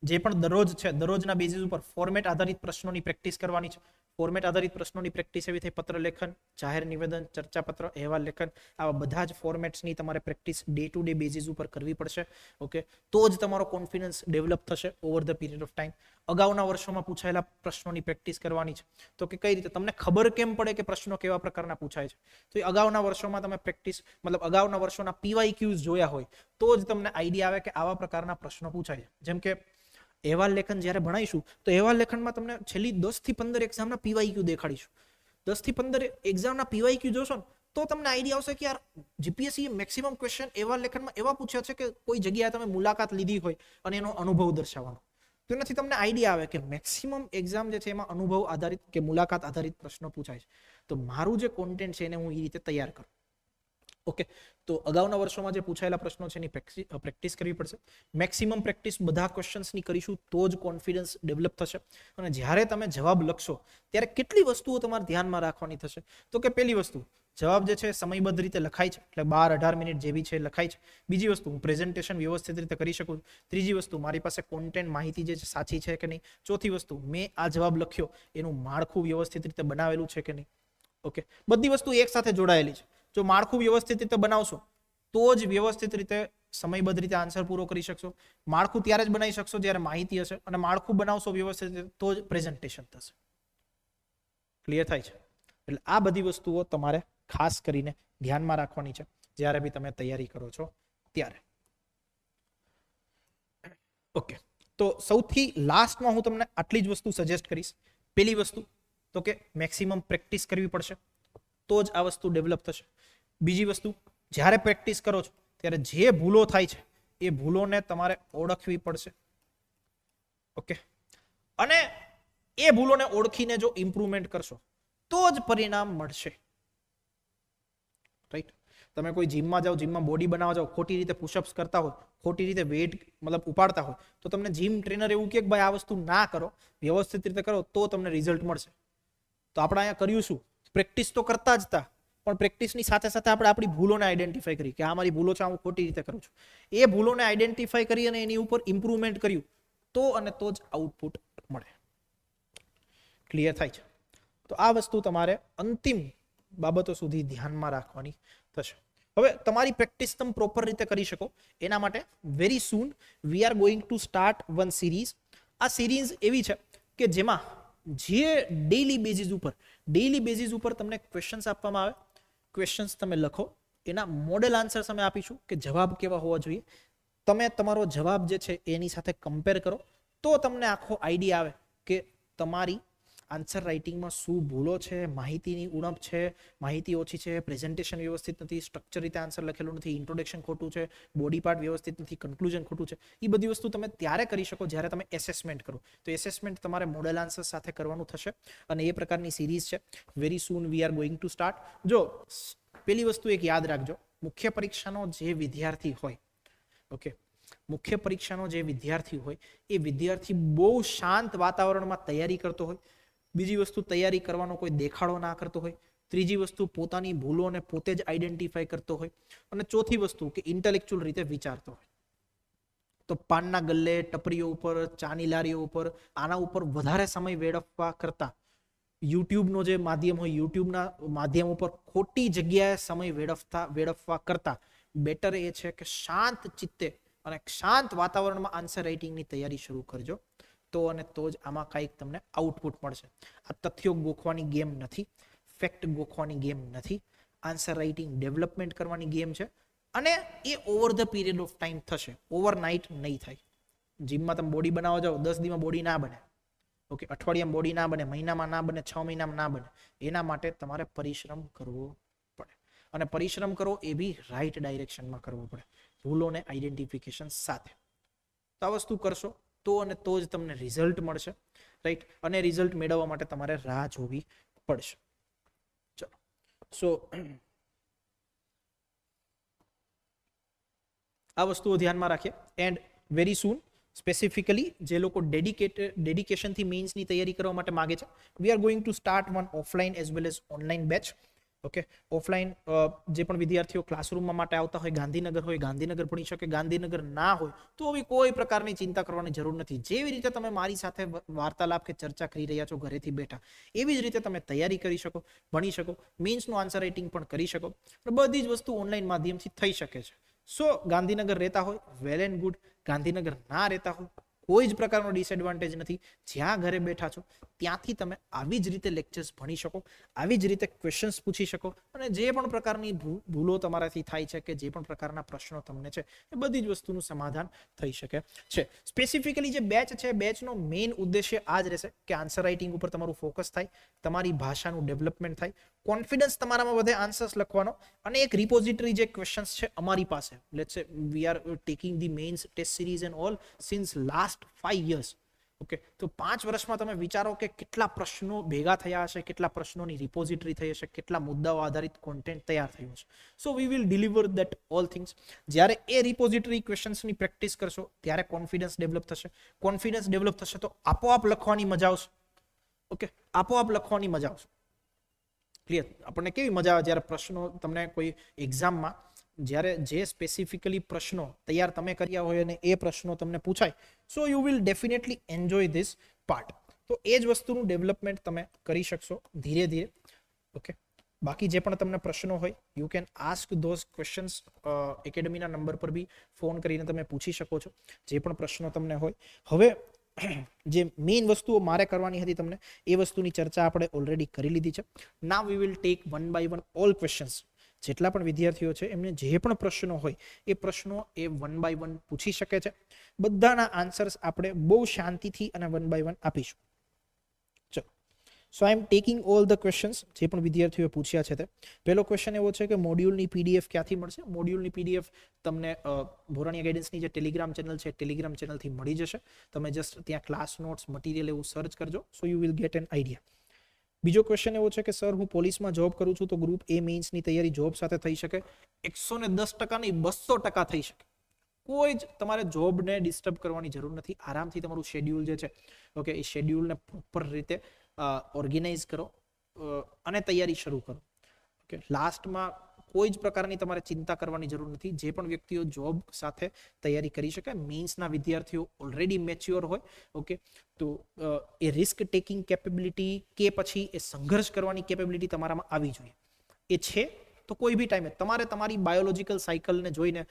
જે પણ દરરોજ છે દરરોજના બેઝિસ ઉપર ફોર્મેટ આધારિત પ્રશ્નોની પ્રેક્ટિસ કરવાની છે. ફોર્મેટ આધારિત પ્રશ્નોની પ્રેક્ટિસ એવી થઈ પત્ર લેખન, જાહેર નિવેદન, ચર્ચાપત્ર, અહેવાલ લેખન, આવા બધા જ ફોર્મેટ્સની તમારે practice day to day basis ઉપર કરવી પડશે. ઓકે, તો જ તમારો કોન્ફિડન્સ ડેવલપ થશે over the period of time. અગાઉના વર્ષોમાં પૂછાયેલા પ્રશ્નોની પ્રેક્ટિસ કરવાની છે. તો કે કઈ રીતે તમને ખબર કેમ પડે કે પ્રશ્નો કેવા પ્રકારના પૂછાય છે? તો એ અગાઉના વર્ષોમાં તમે પ્રેક્ટિસ મતલબ અગાઉના વર્ષોના PYQs જોયા હોય તો જ તમને આઈડિયા આવે કે આવા પ્રકારના પ્રશ્નો પૂછાય છે. જેમ કે અહેવાલ લેખન જ્યારે ભણાવીશું તો અહેવાલ લેખનમાં તમને છેલ્લી 10 થી 15 એક્ઝામના PYQ દેખાડીશું. 10 થી 15 એક્ઝામના PYQ જોશો ને તો તમને આઈડિયા આવશે કે યાર જીપીએસસી મેક્સિમમ ક્વેશ્ચન અહેવાલ લેખનમાં એવા પૂછ્યા છે કે કોઈ જગ્યાએ તમે મુલાકાત લીધી હોય અને એનો અનુભવ દર્શાવવાનો. તો એનાથી તમને આઈડિયા આવે કે મેક્સિમમ એક્ઝામ જે છે એમાં અનુભવ આધારિત કે મુલાકાત આધારિત પ્રશ્નો પૂછાય છે. તો મારું જે કોન્ટેન્ટ છે એને હું એ રીતે તૈયાર કરું. ઓકે, તો અગાઉના વર્ષોમાં જે પૂછાયેલા પ્રશ્નો છે એની પ્રેક્ટિસ કરવી પડશે. મેક્સિમમ પ્રેક્ટિસ બધા ક્વેશ્ચન્સની કરીશું તો જ કોન્ફિડન્સ ડેવલપ થશે. અને જ્યારે તમે જવાબ લખશો ત્યારે કેટલી વસ્તુઓ તમારે ધ્યાનમાં રાખવાની થશે? તો કે પહેલી વસ્તુ, જવાબ જે છે સમયબદ્ધ રીતે લખાય છે, એટલે 12-18 મિનિટ જે બી છે લખાય છે. બીજી વસ્તુ, હું પ્રેઝન્ટેશન વ્યવસ્થિત રીતે કરી શકું. ત્રીજી વસ્તુ, મારી પાસે કોન્ટેન્ટ માહિતી જે છે સાચી છે કે નહીં. ચોથી વસ્તુ, મેં આ જવાબ લખ્યો એનું માળખું વ્યવસ્થિત રીતે બનાવેલું છે કે નહીં. ઓકે, બધી વસ્તુ એક સાથે જોડાયેલી છે. જો માળખું વ્યવસ્થિત રીતે બનાવશો તો જ વ્યવસ્થિત રીતે સમયબદ્ધ રીતે આન્સર પૂરો કરી શકશો. માળખું ત્યારે જ બનાવી શકશો જ્યારે માહિતી હશે, અને માળખું બનાવશો વ્યવસ્થિત રીતે તો જ પ્રેઝન્ટેશન થશે. ક્લિયર થાય છે? એટલે આ બધી વસ્તુઓ તમારે ખાસ કરીને ધ્યાનમાં રાખવાની છે જ્યારે બી તમે તૈયારી કરો છો ત્યારે. ઓકે, તો સૌથી લાસ્ટમાં હું તમને આટલી જ વસ્તુ સજેસ્ટ કરીશ. પહેલી વસ્તુ તો કે મેક્સિમમ પ્રેક્ટિસ કરવી પડશે તો જ આ વસ્તુ ડેવલપ થશે. બીજી વસ્તુ, જ્યારે પ્રેક્ટિસ કરો છો ત્યારે જે ભૂલો થાય છે એ ભૂલોને તમારે ઓળખવી પડશે. ઓકે, અને એ ભૂલોને ઓળખીને જો ઇમ્પ્રુવમેન્ટ કરશો તો જ પરિણામ મળશે. રાઈટ? તમે કોઈ જીમમાં જાઓ, જીમમાં બોડી બનાવવા જાઓ, ખોટી રીતે પુશઅપ્સ કરતા હોય, ખોટી રીતે વેઇટ મતલબ ઉપાડતા હોય તો તમને જીમ ટ્રેનર એવું કહે કે ભાઈ આ વસ્તુ ના કરો, વ્યવસ્થિત રીતે કરો તો તમને રિઝલ્ટ મળશે. તો આપણે અહીંયા કર્યું શું? પ્રેક્ટિસ તો કરતા જ હતા, પણ પ્રેક્ટિસની સાથે સાથે આપણે આપણી ભૂલોને આઈડેન્ટિફાઈ કરી કે આ મારી ભૂલો છે, હું ખોટી રીતે કરું છું. એ ભૂલોને આઈડેન્ટિફાઈ કરી અને એની ઉપર ઇમ્પ્રુવમેન્ટ કર્યું તો જ આઉટપુટ મળે. ક્લિયર થાય છે? તો આ વસ્તુ તમારે અંતિમ બાબતો સુધી ધ્યાનમાં રાખવાની થશે. હવે તમારી પ્રેક્ટિસ તમે પ્રોપર રીતે કરી શકો એના માટે very soon we are going to start one series. આ સિરીઝ એવી છે કે જેમાં જે ડેઈલી બેઝિસ ઉપર તમને ક્વેશ્ચન્સ આપવામાં આવે, ક્વેશ્ચન્સ તમે લખો, એના મોડેલ આન્સર્સ અમે આપીશું કે જવાબ કેવા હોવા જોઈએ. તમે તમારો જવાબ જે છે એની સાથે કમ્પેર કરો તો તમને આખો આઈડિયા આવે કે તમારી આન્સર રાઇટિંગમાં શું ભૂલો છે, માહિતીની ઉણપ છે, માહિતી ઓછી છે, પ્રેઝન્ટેશન વ્યવસ્થિત નથી, સ્ટ્રક્ચર રીતે આન્સર લખેલું નથી, ઇન્ટ્રોડક્શન ખોટું છે, બોડી પાર્ટ વ્યવસ્થિત નથી, કન્ક્લુઝન ખોટું છે. એ બધી વસ્તુ તમે ત્યારે કરી શકો જ્યારે તમે એસેસમેન્ટ કરો. તો એસેસમેન્ટ તમારે મોડેલ આન્સર સાથે કરવાનું થશે અને એ પ્રકારની સિરીઝ છે. Very soon we are going to start. જો પેલી વસ્તુ એક યાદ રાખજો, મુખ્ય પરીક્ષાનો જે વિદ્યાર્થી હોય, ઓકે, મુખ્ય પરીક્ષાનો જે વિદ્યાર્થી હોય એ વિદ્યાર્થી બહુ શાંત વાતાવરણમાં તૈયારી કરતો હોય. બીજી વસ્તુ, તૈયારી કરવાનો કોઈ દેખાડો ના કરતો હોય. ત્રીજી વસ્તુ, પોતાની ભૂલોને પોતે જ આઈડેન્ટિફાઈ કરતો હોય. અને ચોથી વસ્તુ કે ઇન્ટેલેક્ચ્યુઅલ રીતે વિચારતો હોય. તો પાનના ગલ્લે, ટપરીઓ ઉપર, ચાની લારીઓ ઉપર, આના ઉપર વધારે સમય વેડફવા કરતા યુટ્યુબનો જે માધ્યમ હોય, યુટ્યુબના માધ્યમ ઉપર ખોટી જગ્યાએ સમય વેડફવા કરતા બેટર એ છે કે શાંત ચિત્તે અને શાંત વાતાવરણમાં આન્સર રાઇટિંગની તૈયારી શરૂ કરજો. તો જ આમાં કંઈક તમને આઉટપુટ મળશે. આ તથ્યો ગોખવાની ગેમ નથી, ફેક્ટ ગોખવાની ગેમ નથી. આન્સર રાઇટિંગ ડેવલપમેન્ટ કરવાની ગેમ છે અને એ over the period of time થશે, ઓવરનાઇટ નહીં થાય. જીમમાં તમે બોડી બનાવવા જાઓ, 10 દિવસમાં બોડી ના બને. ઓકે, અઠવાડિયામાં બોડી ના બને, મહિનામાં ના બને, 6 મહિનામાં ના બને. એના માટે તમારે પરિશ્રમ કરવો પડે અને પરિશ્રમ કરો એ બી રાઈટ ડાયરેક્શનમાં કરવો પડે, ભૂલોને આઈડેન્ટિફિકેશન સાથે. તો આ વસ્તુ કરશો તો જ તમને રિઝલ્ટ મળશે. રાઈટ? અને રિઝલ્ટ મેળવવા માટે તમારે રાહ જોવી પડશે. ચલો, સો આ વસ્તુઓ ધ્યાનમાં રાખીએ. એન્ડ વેરી સૂન સ્પેસિફિકલી જે લોકો ડેડિકેશનથી મેઇન્સની તૈયારી કરવા માટે માંગે છે, we are going to start one offline as well as online batch. Okay, offline જે પણ વિદ્યાર્થીઓ ક્લાસરૂમમાં માટે આવતા હોય ગાંધીનગર ભણી શકે, ગાંધીનગર ના હોય તો બી કોઈ પ્રકારની ચિંતા કરવાની જરૂર નથી. જેવી રીતે તમે મારી સાથે વાર્તાલાપ કે ચર્ચા કરી રહ્યા છો ઘરેથી બેઠા, એવી જ રીતે તમે તૈયારી કરી શકો, ભણી શકો, મેન્સનું આન્સર રાઇટિંગ પણ કરી શકો. બધી જ વસ્તુ ઓનલાઈન માધ્યમથી થઈ શકે છે. સો ગાંધીનગર રહેતા હોય વેલ એન્ડ ગુડ, ગાંધીનગર ના રહેતા હોય કોઈ જ પ્રકારનો ડિસએડવાન્ટેજ નથી. જ્યાં ઘરે બેઠા છો ત્યાંથી તમે આવી જ રીતે લેક્ચર્સ ભણી શકો, આવી જ રીતે ક્વેશ્ચન્સ પૂછી શકો, અને જે પણ પ્રકારની ભૂલો તમારાથી થાય છે કે જે પણ પ્રકારના પ્રશ્નો તમને છે એ બધી જ વસ્તુનું સમાધાન થઈ શકે છે. સ્પેસિફિકલી જે બેચ છે, બેચનો મેઇન ઉદ્દેશ્ય આ જ રહેશે કે આન્સર રાઇટિંગ ઉપર તમારું ફોકસ થાય, તમારી ભાષાનું ડેવલપમેન્ટ થાય, કોન્ફિડન્સ તમારામાં વધે આન્સર્સ લખવાનો, અને એક રિપોઝિટરી જે ક્વેશ્ચન્સ છે અમારી પાસે, let's say we are taking the mains test series and all since last 5 years. Okay, તો 5 વર્ષમાં તમે વિચારો કે કેટલા પ્રશ્નો ભેગા થયા હશે, કેટલા પ્રશ્નોની રિપોઝિટરી થઈ હશે, કેટલા મુદ્દાઓ આધારિત કોન્ટેન્ટ તૈયાર થયું છે. So we will deliver that all things. જ્યારે એ રિપોઝિટરી ક્વેશ્ચન્સની પ્રેક્ટિસ કરશો ત્યારે કોન્ફિડન્સ ડેવલપ થશે. કોન્ફિડન્સ ડેવલપ થશે તો આપોઆપ લખવાની મજા આવશે. ઓકે, આપોઆપ લખવાની મજા આવશે. ક્લિયર? આપણને કેવી મજા આવે જ્યારે પ્રશ્નો તમને કોઈ એક્ઝામમાં જ્યારે જે સ્પેસિફિકલી પ્રશ્નો તૈયાર તમે કર્યા હોય અને એ પ્રશ્નો તમને પૂછાય, so you will definitely enjoy this part. તો એ જ વસ્તુનું ડેવલપમેન્ટ તમે કરી શકશો ધીરે ધીરે. ઓકે, બાકી જે પણ તમને પ્રશ્નો હોય you can ask those questions. એકેડમીના નંબર પર બી ફોન કરીને તમે પૂછી શકો છો જે પણ પ્રશ્નો તમને હોય. હવે જે મેઇન વસ્તુઓ મારે કરવાની હતી તમને એ વસ્તુની ચર્ચા આપણે ઓલરેડી કરી લીધી છે. Now we will take one by one all questions. જેટલા પણ વિદ્યાર્થીઓ છે એમને જે પણ પ્રશ્નો હોય એ પ્રશ્નો એ વન બાય વન પૂછી શકે છે. બધાના આન્સર્સ આપણે બહુ શાંતિથી અને વન બાય વન આપીશું. ચલો, સો આઈ એમ ટેકિંગ ઓલ ધ ક્વેશ્ચન્સ જે પણ વિદ્યાર્થીઓએ પૂછ્યા છે તે. પહેલો ક્વેશ્ચન એવો છે કે મોડ્યુલની પીડીએફ ક્યાંથી મળશે? મોડ્યુલની પીડીએફ તમને ભોરાણીયા ગાઈડન્સની જે ટેલિગ્રામ ચેનલ છે ટેલિગ્રામ ચેનલથી મળી જશે. તમે જસ્ટ ત્યાં ક્લાસ નોટ્સ મટીરિયલ એવું સર્ચ કરજો, so you will gate an idea. બીજો ક્વેશ્ચન એવો છે કે સર હું પોલીસમાં જોબ કરું છું તો ગ્રુપ એ મેઇન્સની તૈયારી જોબ સાથે થઈ શકે? 110% નહીં, 200% થઈ શકે. કોઈ જ તમારે જોબને ડિસ્ટર્બ કરવાની જરૂર નથી. આરામથી તમારું શેડ્યુલ જે છે, ઓકે, એ શેડ્યુલને પ્રોપર રીતે ઓર્ગેનાઇઝ કરો અને તૈયારી શરૂ કરો. ઓકે, લાસ્ટમાં કોઈ જ પ્રકારની તમારે ચિંતા કરવાની જરૂર નથી. જે પણ વ્યક્તિઓ જોબ સાથે તૈયારી કરી શકે, મેઇન્સના વિદ્યાર્થીઓ ઓલરેડી મેચ્યોર હોય, ઓકે, તો એ રિસ્ક ટેકિંગ કેપેબિલિટી કે પછી એ સંઘર્ષ કરવાની કેપેબિલિટી તમારામાં આવી જોઈએ. એ છે તો કોઈ બી ટાઈમે તમારે તમારી બાયોલોજીકલ સાયકલને જોઈને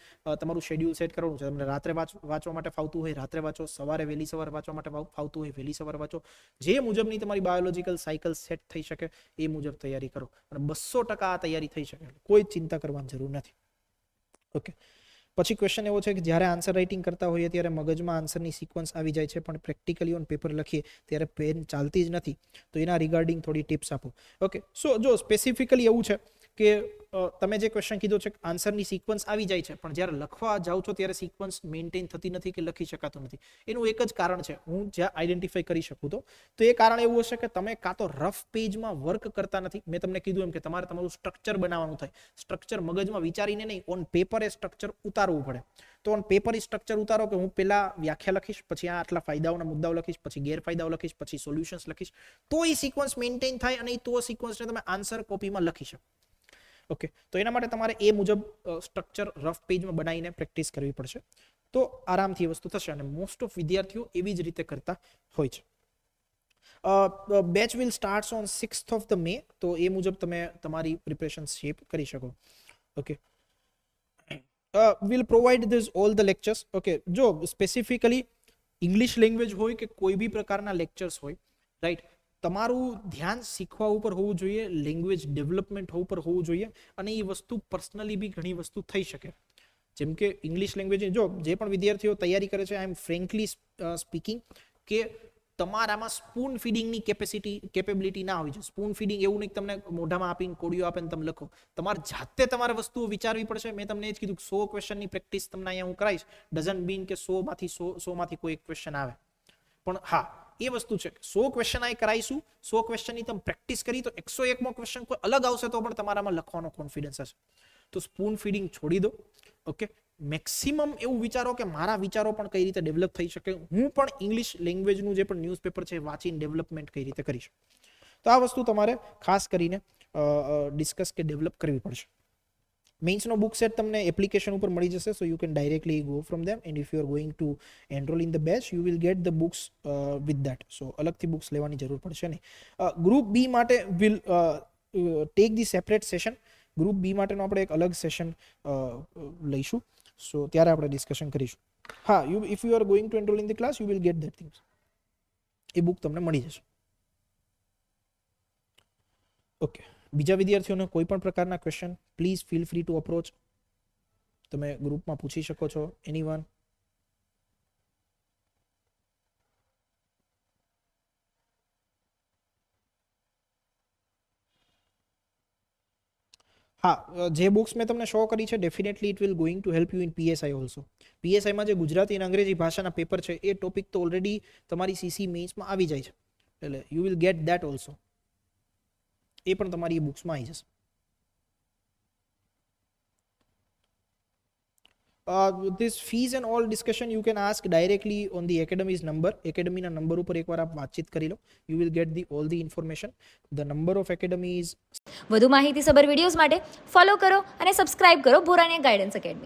તમારું શેડ્યુલ સેટ કરવાનું છે. તમને રાત્રે વાંચવા માટે ફાવતું હોય રાત્રે વાંચો, સવારે વહેલી સવારે વાંચવા માટે ફાવતું હોય વહેલી સવારે વાંચો. જે મુજબની તમારી બાયોલોજીકલ સાયકલ સેટ થઈ શકે એ મુજબ તૈયારી કરો, અને 200% આ તૈયારી થઈ શકે, કોઈ ચિંતા કરવાની જરૂર નથી. ઓકે, પછી ક્વેશ્ચન એવો છે કે જ્યારે આન્સર રાઇટિંગ કરતા હોઈએ ત્યારે મગજમાં આન્સરની સિક્વન્સ આવી જાય છે પણ પ્રેક્ટિકલી ઓન પેપર લખીએ ત્યારે પેન ચાલતી જ નથી, તો એના રિગાર્ડિંગ થોડી ટિપ્સ આપો. ઓકે, સો જો સ્પેસિફિકલી એવું છે કે તમે જે ક્વેશ્ચન કીધો છે આન્સરની સિક્વન્સ આવી જાય છે પણ જ્યારે લખવા જાઓ છો ત્યારે સિક્વન્સ મેન્ટેન થતી નથી કે લખી શકાતું નથી. એનું એક જ કારણ છે, હું જ્યાં આઈડેન્ટિફાઈ કરી શકું તો એ કારણ એવું હશે કે તમે કાં તો રફ પેજમાં વર્ક કરતા નથી. મેં તમને કીધું એમ કે તમારે તમારું સ્ટ્રક્ચર બનાવવાનું થાય. સ્ટ્રક્ચર મગજમાં વિચારીને નહીં, ઓન પેપર એ સ્ટ્રક્ચર ઉતારવું પડે. તો ઓન પેપર સ્ટ્રક્ચર ઉતારો કે હું પહેલા વ્યાખ્યા લખીશ, પછી આ આટલા ફાયદાઓના મુદ્દાઓ લખીશ, પછી ગેરફાયદાઓ લખીશ, પછી સોલ્યુશન્સ લખીશ, તો એ સિક્વન્સ મેન્ટેન થાય અને તો સિક્વન્સને તમે આન્સર કોપીમાં લખી શકો. ઓકે, તો એના માટે તમારે એ મુજબ સ્ટ્રક્ચર રફ પેજમાં બનાવીને પ્રેક્ટિસ કરવી પડશે, તો આરામથી વસ્તુ થશે. અને મોસ્ટ ઓફ વિદ્યાર્થીઓ એવી જ રીતે કરતા હોય છે. Batch will start on 6th of the May, તો એ મુજબ તમે તમારી પ્રિપરેશન શેપ કરી શકો. Okay, will provide this all the lectures. Okay, જો સ્પેસિફિકલી ઇંગ્લિશ લેંગ્વેજ હોય કે કોઈ બી પ્રકારના લેક્ચર્સ હોય, રાઈટ, તમારું ધ્યાન શીખવા ઉપર હોવું જોઈએ, લેંગ્વેજ ડેવલપમેન્ટ ઉપર હોવું જોઈએ, અને એ વસ્તુ પર્સનલી બી ઘણી વસ્તુ થઈ શકે. જેમ કે ઇંગ્લિશ લેંગ્વેજ, જો જે પણ વિદ્યાર્થીઓ તૈયારી કરે છે, આઈ એમ ફ્રેન્કલી સ્પીકિંગ, કે તમારામાં સ્પૂન ફીડિંગની કેપેબિલિટી ના હોવી જોઈએ. સ્પૂન ફીડિંગ એવું નહીં કે તમને મોઢામાં આપીને કોડિયો આપીને તમે લખો. તમારે જાતે તમારે વસ્તુઓ વિચારવી પડશે. મેં તમને એ જ કીધું 100 ક્વેશ્ચનની પ્રેક્ટિસ તમને અહીંયા હું કરાવીશ. ડઝન્ટ બીન કે 100માંથી કોઈ એક ક્વેશ્ચન આવે, પણ હા એ વસ્તુ છે 100 ક્વેશ્ચન આ કરાવીશું, 100 ક્વેશ્ચનની તમે પ્રેક્ટિસ કરી તો 101મો ક્વેશ્ચન કોઈ અલગ આવશે તો પણ તમારામાં લખવાનો કોન્ફિડન્સ હશે. તો સ્પૂન ફીડિંગ છોડી દો. ઓકે, મેક્સિમમ એવું વિચારો કે મારા વિચારો પણ કઈ રીતે ડેવલપ થઈ શકે, હું પણ ઇંગ્લિશ લેંગ્વેજનું જે પણ ન્યૂઝપેપર છે વાંચીને ડેવલપમેન્ટ કઈ રીતે કરીશ. તો આ વસ્તુ તમારે ખાસ કરીને ડિસ્કસ કે ડેવલપ કરવી પડશે. મેઇન્સનો બુક સેટ તમને એપ્લિકેશન ઉપર મળી જશે, so you can directly go from them, and if you are going to enrol in the batch you will get the books with that. So અલગથી બુક્સ લેવાની જરૂર પડશે નહીં. ગ્રુપ બી માટે will take the separate session. Group B માટેનો આપણે એક અલગ સેશન લઈશું, સો ત્યારે આપણે ડિસ્કશન કરીશું. હા, if you are going to enrol in the class you will gate that things. A book તમને મળી જશે. ઓકે, બીજા વિદ્યાર્થીઓને કોઈ પણ પ્રકારના question please feel free two approach. તમે ગ્રુપમાં પૂછી શકો છો, એનીવન. હા, જે બુક્સ મેં તમને શો કરી છે definitely it will going to help you in PSI also. પીએસઆઈમાં જે ગુજરાતી અને અંગ્રેજી ભાષાના પેપર છે એ ટોપિક તો ઓલરેડી તમારી સીસી મેઇન્સમાં આવી જાય છે, એટલે you will get that also. એ પણ તમારી બુક્સમાં આવી જશે. This fees and all discussion you can ask directly on the academy's number. Academy ના નંબર ઉપર એકવાર આપ વાતચીત કરી લો. You will get all the information. The number of academy is. વધુ માહિતીસભર વિડીયોઝ માટે ફોલો કરો અને સબસ્ક્રાઇબ કરો ભોરાણિયા ગાઈડન્સ એકેડમી.